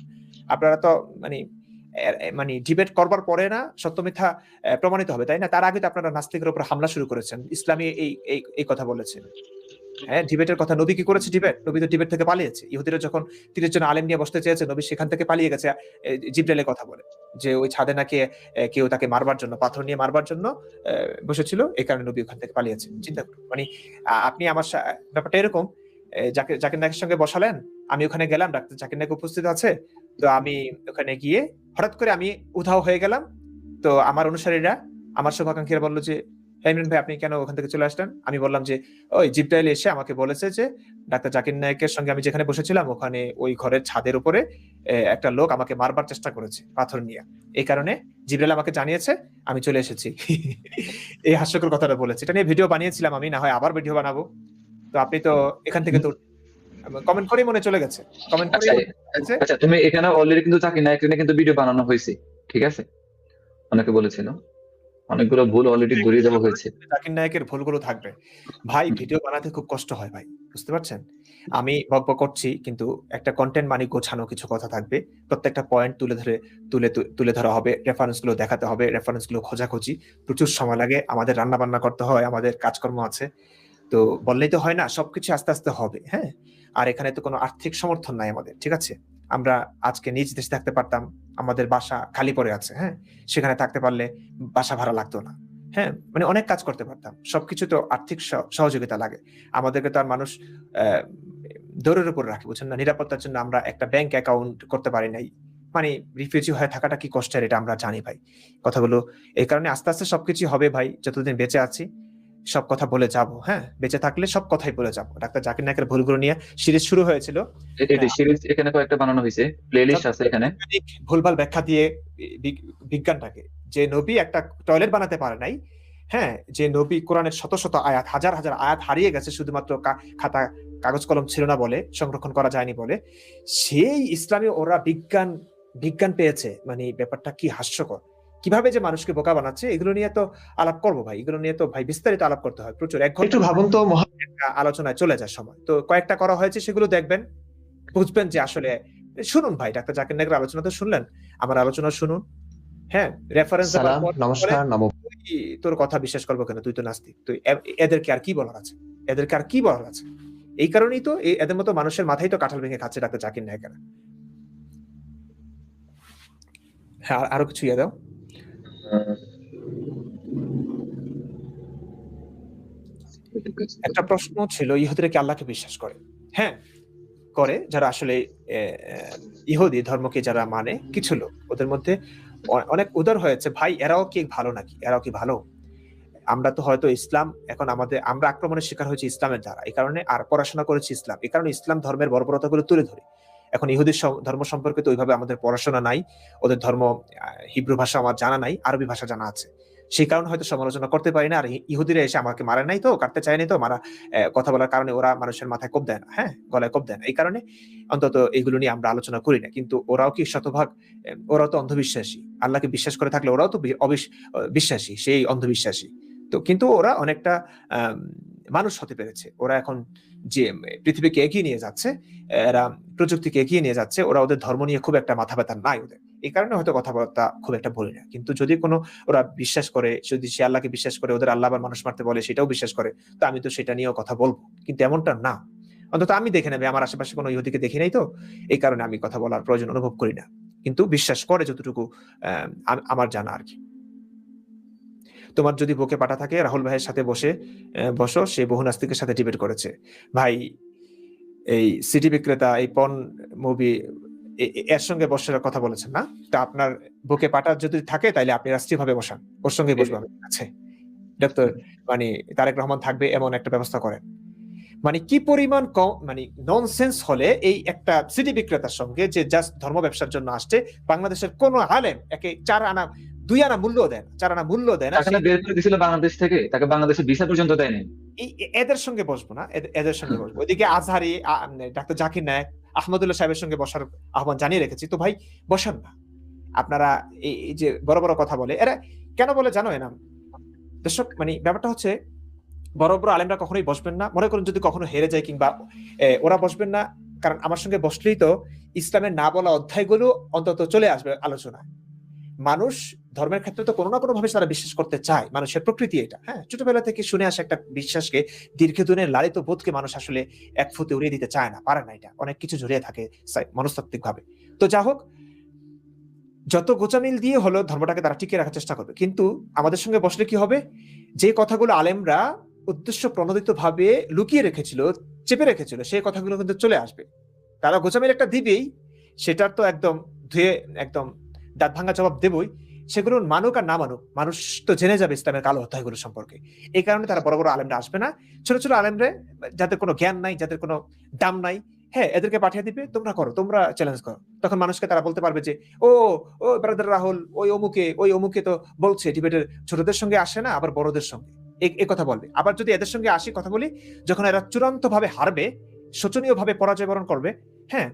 আপনারা তো মানে মানে ডিবেট করবার পরে না সত্য মিথ্যা প্রমাণিত হবে, তাই না? তার আগে তো আপনারা নাস্তিকের উপর হামলা শুরু করেছেন, ইসলামী এই কথা বলেছেন। হ্যাঁ, ডিবেটের কথা, নবী কি করেছে? ডিবেট, নবী তো ডিবেট থেকে পালিয়েছে। ইহুদিরা যখন 30 জন আলেম নিয়ে বসতে চেয়েছে, নবী সেখান থেকে পালিয়ে গেছে জিব্রাইলের কথা বলে, যে ওই ছাদে নাকি কেউ তাকে মারবার জন্য, পাথর নিয়ে মারবার জন্য বসেছিল, এই কারণে নবী ওখান থেকে পালিয়েছে। চিন্তা করুন, মানে আপনি আমার ব্যাপারটা এরকম, জাকির নায়কের সঙ্গে বসালেন, আমি ওখানে গেলাম, ডাক্তার জাকির নায়ক উপস্থিত আছে, তো আমি ওখানে গিয়ে হঠাৎ করে আমি উধাও হয়ে গেলাম। তো আমার অনুসারীরা, আমার শুভাকাঙ্ক্ষীরা বললো যে, ইমরান ভাই আপনি কেন ওখান থেকে চলে আসলেন? আমি বললাম যে ওই জিব্রাইল এসে আমাকে বলেছে যে ডাক্তার জাকির নায়কের সঙ্গে আমি যেখানে বসেছিলাম ওখানে ওই ঘরের ছাদের উপরে একটা লোক আমাকে মারবার চেষ্টা করেছে পাথর নিয়ে, এই কারণে জিব্রাইল আমাকে জানিয়েছে, আমি চলে এসেছি। এই হাস্যকর কথাটা বলেছে। এটা নিয়ে ভিডিও বানিয়েছিলাম আমি, না হয় আবার ভিডিও বানাবো। তো আপনি তো এখান থেকে তো কমেন্ট করেই মনে চলে গেছে, কমেন্ট করেই আচ্ছা, তুমি এখানে অলরেডি কিন্তু জাকির নায়ক নিয়ে কিন্তু ভিডিও বানানো হয়েছে, ঠিক আছে? অনেকে বলেছিল, অনেকগুলো ভুল অলরেডি ধরিয়ে দেওয়া হয়েছে। জাকির নায়কের ভুলগুলো থাকবে ভাই, ভিডিও বানাতে খুব কষ্ট হয় ভাই, বুঝতে পারছেন? আমি বকবক করছি কিন্তু একটা কন্টেন্ট মানে গোছানো কিছু কথা থাকবে, প্রত্যেকটা পয়েন্ট তুলে ধরা হবে, রেফারেন্স গুলো দেখাতে হবে, রেফারেন্স গুলো খোঁজাখুঁজি, প্রচুর সময় লাগে, আমাদের রান্না বান্না করতে হয়, আমাদের কাজকর্ম আছে, তো বললেই তো হয় না, সবকিছু আস্তে আস্তে হবে। হ্যাঁ, আর এখানে তো কোনো আর্থিক সমর্থন নাই আমাদের, ঠিক আছে? আমরা আজকে নিজ দেশে থাকতে পারতাম, আমাদের বাসা খালি পড়ে আছে, হ্যাঁ, সেখানে থাকতে পারলে বাসা ভাড়া লাগতো না। হ্যাঁ, মানে অনেক কাজ করতে পারতাম, সবকিছু তো আর্থিক সহযোগিতা লাগে। আমাদেরকে তো আর মানুষ আহ দৌড়ের উপর রাখে, বুঝছেন না? নিরাপত্তার জন্য আমরা একটা ব্যাংক অ্যাকাউন্ট করতে পারি নাই, মানে রিফিউজি হয়ে থাকাটা কি কষ্টের, এটা আমরা জানি ভাই। কথাগুলো এই কারণে আস্তে আস্তে সবকিছু হবে ভাই, যতদিন বেঁচে আছি সব কথা বলে যাব। হ্যাঁ, বেঁচে থাকলে সব কথাই বলে যাব। ডাক্তার জাকির নায়কের ভুলগুলো নিয়ে সিরিজ শুরু হয়েছিল, এটি সিরিজ এখানে কয়েকটা বানানো হয়েছে, প্লেলিস্ট আছে এখানে। ভুলভাল ব্যাখ্যা দিয়ে বিজ্ঞানটাকে, যে নবী একটা টয়লেট বানাতে পারে নাই, হ্যাঁ, যে নবী কোরআনের শত শত আয়াত, হাজার হাজার আয়াত হারিয়ে গেছে শুধুমাত্র খাতা কাগজ কলম ছিল না বলে, সংরক্ষণ করা যায়নি বলে, সেই ইসলামে ওরা বিজ্ঞান বিজ্ঞান পেয়েছে, মানে ব্যাপারটা কি হাস্যকর। কিভাবে যে মানুষকে বোকা বানাচ্ছে, এগুলো নিয়ে তো আলাপ করবো ভাই, এগুলো নিয়ে তো ভাই বিস্তারিত আলাপ করতে হয় প্রচুর, এক ঘন্টা। একটু ভাবুন তো, আলোচনায় চলে যায় সময়, তো কয়েকটা করা হয়েছে, সেগুলো দেখবেন, বুঝবেন যে আসলে। শুনুন ভাই, ডাক্তার জাকির নায়কের আলোচনা তো শুনলেন, আমার আলোচনা শুনুন। হ্যাঁ, রেফারেন্স সালাম, নমস্কার, তোর কথা বিশ্বাস করবো কেন? তুই তো নাস্তিক, তুই এদেরকে আর কি বলার আছে? এদেরকে আর কি বলার আছে? এই কারণেই তো এদের মতো মানুষের মাথায় তো কাঁঠাল ভেঙে খাচ্ছে ডাক্তার জাকির নায়কেরা। হ্যাঁ, আরো কিছু ইয়ে দাও। একটা প্রশ্ন ছিল, ইহুদিরা কি আল্লাহকে বিশ্বাস করে? হ্যাঁ, করে, যারা আসলে ইহুদি ধর্মকে যারা মানে কিছু লোক, ওদের মধ্যে অনেক উদার হয়েছে ভাই, এরাও কি ভালো নাকি? এরাও কি ভালো? আমরা তো হয়তো ইসলাম এখন আমরা আক্রমণের শিকার হয়েছি ইসলামের দ্বারা, এই কারণে, আর পড়াশোনা করেছি ইসলাম, এই কারণে ইসলাম ধর্মের বর্বরতাগুলো তুলে ধরি। এখন ইহুদি ধর্ম সম্পর্কে তো ওইভাবে আমাদের পড়াশোনা নাই, ওদের ধর্ম হিব্রু ভাষা আমার জানা নাই, আরবি ভাষা জানা আছে, সেই কারণে হয়তো সমালোচনা করতে পারি না। আর ইহুদিরা এসে আমাকে মারে নাই তো, কাটতে চায়নি তো, মারা কথা বলার কারণে ওরা মানুষের মাথায় কোপ দেয় না, হ্যাঁ, গলায় কোপ দেয় না, এই কারণে অন্তত এইগুলো নিয়ে আমরা আলোচনা করি না। কিন্তু ওরাও কি শতভাগ, ওরাও তো অন্ধবিশ্বাসী, আল্লাহকে বিশ্বাস করে থাকলে ওরাও তো বিশ্বাসী, সেই অন্ধবিশ্বাসী। তো কিন্তু ওরা অনেকটা মানুষ হতে পেরেছে, ওরা এখন যে পৃথিবীকে এগিয়ে নিয়ে যাচ্ছে, এরা প্রযুক্তিকে এগিয়ে নিয়ে যাচ্ছে, ওরা ওদের ধর্ম নিয়ে খুব একটা মাথা ব্যথা নাই ওদের, এই কারণে হয়তো কথাবার্তা খুব একটা বলি না। কিন্তু যদি কোনো ওরা বিশ্বাস করে, যদি সে আল্লাহকে বিশ্বাস করে, ওদের আল্লাহ আবার মানুষ মারতে বলে, সেটাও বিশ্বাস করে, তো আমি তো সেটা নিয়েও কথা বলবো, কিন্তু এমনটা না। অন্তত আমি দেখে নেবে, আমার আশেপাশে কোনো ইহুদিকে দেখি নাই তো, এই কারণে আমি কথা বলার প্রয়োজন অনুভব করি না, কিন্তু বিশ্বাস করে যতটুকু আমার জানা আর কি। তোমার যদি বুকে পাটা থাকে, রাহুল ভাইয়ের সাথে বসো, সে বহু নাস্তিকের সাথে ডিবেট করেছে ভাই। এই সিটি বিক্রেতা, এই পন মুভি, এর সঙ্গে বসার কথা বলেছেন না? তা আপনার বুকে পাটা যদি থাকে তাইলে আপনি রাষ্ট্রীয় ভাবে বসান, ওর সঙ্গে বসবেন, আছে ডক্টর মানে তারেক রহমান থাকবে এমন একটা ব্যবস্থা করেন। মানে কি পরিমাণ মানে ননসেন্স হলে এই একটা সিটি বিক্রেতার সঙ্গে, যে জাস্ট ধর্ম ব্যবসার জন্য আসছে, বাংলাদেশের কোন আলেম একে 4 আনা 2 আনা মূল্য দেন, 4 আনা মূল্য দেন না, বের করে দিয়েছিল বাংলাদেশ থেকে, তাকে বাংলাদেশে ভিসা পর্যন্ত দেয়নি। এদের সঙ্গে বসবো না, এদের সঙ্গে বসবো। ওইদিকে আজহারি, ডাক্তার জাকির নায়ক, আহমদুল্লাহ সাহেবের সঙ্গে বসার আহ্বান জানিয়ে রেখেছি। তো ভাই বসান না। আপনারা এই যে বড় বড় কথা বলে, এরা কেন বলে জানো? এনাম দর্শক, মানে ব্যাপারটা হচ্ছে, বড় বড় আলেমরা কখনোই বসবেন না। মনে করুন যদি কখনো হেরে যায় কিংবা ওরা বসবেন না, কারণ আমার সঙ্গে বসলেই তো ইসলামের না বলা অধ্যায়গুলো অন্তত চলে আসবে আলোচনায়। মানুষ ধর্মের ক্ষেত্রে তো কোনো না কোনো ভাবে তারা বিশ্বাস করতে চায়, মানুষের প্রকৃতি এটা। হ্যাঁ, ছোটবেলা থেকে শুনে আসা একটা বিশ্বাসকে, দীর্ঘদিনের লালিত বোধকে মানুষ আসলে এক ফুতে উড়িয়ে দিতে চায় না, পারে না। এটা অনেক কিছু জড়িয়ে থাকে মনস্তাত্ত্বিক ভাবে। তো যা হোক, যত গোচামিল দিয়ে হলো ধর্মটাকে তারা টিকিয়ে রাখার চেষ্টা করবে। কিন্তু আমাদের সঙ্গে বসলে কি হবে, যে কথাগুলো আলেমরা উদ্দেশ্য প্রণোদিত ভাবে লুকিয়ে রেখেছিল, চেপে রেখেছিল, সেই কথাগুলো কিন্তু চলে আসবে। তারা গোচামিল একটা দিবেই, সেটার তো একদম ধুয়ে একদম দাঁত ভাঙা জবাব দেবই। সেগুলো মানুক আর না মানুক, মানুষ তো জেনে যাবে ইসলামের কালো অধ্যায়গুলো সম্পর্কে। এই কারণে তারা বড় বড় আলেমরা আসবে না। ছোট ছোট আলেমরে, যাদের কোনো জ্ঞান নাই, যাদের কোনো দাম নাই, হ্যাঁ, এদেরকে পাঠিয়ে দিবে, তোমরা করো, তোমরা চ্যালেঞ্জ করো। তখন মানুষকে তারা বলতে পারবে যে, ও ও ব্রাদার রাহুল, ওই অমুকে তো বলছে ডিবেটের ছোটদের সঙ্গে আসে না, আবার বড়দের সঙ্গে এই কথা বলবে। আবার যদি এদের সঙ্গে আসি কথা বলি, যখন এরা চূড়ান্ত ভাবে হারবে, শোচনীয় ভাবে পরাজয় বরণ করবে, হ্যাঁ,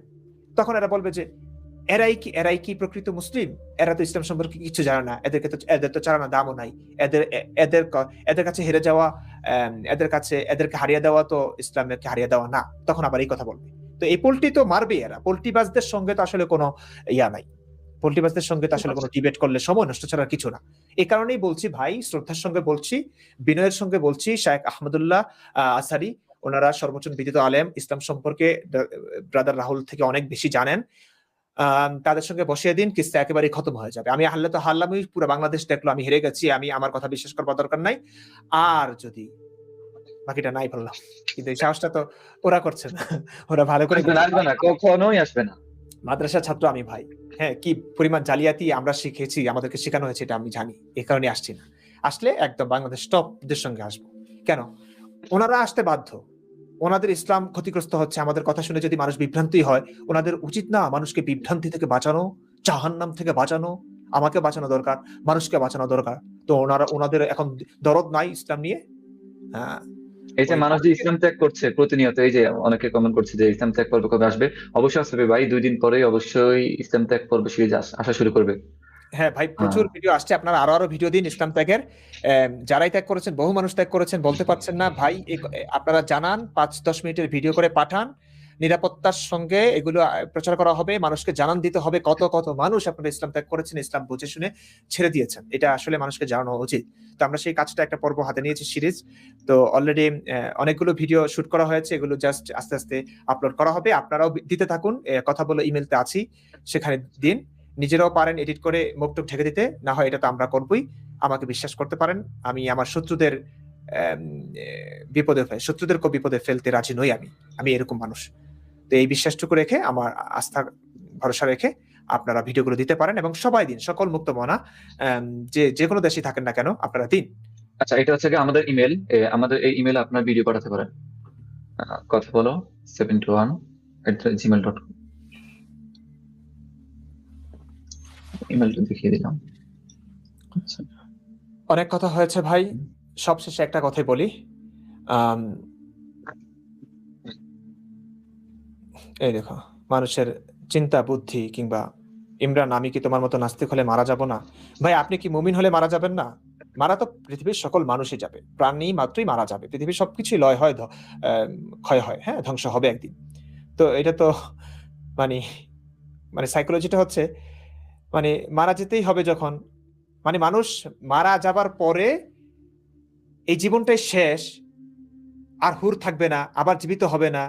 তখন এরা বলবে যে এরাই কি প্রকৃত মুসলিম? এরা তো ইসলাম সম্পর্কে কিছু জানে না, এদের তো চারানা দামও নাই। এদের এদের এদের কাছে হেরে যাওয়া, এদেরকে হারিয়ে দেওয়া তো ইসলামকে হারিয়ে দেওয়া না। তখন আবার এই কথা বলবে। তো এই পোল্ট্রি তো মারবে এরা। পোল্ট্রিবাজদের সঙ্গে তো আসলে কোনো ইয়া নাই। পোল্ট্রিবাজদের সঙ্গে তো আসলে কোনো ডিবেট করলে সময় নষ্ট ছাড়া কিছু না। এই কারণেই বলছি ভাই, শ্রদ্ধার সঙ্গে বলছি, বিনয়ের সঙ্গে বলছি, শায়েখ আহমদুল্লাহ আসারি, ওনারা সর্বোচ্চ বিদিত আলেম, ইসলাম সম্পর্কে ব্রাদার রাহুল থেকে অনেক বেশি জানেন। তাদের সঙ্গে বসিয়ে দিন, কিস্তা একেবারেই খতম হয়ে যাবে। আমি হারলে তো হারলামই, পুরো বাংলাদেশ দেখলো আমি হেরে গেছি, আমি আমার কথা বিশ্বাস করবার দরকার নাই। আর যদি বাকিটা নাই বললাম, কিন্তু এই সাহসটা তো ওরা করছে না। ওরা ভালো করে আসবে না, কখনোই আসবে না। মাদ্রাসার ছাত্র আমি ভাই, হ্যাঁ, কি পরিমাণ জালিয়াতি আমরা শিখেছি, আমাদেরকে শেখানো হয়েছে, এটা আমি জানি। এই কারণে আসছি না। আসলে একদম বাংলাদেশ টপদের সঙ্গে আসবো। কেন? ওনারা আসতে বাধ্য। ওনাদের ইসলাম ক্ষতিগ্রস্ত হচ্ছে, আমাদের কথা শুনে যদি মানুষ বিভ্রান্তি হয়, ওনাদের উচিত না মানুষকে বিভ্রান্তি থেকে বাঁচানো, জাহান্নাম থেকে বাঁচানো? আমাকে বাঁচানো দরকার, মানুষকে বাঁচানো দরকার। তো ওনাদের এখন দরদ নাই ইসলাম নিয়ে। হ্যাঁ, এই যে মানুষ যে ইসলাম ত্যাগ করছে প্রতিনিয়ত, এই যে অনেকে কমেন্ট করছে যে ইসলাম ত্যাগ পর্ব কবে আসবে। অবশ্যই আসবে ভাই, 2 দিন পরেই অবশ্যই ইসলাম ত্যাগ পর্ব সিরিজ আসা শুরু করবে। হ্যাঁ ভাই, প্রচুর ভিডিও আসছে। আপনারা আরো ভিডিও দিন ইসলাম ত্যাগের। যারাই ত্যাগ করেছেন, বহু মানুষ ত্যাগ করেছেন, বলতে পারছেন না ভাই। আপনারা জানান, 5-10 মিনিটের ভিডিও করে পাঠান, নিরাপত্তার সঙ্গে এগুলো প্রচার করা হবে। মানুষকে জানান দিতে হবে কত কত মানুষ আপনারা ইসলাম ত্যাগ করেছেন, ইসলাম বুঝে শুনে ছেড়ে দিয়েছেন। এটা আসলে মানুষকে জানানো উচিত। তো আমরা সেই কাজটা, একটা পর্ব হাতে নিয়েছি, সিরিজ। তো অলরেডি অনেকগুলো ভিডিও শুট করা হয়েছে, এগুলো জাস্ট আস্তে আস্তে আপলোড করা হবে। আপনারাও দিতে থাকুন, কথা বলে ইমেলতে আছি, সেখানে দিন। নিজেরাও পারেন এডিট করে মুখটুক ঢেকে দিতে, না হয় এটা তো আমরা করবই। আমাকে বিশ্বাস করতে পারেন, আমি আমার শত্রুদেরকে বিপদে ফেলতে রাজি নই। আমি এরকম মানুষ। তো এই বিশ্বাসটুকু রেখে, আমার আস্থা ভরসা রেখে আপনারা ভিডিওগুলো দিতে পারেন, এবং সবাই দিন, সকল মুক্ত মনা, যে কোনো দেশে থাকেন না কেন, আপনারা দিন। আচ্ছা, এটা হচ্ছে আমাদের ইমেল। আমাদের এই ইমেলে আপনার ভিডিও পাঠাতে পারেন। কথা বলো 721@gmail.com। ইমেলটা দেখিয়ে দিলাম। আচ্ছা, অনেক কথা হয়েছে ভাই, সবশেষে একটা কথাই বলি। এই দেখো, মানুষের চিন্তা বুদ্ধি, কিংবা ইমরান, আমি কি তোমার মতো নাস্তিক হলে মারা যাব না? ভাই, আপনি কি মুমিন হলে মারা যাবেন না? মারা তো পৃথিবীর সকল মানুষই যাবে, প্রাণী মাত্রই মারা যাবে, পৃথিবীর সবকিছুই লয় হয়, ক্ষয় হয়, হ্যাঁ, ধ্বংস হবে একদিন। তো এটা তো মানে মানে সাইকোলজিটা হচ্ছে, মানে মারা যেতেই হবে যখন, মানে মানুষ মারা যাবার পরে এই জীবনটাই শেষ, আর হুর থাকবে না, আবার জীবিত হবে না।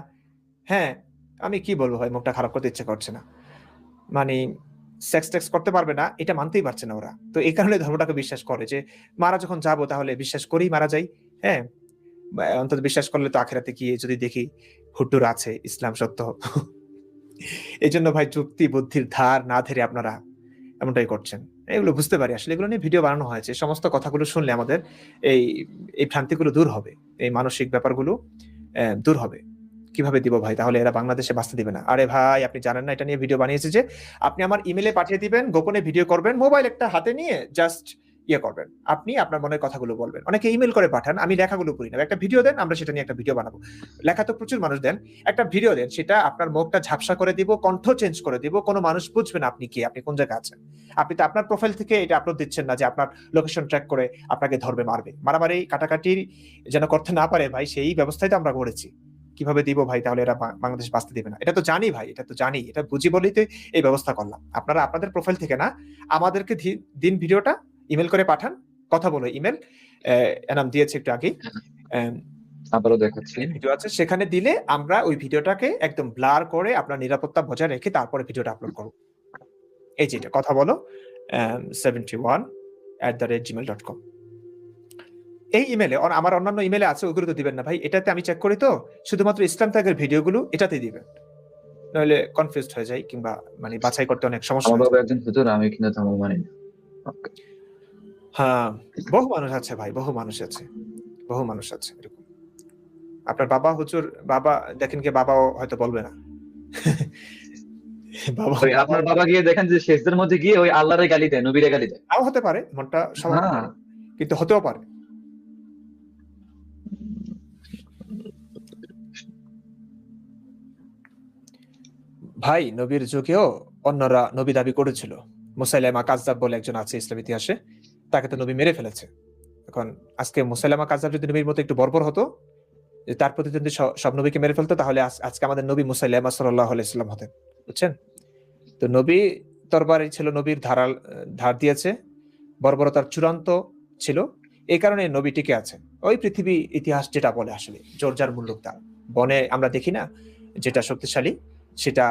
হ্যাঁ, আমি কি বলবো ভাই, মুখটা খারাপ করতে ইচ্ছে করছে না। মানে সেক্স টেক্স করতে পারবে না, এটা মানতেই পারছে না ওরা। তো এই কারণে ধর্মটাকে বিশ্বাস করে যে মারা যখন যাবো, তাহলে বিশ্বাস করেই মারা যাই। হ্যাঁ, অন্তত বিশ্বাস করলে তো আখেরাতে গিয়ে যদি দেখি হুট্টুর আছে, ইসলাম সত্য। এই জন্য ভাই, যুক্তি বুদ্ধির ধার না ধরে আপনারা এমনটাই করছেন। এগুলো বুঝতে পারি, আসলে এগুলো নিয়ে ভিডিও বানানো হয়েছে। সমস্ত কথাগুলো শুনলে আমাদের এই এই ভ্রান্তিগুলো দূর হবে, এই মানসিক ব্যাপারগুলো দূর হবে। কিভাবে দিব ভাই? তাহলে এরা বাংলাদেশে বাঁচতে দিবে না। আরে ভাই, আপনি জানেন না এটা নিয়ে ভিডিও বানিয়েছে যে? আপনি আমার ইমেলে পাঠিয়ে দিবেন, গোপনে ভিডিও করবেন, মোবাইল একটা হাতে নিয়ে জাস্ট ইয়ে করবেন, আপনি আপনার মনের কথাগুলো বলবেন। অনেকে ইমেল করে পাঠান, আমি লেখাগুলো পড়ি না। একটা ভিডিও দেন, আমরা সেটা নিয়ে একটা ভিডিও বানাবো। লেখা তো প্রচুর মানুষ দেন। একটা ভিডিও দেন, সেটা আপনার মুখটা ঝাপসা করে দিব, কণ্ঠ চেঞ্জ করে দিব। কোন মানুষ বুঝবে না আপনি কে, আপনি কোন জায়গায় আছেন। আপনি তো আপনার প্রোফাইল থেকে এটা আপলোড দিচ্ছেন না যে আপনার লোকেশন ট্র্যাক করে আপনাকে ধরবে, মারবে। মারামারি কাটাকাটি যেন করতে না পারে ভাই, সেই ব্যবস্থাই তো আমরা করেছি। কিভাবে দিব ভাই? তাহলে এরা বাংলাদেশ বাঁচতে দিবে না। এটা তো জানি ভাই, এটা তো জানি। এটা বুঝি বলেই তো এই ব্যবস্থা করলাম। আপনারা আপনাদের প্রোফাইল থেকে না, আমাদেরকে দিন ভিডিওটা, ইমেল করে পাঠান, কথা বলো। ইমেল এনাম দিয়েছে একটু আগেই, আবারও দেখাচ্ছি। ভিডিও আছে, সেখানে দিলে আমরা ওই ভিডিওটাকে একদম ব্লার করে আপনার নিরাপত্তা বজায় রেখে তারপরে ভিডিওটা আপলোড করব। এই যে এটা কথা বলো 71@gmail.com। এই ইমেলে, আমার অন্যান্য ইমেলে আছে, ওগুলো তো দিবেন না ভাই। এটাতে আমি চেক করি তো, শুধুমাত্র ইসলাম ত্যাগের ভিডিওগুলো এটাতে দিবেন, নইলে কনফিউজড হয়ে যায়, কিংবা মানে বাছাই করতে অনেক সমস্যা আমার হয়। বাবা একজন হুজুর, আমি কিন্তু ধর্ম মানি না। হ্যাঁ, বহু মানুষ আছে ভাই, বহু মানুষ আছে, বহু মানুষ আছে এরকম। আপনার বাবা হুজুর, বাবা দেখেন কি, বাবাও হয়তো বলবে না। বাবা ওই আপনার বাবা গিয়ে দেখেন যে শেষদের মধ্যে গিয়ে ওই আল্লাহরে গালি দেয়, নবীরে গালি দেয়। নাও হতে পারে, মনটা স্বাভাবিক, হ্যাঁ, কিন্তু হতেও পারে। ভাই নবীর যুগেও অন্যরা নবী দাবি করেছিল। মুসাইলামা কাযযাব বলে একজন আছে ইসলাম ইতিহাসে, তাকে তো নবী মেরে ফেলেছে। এখন আজকে মুসাইলামা কাযযাব যদি নবীর মতো একটু বর্বর হতো, যে তার প্রতিদ্বন্দ্বী সব নবীকে মেরে ফেলতো, তাহলে আজকে আমাদের নবী মুসাইলামা সাল্লাল্লাহু আলাইহি সাল্লাম হতেন। বুঝছেন? তো নবী তরবারি ছিল, নবীর ধার দিয়েছে, বর্বরতার চূড়ান্ত ছিল। এই কারণে নবী টিকে আছে। ওই পৃথিবী ইতিহাস যেটা বলে, আসলে জোরজার মুল্লুক তার। বনে আমরা দেখি না, যেটা শক্তিশালী সেটা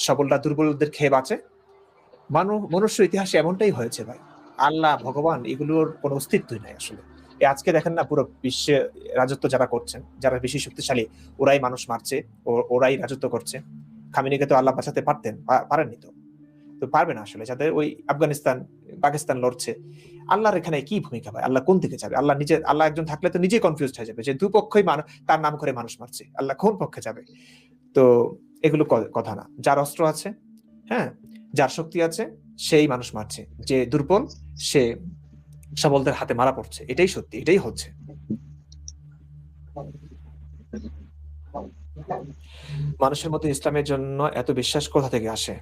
সবলরা দুর্বলদের খেয়ে বাঁচে। মনুষ্য ইতিহাসে এমনটাই হয়েছে ভাই। আল্লাহ, ভগবান, এগুলোর কোনো অস্তিত্বই নাই আসলে। আজকে দেখেন না, পুরো বিশ্বে রাজত্ব যারা করছেন, যারা বেশি শক্তিশালী, ওরাই মানুষ মারছে, ওরাই রাজত্ব করছে। খামেনিকে তো আল্লাহ বাঁচাতে পারেননি তো। তো পারবে না আসলে। যাদের ওই আফগানিস্তান, পাকিস্তান লড়ছে, আল্লাহর এখানে কি ভূমিকা ভাই? আল্লাহ কোন দিকে যাবে? আল্লাহ একজন থাকলে তো নিজেই কনফিউজড হয়ে যাবে যে দুপক্ষই তার নাম করে মানুষ মারছে, আল্লাহ কোন পক্ষে যাবে? তো এগুলো কথা না। যার অস্ত্র আছে, হ্যাঁ, যার শক্তি আছে, সেই মানুষ মারছে। যে দুর্বল, সে সবলদের হাতে মারা পড়ছে। এটাই সত্যি, এটাই হচ্ছে। মানুষের মধ্যে ইসলামের জন্য এত বিশ্বাস কোথা থেকে আসে?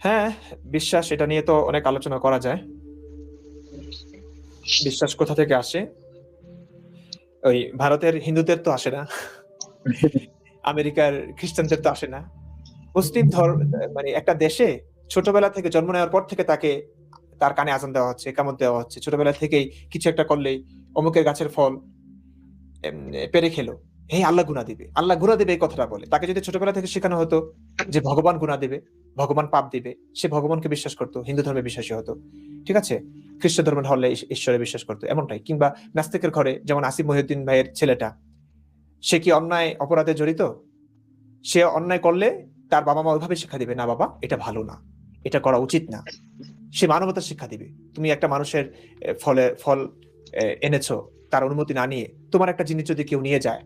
হ্যাঁ, বিশ্বাস, এটা নিয়ে তো অনেক আলোচনা করা যায়। বিশ্বাস কোথা থেকে আসে? ওই ভারতের হিন্দুদের তো আসে না, আমেরিকার খ্রিস্টানদের তো আসে না। মুসলিম মানে একটা দেশে ছোটবেলা থেকে জন্ম নেওয়ার পর থেকে তার কানে আজান দেওয়া হচ্ছে, ইকামত দেওয়া হচ্ছে। ছোটবেলা থেকেই কিছু একটা করলেই অমুকের গাছের ফল পেরে খেলো, হে আল্লাহ গুনাহ দিবে, আল্লাহ গুনাহ দিবে, এই কথাটা বলে। তাকে যদি ছোটবেলা থেকে শেখানো হতো যে ভগবান গুনাহ দিবে, ভগবান পাপ দিবে, সে ভগবানকে বিশ্বাস করতো, হিন্দু ধর্মে বিশ্বাসী হতো। ঠিক আছে? খ্রিস্ট ধর্মের হলে ঈশ্বরে বিশ্বাস করতো, এমনটাই। কিংবা নাস্তিকের ঘরে যেমন আসিফ মহিউদ্দিন ভাইয়ের ছেলেটা, সে কি অন্যায় অপরাধে জড়িত? সে অন্যায় করলে তার বাবা মা ওইভাবে শিক্ষা দিবে, না বাবা এটা ভালো না, এটা করা উচিত না। সে মানবতার শিক্ষা দিবে। তুমি একটা মানুষের ফল এনেছো, তার অনুমতি না নিয়ে তোমার একটা জিনিস যদি কেউ নিয়ে যায়,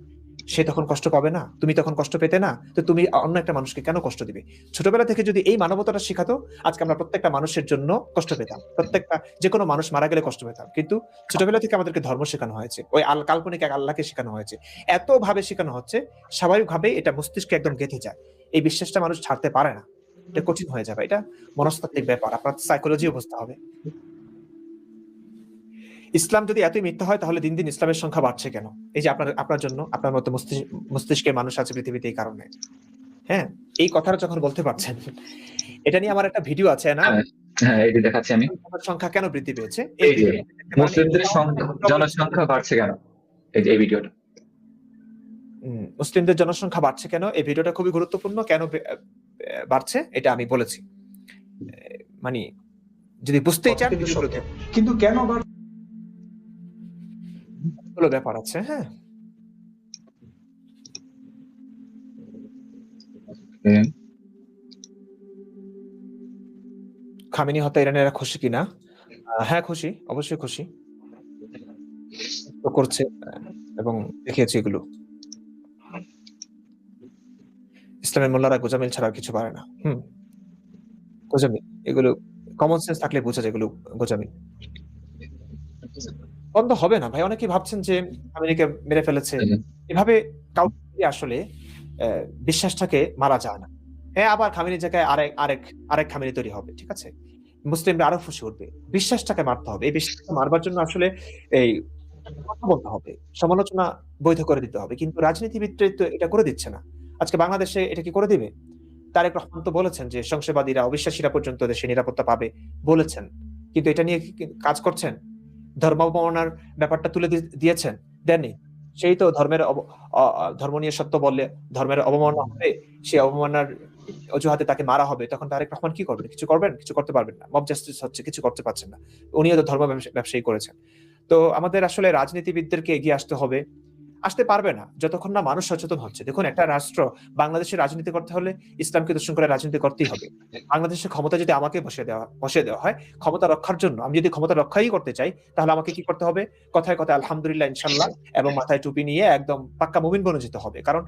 সে তখন কষ্ট পাবে না? তুমি তখন কষ্ট পেতে না? তো তুমি অন্য একটা মানুষকে কেন কষ্ট দিবে? ছোটবেলা থেকে যদি এই মানবতাটা শেখাতো, আজকে আমরা প্রত্যেকটা মানুষের জন্য কষ্ট পেতাম। প্রত্যেকটা, যে কোনো মানুষ মারা গেলে কষ্ট পেতাম। কিন্তু ছোটবেলা থেকে আমাদেরকে ধর্ম শেখানো হয়েছে, ওই কাল্পনিক এক আল্লাহকে শেখানো হয়েছে। এত ভাবে শেখানো হচ্ছে, স্বাভাবিকভাবে এটা মস্তিষ্কে একদম গেঁথে যায়। এই বিশ্বাসটা মানুষ ছাড়তে পারে না। এটা কঠিন হয়ে যাবে। এটা মনস্তাত্ত্বিক ব্যাপার, আপনার সাইকোলজিও বুঝতে হবে। ইসলাম যদি এতই মিথ্যা হয়, তাহলে দিন দিন ইসলামের সংখ্যা বাড়ছে কেন? এই যে আপনার জন্য, আপনার মতো মস্তিষ্কের মানুষ আছে পৃথিবীতে এই কারণে। হ্যাঁ, এই কথাটা যখন বলতে পারছেন, এটা নিয়ে আমার একটা ভিডিও আছে না, হ্যাঁ, হ্যাঁ, এই যে দেখাচ্ছি আমি। সংখ্যা কেন বৃদ্ধি পেয়েছে, এই যে মুসলিমদের জনসংখ্যা বাড়ছে কেন, এই যে এই ভিডিওটা। মুসলিমদের জনসংখ্যা বাড়ছে কেন, এই ভিডিওটা খুবই গুরুত্বপূর্ণ। কেন বাড়ছে এটা আমি বলেছি। মানে যদি বুঝতেই চান, কিন্তু কেন ব্যাপার আছে। হ্যাঁ, খামেনি হত্যা ইরানিরা খুশি কিনা? হ্যাঁ খুশি, অবশ্যই খুশি। তো করছে এবং দেখিয়েছে এগুলো। ইসলামের মোল্লারা গোজামিল ছাড়া কিছু পারে না। গোজামিল এগুলো কমন সেন্স থাকলে বোঝা যায় এগুলো গোজামি। বন্ধ হবে না ভাই। অনেকেই ভাবছেন যে আমেরিকা মেরে ফেলেছে। এভাবে কাউকে আসলে বিশ্বাসটাকে মারা যায় না। হ্যাঁ, আবার খামেনির জায়গায় আরেক খামেনি তৈরি হবে। ঠিক আছে? মুসলিমরা আরো ফুঁসে উঠবে। বিশ্বাসটাকে মারতে হবে। এই বিশ্বাসটা মারবার জন্য আসলে এই কথা বলতে হবে। সমালোচনা বৈধ করে দিতে হবে। কিন্তু রাজনীতিবিদরা তো এটা করে দিচ্ছে না। আজকে বাংলাদেশে এটা কি করে দিবে? তারেক রহমান তো বলেছেন যে সংশয়বাদীরা, অবিশ্বাসীরা পর্যন্ত দেশে নিরাপত্তা পাবে বলেছেন। কিন্তু এটা নিয়ে কি কাজ করছেন? ধর্ম অবমাননার ব্যাপারটা তুলে দিয়েছেন? দেননি। সেই তো ধর্ম নিয়ে সত্য বললে ধর্মের অবমাননা হবে। সেই অবমাননার অজুহাতে তাকে মারা হবে। তখন তারেক রহমান কি করবেন? কিছু করবেন? কিছু করতে পারবেন না। মব জাস্টিস হচ্ছে, কিছু করতে পারছেন না। উনিও তো ধর্ম ব্যবসায়ী করেছেন। তো আমাদের আসলে রাজনীতিবিদদেরকে এগিয়ে আসতে হবে। আসতে পারবে না যতক্ষণ না মানুষ সচেতন হচ্ছে। দেখুন, একটা রাষ্ট্র বাংলাদেশের রাজনীতি করতে হলে ইসলামকে দূষণ করে রাজনীতি করতেই হবে। বাংলাদেশের ক্ষমতা যদি আমাকে বসিয়ে দেওয়া হয়, ক্ষমতা রক্ষার জন্য আমি যদি ক্ষমতা রক্ষাই করতে চাই, তাহলে আমাকে কি করতে হবে? কথায় কথায় আলহামদুলিল্লাহ, ইনশাল্লাহ এবং মাথায় টুপি নিয়ে একদম পাক্কা মুমিন বনে যেতে হবে। কারণ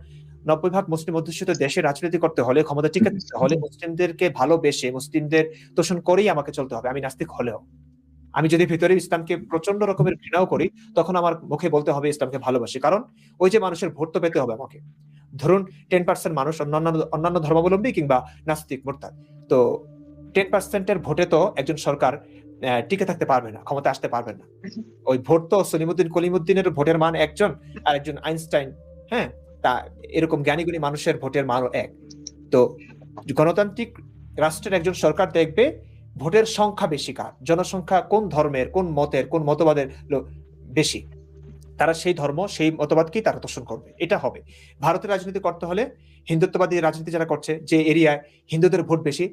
৯০ ভাগ মুসলিম অধ্যুষিত দেশে রাজনীতি করতে হলে, ক্ষমতা টিকে থাকতে হলে মুসলিমদেরকে ভালোবেসে, মুসলিমদের তোষণ করেই আমাকে চলতে হবে। আমি নাস্তিক হলেও। আমি যদি ভিতরে ইসলামকে প্রচন্ড রকমের ঘৃণাও করি, তখন আমার মুখে বলতে হবে ইসলামকে ভালোবাসি। কারণ ওই যে মানুষের ভোট তো পেতে হবে আমাকে। ধরুন 10% মানুষ অন্যান্য ধর্মাবলম্বী কিংবা নাস্তিক, মুরতাদ। তো 10% এর ভোটে তো একজন সরকার টিকে থাকতে পারবে না, ক্ষমতা আসতে পারবে না। ওই ভোট তো সলিমুদ্দিন কলিমুদ্দিনের ভোটের মান একজন, আর একজন আইনস্টাইন, হ্যাঁ, তা এরকম জ্ঞানী মানুষের ভোটের মানও এক। তো গণতান্ত্রিক রাষ্ট্রের একজন সরকার দেখবে ভোটের সংখ্যা বেশি কার, জনসংখ্যা কোন ধর্মের, কোন মতের, কোন মতবাদের বেশি, তারা সেই ধর্ম, সেই মতবাদকেই তারা তোষণ করবে। এটা হবে। ভারতের রাজনীতি করতে হলে হিন্দুত্ববাদী রাজনীতি যারা করছে, যে এরিয়ায় হিন্দুদের ভোট বেশি,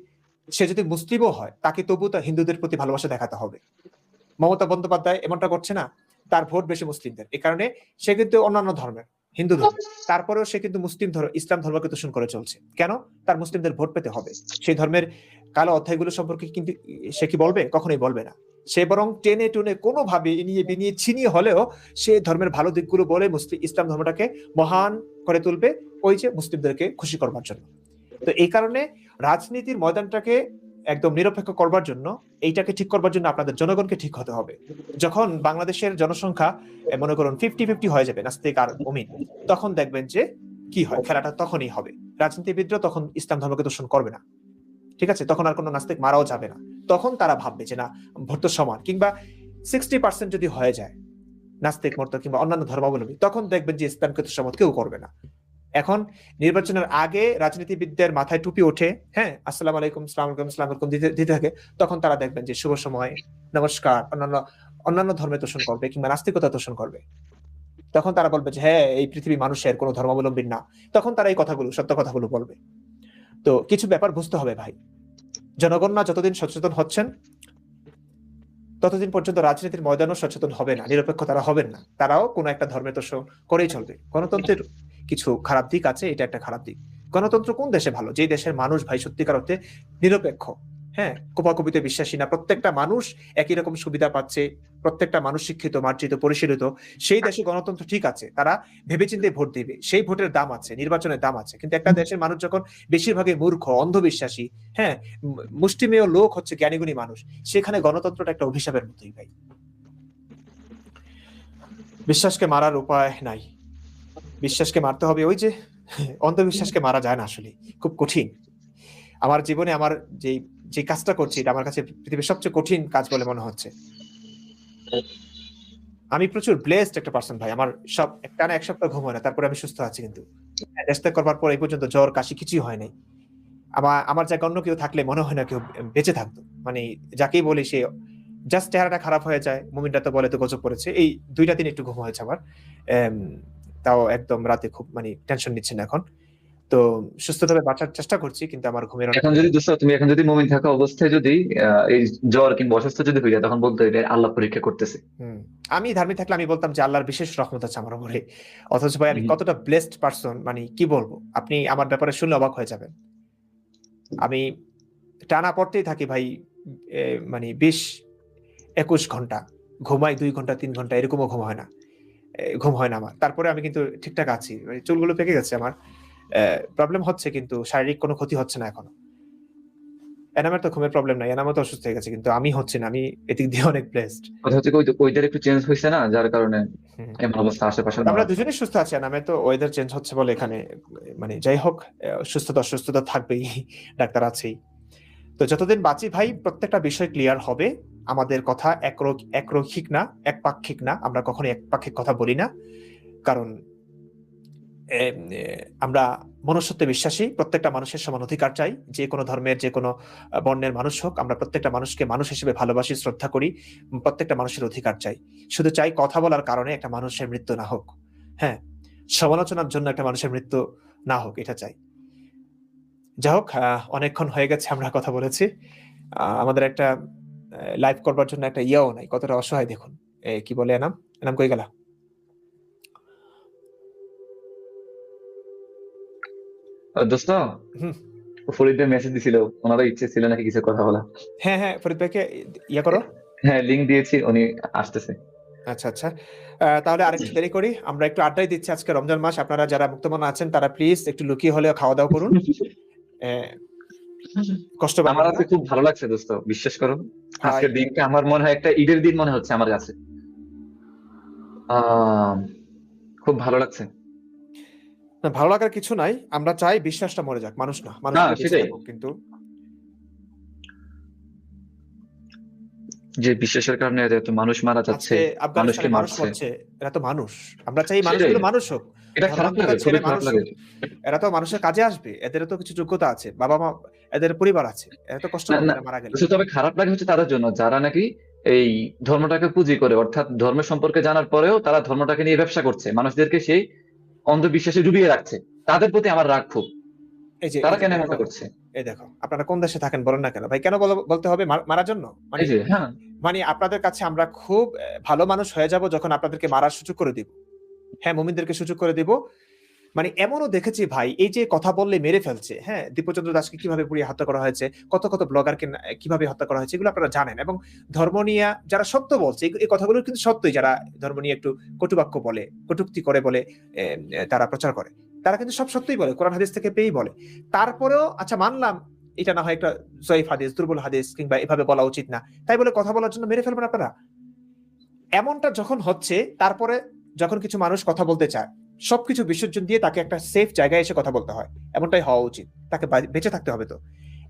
সে যদি মুসলিমও হয়, তাকে তবু তার হিন্দুদের প্রতি ভালোবাসা দেখাতে হবে। মমতা বন্দ্যোপাধ্যায় এমনটা করছে না? তার ভোট বেশি মুসলিমদের, এ কারণে সে কিন্তু অন্যান্য ধর্মের, হিন্দু ধর্ম, তারপরেও সে কিন্তু ইসলাম ধর্মকে তোষণ করে চলছে। কেন? তার মুসলিমদের ভোট পেতে হবে। সেই ধর্মের কালো অধ্যায়গুলো সম্পর্কে কিন্তু সে কি বলবে? কখনোই বলবে না। সে বরং টেনে টুনে কোনোভাবে ইনিয়ে বিনিয়ে ছিনিয়ে হলেও সে ধর্মের ভালো দিকগুলো বলে ইসলাম ধর্মটাকে মহান করে তুলবে, ওই যে মুসলিমদেরকে খুশি করবার জন্য। তো এই কারণে রাজনীতির ময়দানটাকে একদম নিরপেক্ষ করবার জন্য, এইটাকে ঠিক করবার জন্য আপনাদের জনগণকে ঠিক হতে হবে। যখন বাংলাদেশের জনসংখ্যা মনে করুন 50-50 হয়ে যাবে, নাস্তিক আর মুমিন, তখন দেখবেন যে কি হয়, খেলাটা তখনই হবে। রাজনীতিবিদরা তখন ইসলাম ধর্মকে দূষণ করবে না। ঠিক আছে? তখন আর কোনো নাস্তিক মারাও যাবে না। তখন তারা ভাববে যে না, ভোট তো সমান, কিংবা 60% যদি হয়ে যায় নাস্তিক, মুরতাদ কিংবা অন্যান্য ধর্মাবলম্বী, তখন দেখবেন যে ইসলামকে তো সমত কেউ করবে না। এখন নির্বাচনের আগে রাজনীতিবিদদের মাথায় টুপি ওঠে, হ্যাঁ, আসসালামু আলাইকুম, আসসালামু আলাইকুম, আসসালামু আলাইকুম দিতে থাকে। তখন তারা দেখবেন যে শুভ সময়, নমস্কার, অন্যান্য ধর্মে তোষণ করবে কিংবা নাস্তিকতা তোষণ করবে। তখন তারা বলবে যে হ্যাঁ, এই পৃথিবী মানুষের, কোনো ধর্মাবলম্বীর না। তখন তারা এই কথাগুলো, সত্য কথাগুলো বলবে। তো কিছু ব্যাপার বুঝতে হবে ভাই। জনগণ না যতদিন সচেতন হচ্ছেন, ততদিন পর্যন্ত রাজনীতির ময়দানও সচেতন হবে না, নিরপেক্ষ তারা হবেন না। তারাও কোনো একটা ধর্মের তোষণ করেই চলবে। গণতন্ত্রের কিছু খারাপ দিক আছে, এটা একটা খারাপ দিক। গণতন্ত্র কোন দেশে ভালো? যে দেশের মানুষ ভাই সত্যিকার অর্থে নিরপেক্ষ, হ্যাঁ, কোপাকুপিতে বিশ্বাসী না, প্রত্যেকটা মানুষ একই রকম সুবিধা পাচ্ছে, প্রত্যেকটা মানুষ শিক্ষিত, মার্জিত, পরিশীলিত, সেই দেশে গণতন্ত্র ঠিক আছে। তারা ভেবেচিন্তে ভোট দিবে, সেই ভোটের দাম আছে, নির্বাচনের দাম আছে। কিন্তু একটা দেশের মানুষ যখন বেশিরভাগই মূর্খ, অন্ধবিশ্বাসী, হ্যাঁ, মুষ্টিমেয় লোক হচ্ছে জ্ঞানীগুণী মানুষ, সেখানে গণতন্ত্রটা একটা অভিশাপের মতোই ভাই। বিশ্বাসকে মারার উপায় নাই। বিশ্বাসকে মারতে হবে, ওই যে অন্ধবিশ্বাসকে মারা যায় না, আসলে খুব কঠিন। আমার জীবনে আমার যে যে কাজটা করছি, এটা আমার কাছে পৃথিবীর সবচেয়ে কঠিন কাজ বলে মনে হচ্ছে। আমি প্রচুর ব্লেসড একটা পার্সন ভাই। আমার টানা 1 সপ্তাহ ঘুম হয় না, তারপরে আমি সুস্থ আছি। কিন্তু দেশ ত্যাগ করবার পর এই পর্যন্ত জ্বর, কাশি কিছুই হয় নাই। আমার জায়গায় অন্য কেউ থাকলে মনে হয় না কেউ বেঁচে থাকতো। মানে যাকেই বলি সে জাস্ট চেহারাটা খারাপ হয়ে যায়। মুমিনরা তো বলে তো গজব পড়েছে। এই 2টা দিন একটু ঘুম হয়েছে আমার। তাও একদম রাতে খুব মানে টেনশন নিচ্ছি না এখন। তো সুস্থভাবে বাঁচার চেষ্টা করছি, কিন্তু আমার ঘুমের অনেক। এখন যদি দোস্ত তুমি এখন যদি মুমিন থাকা অবস্থায় যদি এই জ্বর কিংবা অসুস্থ যদি হয়ে যায়, তখন বলতে এটা আল্লাহ পরীক্ষা করতেছে। আমি ধার্মিক থাকলে আমি বলতাম যে আল্লাহর বিশেষ রহমত আছে আমার উপরে। অথচ ভাই আমি কতটা ব্লেসড পারসন, মানে কি বলবো, আপনি আমার ব্যাপারে শুনলে অবাক হয়ে যাবেন। আমি টানা পড়তেই থাকি ভাই, মানে 20-21 ঘন্টা ঘুমাই, 2 ঘন্টা 3 ঘন্টা এরকমও ঘুম হয় না। ঘুম হয় না আমার। তারপরে আমি কিন্তু ঠিকঠাক আছি। চুলগুলো পেকে গেছে আমার। প্রবলেম হচ্ছে, কিন্তু শারীরিক কোনো ক্ষতি হচ্ছে না এখনো। এনামের তো ঘুমের প্রবলেম নাই, এনামও তো অসুস্থ হয়ে গেছে, কিন্তু আমি হচ্ছে না, আমি এদিক দিয়ে অনেক ব্লেসড। কথা হচ্ছে ওয়েদার একটু চেঞ্জ হয়েছে না, যার কারণে এমন অবস্থা আশেপাশের আমরা মানুষ। দুজনেই সুস্থ আছি, এনামে তো ওয়েদার চেঞ্জ হচ্ছে বলে এখানে, মানে যাই হোক, সুস্থতা অসুস্থতা থাকবেই, ডাক্তার আছেই। তো যতদিন বাঁচি ভাই, প্রত্যেকটা বিষয় ক্লিয়ার হবে। আমাদের কথা একরৈখিক না, একপাক্ষিক না, আমরা কখনো একপাক্ষিক কথা বলি না। কারণ আমরা মনুষ্যত্বে বিশ্বাসী, প্রত্যেকটা মানুষের সমান অধিকার চাই, যে কোনো ধর্মের যে কোনো বর্ণের মানুষ হোক, আমরা প্রত্যেকটা মানুষকে মানুষ হিসেবে ভালোবাসি, শ্রদ্ধা করি, প্রত্যেকটা মানুষের অধিকার চাই। শুধু চাই কথা বলার কারণে একটা মানুষের মৃত্যু না হোক, হ্যাঁ, সমালোচনার জন্য একটা মানুষের মৃত্যু না হোক, এটা চাই। যাই হোক, অনেকক্ষণ হয়ে গেছে আমরা কথা বলেছি। আমাদের একটা লাইভ করবার জন্য একটা ইয়াও নাই, কতটা অসহায় দেখুন। কি বলে এনাম, এনাম কই গেলা? দোস্ত, হুম, ফরিদ ভাই মেসেজ দিছিল, ওনারও ইচ্ছে ছিল নাকি কিছু কথা বলা। হ্যাঁ হ্যাঁ, ফরিদ ভাইকে ইয়া করো। হ্যাঁ, লিংক দিয়েছি, উনি আসতেছে। আচ্ছা আচ্ছা, তাহলে আরেকটু দেরি করি, আমরা একটু আড্ডাই দিচ্ছি। আজকে রমজান মাস, আপনারা যারা মুক্তমনা আছেন তারা প্লিজ একটু লুকিয়ে হলেও খাওয়া দাওয়া করুন, আহ, কষ্ট আমার পাবেন না। আজকে খুব ভালো লাগছে দোস্ত, বিশ্বাস করো। হাই, আজকের দিনটা আমার মনে হয় একটা ঈদের দিন মনে হচ্ছে আমার কাছে। আহ খুব ভালো লাগছে। না, ভালো লাগার কিছু নাই, আমরা চাই বিশ্বাসটা মরে যাক, মানুষ না, মানুষ না, শুধু বেঁচে সেটাই, থাকুক। কিন্তু যে বিশ্বাসের কারণে এত মানুষ মারা যাচ্ছে, আজকে মানুষকে আফগানিস্তানে মানুষ মারছে। মরছে, এরা তো মানুষ। আমরা চাই সেটাই, মানুষগুলো মানুষ হোক, এটা খারাপ ধর্মান্ততা লাগে, ছেড়ে খুবই খারাপ মানুষ লাগে। হোক। এরা তো মানুষের কাজে আসবে, এদেরও তো কিছু যোগ্যতা আছে, বাবা মা, এদের পরিবার আছে, এরা তো কষ্ট না পাবে না, এরা মারা গেলে। তবে খারাপ লাগে হচ্ছে তাদের জন্য যারা নাকি এই ধর্মটাকে পুঁজি করে, অর্থাৎ ধর্মের সম্পর্কে জানার পরেও তারা ধর্মটাকে নিয়ে ব্যবসা করছে, মানুষদেরকে সেই অন্ধবিশ্বাসে ডুবিয়ে রাখছে। তাদের প্রতি আমার রাগ খুব। এই তারা যে কেন দেখো, এমনটা করছে? এই দেখো, আপনারা কোন দেশে থাকেন বলেন না কেন ভাই, কেন বলতে হবে মারার জন্য? মানে এই যে, হ্যাঁ, মানে আপনাদের কাছে আমরা খুব ভালো মানুষ হয়ে যাব যখন আপনাদেরকে মারার সুযোগ করে দিব। হ্যাঁ, মুমিনদেরকে সুযোগ করে দিব। মানে এমনও দেখেছি ভাই, এই যে কথা বললে মেরে ফেলছে, হ্যাঁ, দীপচন্দ্র দাসকে কিভাবে পুড়িয়ে হত্যা করা হয়েছে, কত কত ব্লগারকে কিভাবে হত্যা করা হয়েছে, এগুলো আপনারা জানেন। এবং ধর্ম নিয়ে যারা সত্য বলছে, এই কথাগুলো কিন্তু সত্যই, যারা ধর্ম নিয়ে একটু কটুবাক্য বলে, কটূক্তি করে বলে, তারা প্রচার করে, তারা কিন্তু সব সত্যই বলে, কোরআন হাদিস থেকে পেয়েই বলে। তারপরেও আচ্ছা মানলাম, এটা না হয় একটা জয়ীফ হাদিস, দুর্বল হাদিস, কিংবা এভাবে বলা উচিত না, তাই বলে কথা বলার জন্য মেরে ফেলবেন আপনারা? এমনটা যখন হচ্ছে, তারপরে যখন কিছু মানুষ কথা বলতে চায়, সবকিছু বিসর্জন দিয়ে তাকে একটা সেফ জায়গায় এসে কথা বলতে হয়, এমনটাই হওয়া উচিত। তাকে বেঁচে থাকতে হবে। তো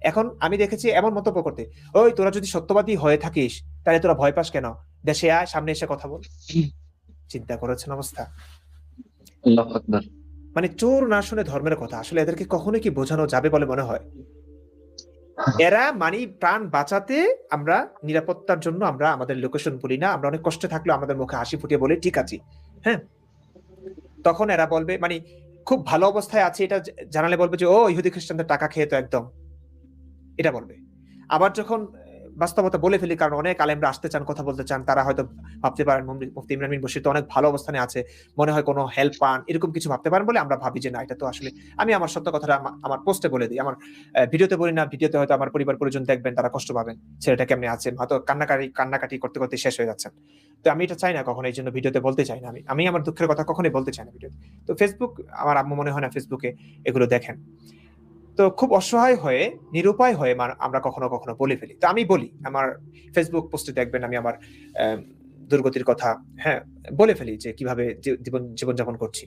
এখন আমি দেখেছি এমন মন্তব্য করতে, ওই তোরা যদি সত্যবাদী হয়ে থাকিস তাহলে তোরা ভয় পাস কেন, দেশে আয়, সামনে এসে কথা বল। চিন্তা করেছেন অবস্থা? আল্লাহু আকবার। মানে চোর না শুনে ধর্মের কথা, আসলে এদেরকে কখনো কি বোঝানো যাবে বলে মনে হয়? এরা মানে প্রাণ বাঁচাতে, আমরা নিরাপত্তার জন্য আমরা আমাদের লোকেশন বলি না, আমরা অনেক কষ্টে থাকলেও আমাদের মুখে হাসি ফুটিয়ে বলে ঠিক আছে, হ্যাঁ, তখন এরা বলবে, মানে খুব ভালো অবস্থায় আছে এটা জানালে বলবে যে ও ইহুদি খ্রিস্টানদের টাকা খেয়ে তো একদম, এটা বলবে। আবার যখন বাস্তবতা বলে ফেলি, কারণ অনেক আলেমরা আসতে চান, কথা বলতে চান, তারা হয়তো ভাবতে পারেন মুফতি ইমরান বিন বশির তো অনেক ভালো অবস্থানে আছে, মনে হয় কোনো হেল্প পান, এরকম কিছু ভাবতে পারেন বলে আমরা ভাবি যে না, এটা তো আসলে, আমি আমার সত্য কথাটা আমার পোস্টে বলে দিই, আমার ভিডিওতে বলি না, ভিডিওতে হয়তো আমার পরিবার পরিজন দেখবেন, তারা কষ্ট পাবেন, ছেলেটা কেমনে আছে, হয়তো কান্নাকাটি করতে করতে শেষ হয়ে যাচ্ছেন। তো আমি এটা চাই না কখনো, এই জন্য ভিডিওতে বলতে চাই না, আমি আমার দুঃখের কথা কখনোই বলতে চাই না ভিডিওতে। তো ফেসবুক, আমার আম্মু মনে হয় না ফেসবুকে এগুলো দেখেন। তো খুব অসহায় হয়ে, নিরুপায় হয়ে আমরা কখনো কখনো বলে ফেলি। তো আমি বলি, আমার ফেসবুক পোস্টে দেখবেন আমি আমার দুর্গতির কথা, হ্যাঁ, বলে ফেলি যে কিভাবে জীবনযাপন করছি।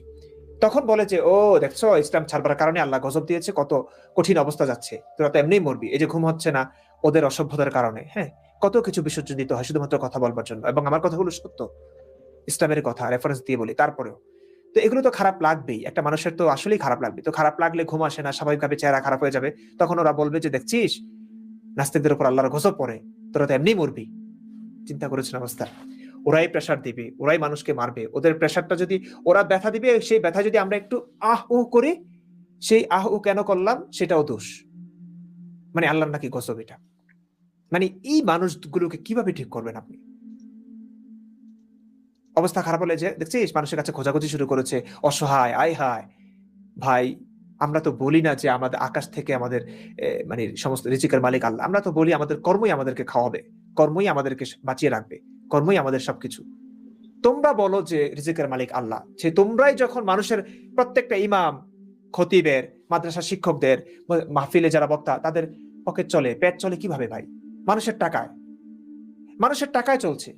তখন বলে যে ও দেখছো, ইসলাম ছাড়বার কারণে আল্লাহ গজব দিয়েছে, কত কঠিন অবস্থা যাচ্ছে, তোরা তো এমনিই মরবি, এই যে ঘুম হচ্ছে না ওদের অসভ্যতার কারণে, হ্যাঁ, কত কিছু বিসর্জন দিতে হয় শুধুমাত্র কথা বলবার জন্য। এবং আমার কথাগুলো সত্য, ইসলামের কথা রেফারেন্স দিয়ে বলি, তারপরেও তো এগুলো তো খারাপ লাগবেই, একটা মানুষের তো আসলেই খারাপ লাগবে। তো খারাপ লাগলে ঘুম আসে না, স্বাভাবিকভাবে চেহারা খারাপ হয়ে যাবে। তখন ওরা বলবে যে দেখছিস, নাস্তিকদের উপর আল্লাহর গজব পড়ে, তোরা তো এমনি মরবি। চিন্তা করেছেন অবস্থা? ওরাই প্রেসার দিবে, ওরাই মানুষকে মারবে, ওদের প্রেসারটা যদি, ওরা ব্যথা দিবে, সেই ব্যথা যদি আমরা একটু আহ উ করি, সেই আহ উ কেন করলাম সেটাও দোষ, মানে আল্লাহর নাকি গজব এটা। মানে এই মানুষগুলোকে কিভাবে ঠিক করবেন আপনি? অবস্থা খারাপ হলে যে দেখছিস মানুষের কাছে খোঁজাখুঁজি শুরু করেছে, অসহায়, আয় হায়। ভাই, আমরা তো বলি না যে আমাদের আকাশ থেকে আমাদের মানে সমস্ত রিজিকের মালিক আল্লাহ, আমরা তো বলি আমাদের কর্মই আমাদেরকে খাওয়াবে, কর্মই আমাদেরকে বাঁচিয়ে রাখবে, কর্মই আমাদের সবকিছু। তোমরা বলো যে রিজিকের মালিক আল্লাহ, সে তোমরাই যখন মানুষের প্রত্যেকটা ইমাম, খতিবের, মাদ্রাসা শিক্ষকদের, মাহফিলে যারা বক্তা, তাদের পকেট চলে, পেট চলে কিভাবে ভাই? মানুষের টাকায়, মানুষের টাকায় চলছে।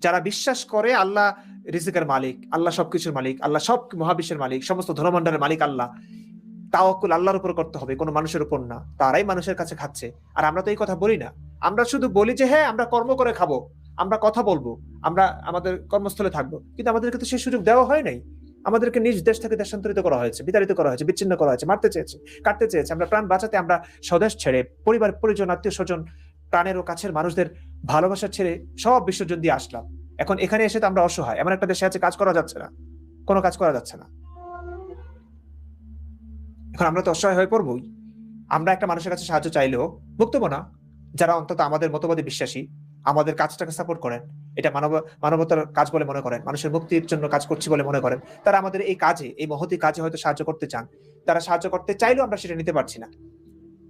যারা বিশ্বাস করে আল্লাহ রিজিকের মালিক, আল্লাহ সবকিছুর মালিক, আল্লাহ সব মহাবিশ্বের মালিক, সমস্ত ধনভাণ্ডারের মালিক আল্লাহ, তাওয়াক্কুল আল্লাহর উপর করতে হবে, কোনো মানুষের উপর না, তারাই মানুষের কাছে খাচ্ছে। আর আমরা তো এই কথা বলি না, আমরা শুধু বলি যে হ্যাঁ আমরা কর্ম করে খাবো, আমরা কথা বলবো, আমরা আমাদের কর্মস্থলে থাকবো, কিন্তু আমাদেরকে তো সেই সুযোগ দেওয়া হয় নাই। আমাদেরকে নিজ দেশ থেকে দেশান্তরিত করা হয়েছে, বিতাড়িত করা হয়েছে, বিচ্ছিন্ন করা হয়েছে, মারতে চেয়েছে, কাটতে চেয়েছে। আমরা প্রাণ বাঁচাতে আমরা স্বদেশ ছেড়ে, পরিবার পরিজন, আত্মীয় স্বজন, প্রাণের ও কাছের মানুষদের ভালোবাসা ছেড়ে সব বিসর্জন দিয়ে আসলাম। এখন এখানে এসে তো আমরা অসহায়, এমন একটা দেশে আছে কাজ করা যাচ্ছে না, কোনো কাজ করা যাচ্ছে না। এখন আমরা তো অসহায় হয়ে পড়বই। আমরা একটা মানুষের কাছে সাহায্য চাইলেও বক্তব্য না, যারা অন্তত আমাদের মতবাদে বিশ্বাসী, আমাদের কাজটাকে সাপোর্ট করেন, এটা মানবতার কাজ বলে মনে করেন, মানুষের মুক্তির জন্য কাজ করছি বলে মনে করেন, তারা আমাদের এই কাজে, এই মহতি কাজে হয়তো সাহায্য করতে চান। তারা সাহায্য করতে চাইলেও আমরা সেটা নিতে পারছি না।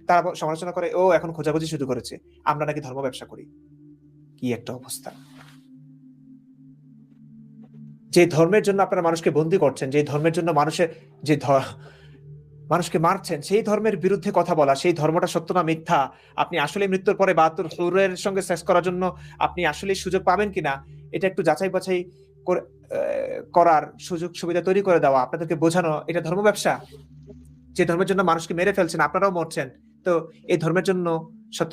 তারা সমালোচনা করে, ও এখন খোঁজাখুঁজি শুরু করেছে, আমরা নাকি ধর্ম ব্যবসা করি। কি একটা অবস্থা! যে ধর্মের জন্য আপনারা মানুষকে বন্দী করছেন, যে ধর্মের জন্য যে মানুষকে মারছেন, সেই ধর্মের বিরুদ্ধে কথা বলা, সেই ধর্মটা সত্য না মিথ্যা, আপনি আসলে মৃত্যুর পরে ৭২ হুরের সঙ্গে সেক্স করার জন্য আপনি আসলে সুযোগ পাবেন কিনা, এটা একটু যাচাই বাছাই করার সুযোগ সুবিধা তৈরি করে দেওয়া, আপনাদেরকে বোঝানো, এটা ধর্ম ব্যবসা। যে ধর্মের জন্য মানুষকে মেরে ফেলছেন, আপনারাও মরছেন, তো এই ধর্মের জন্য সত্য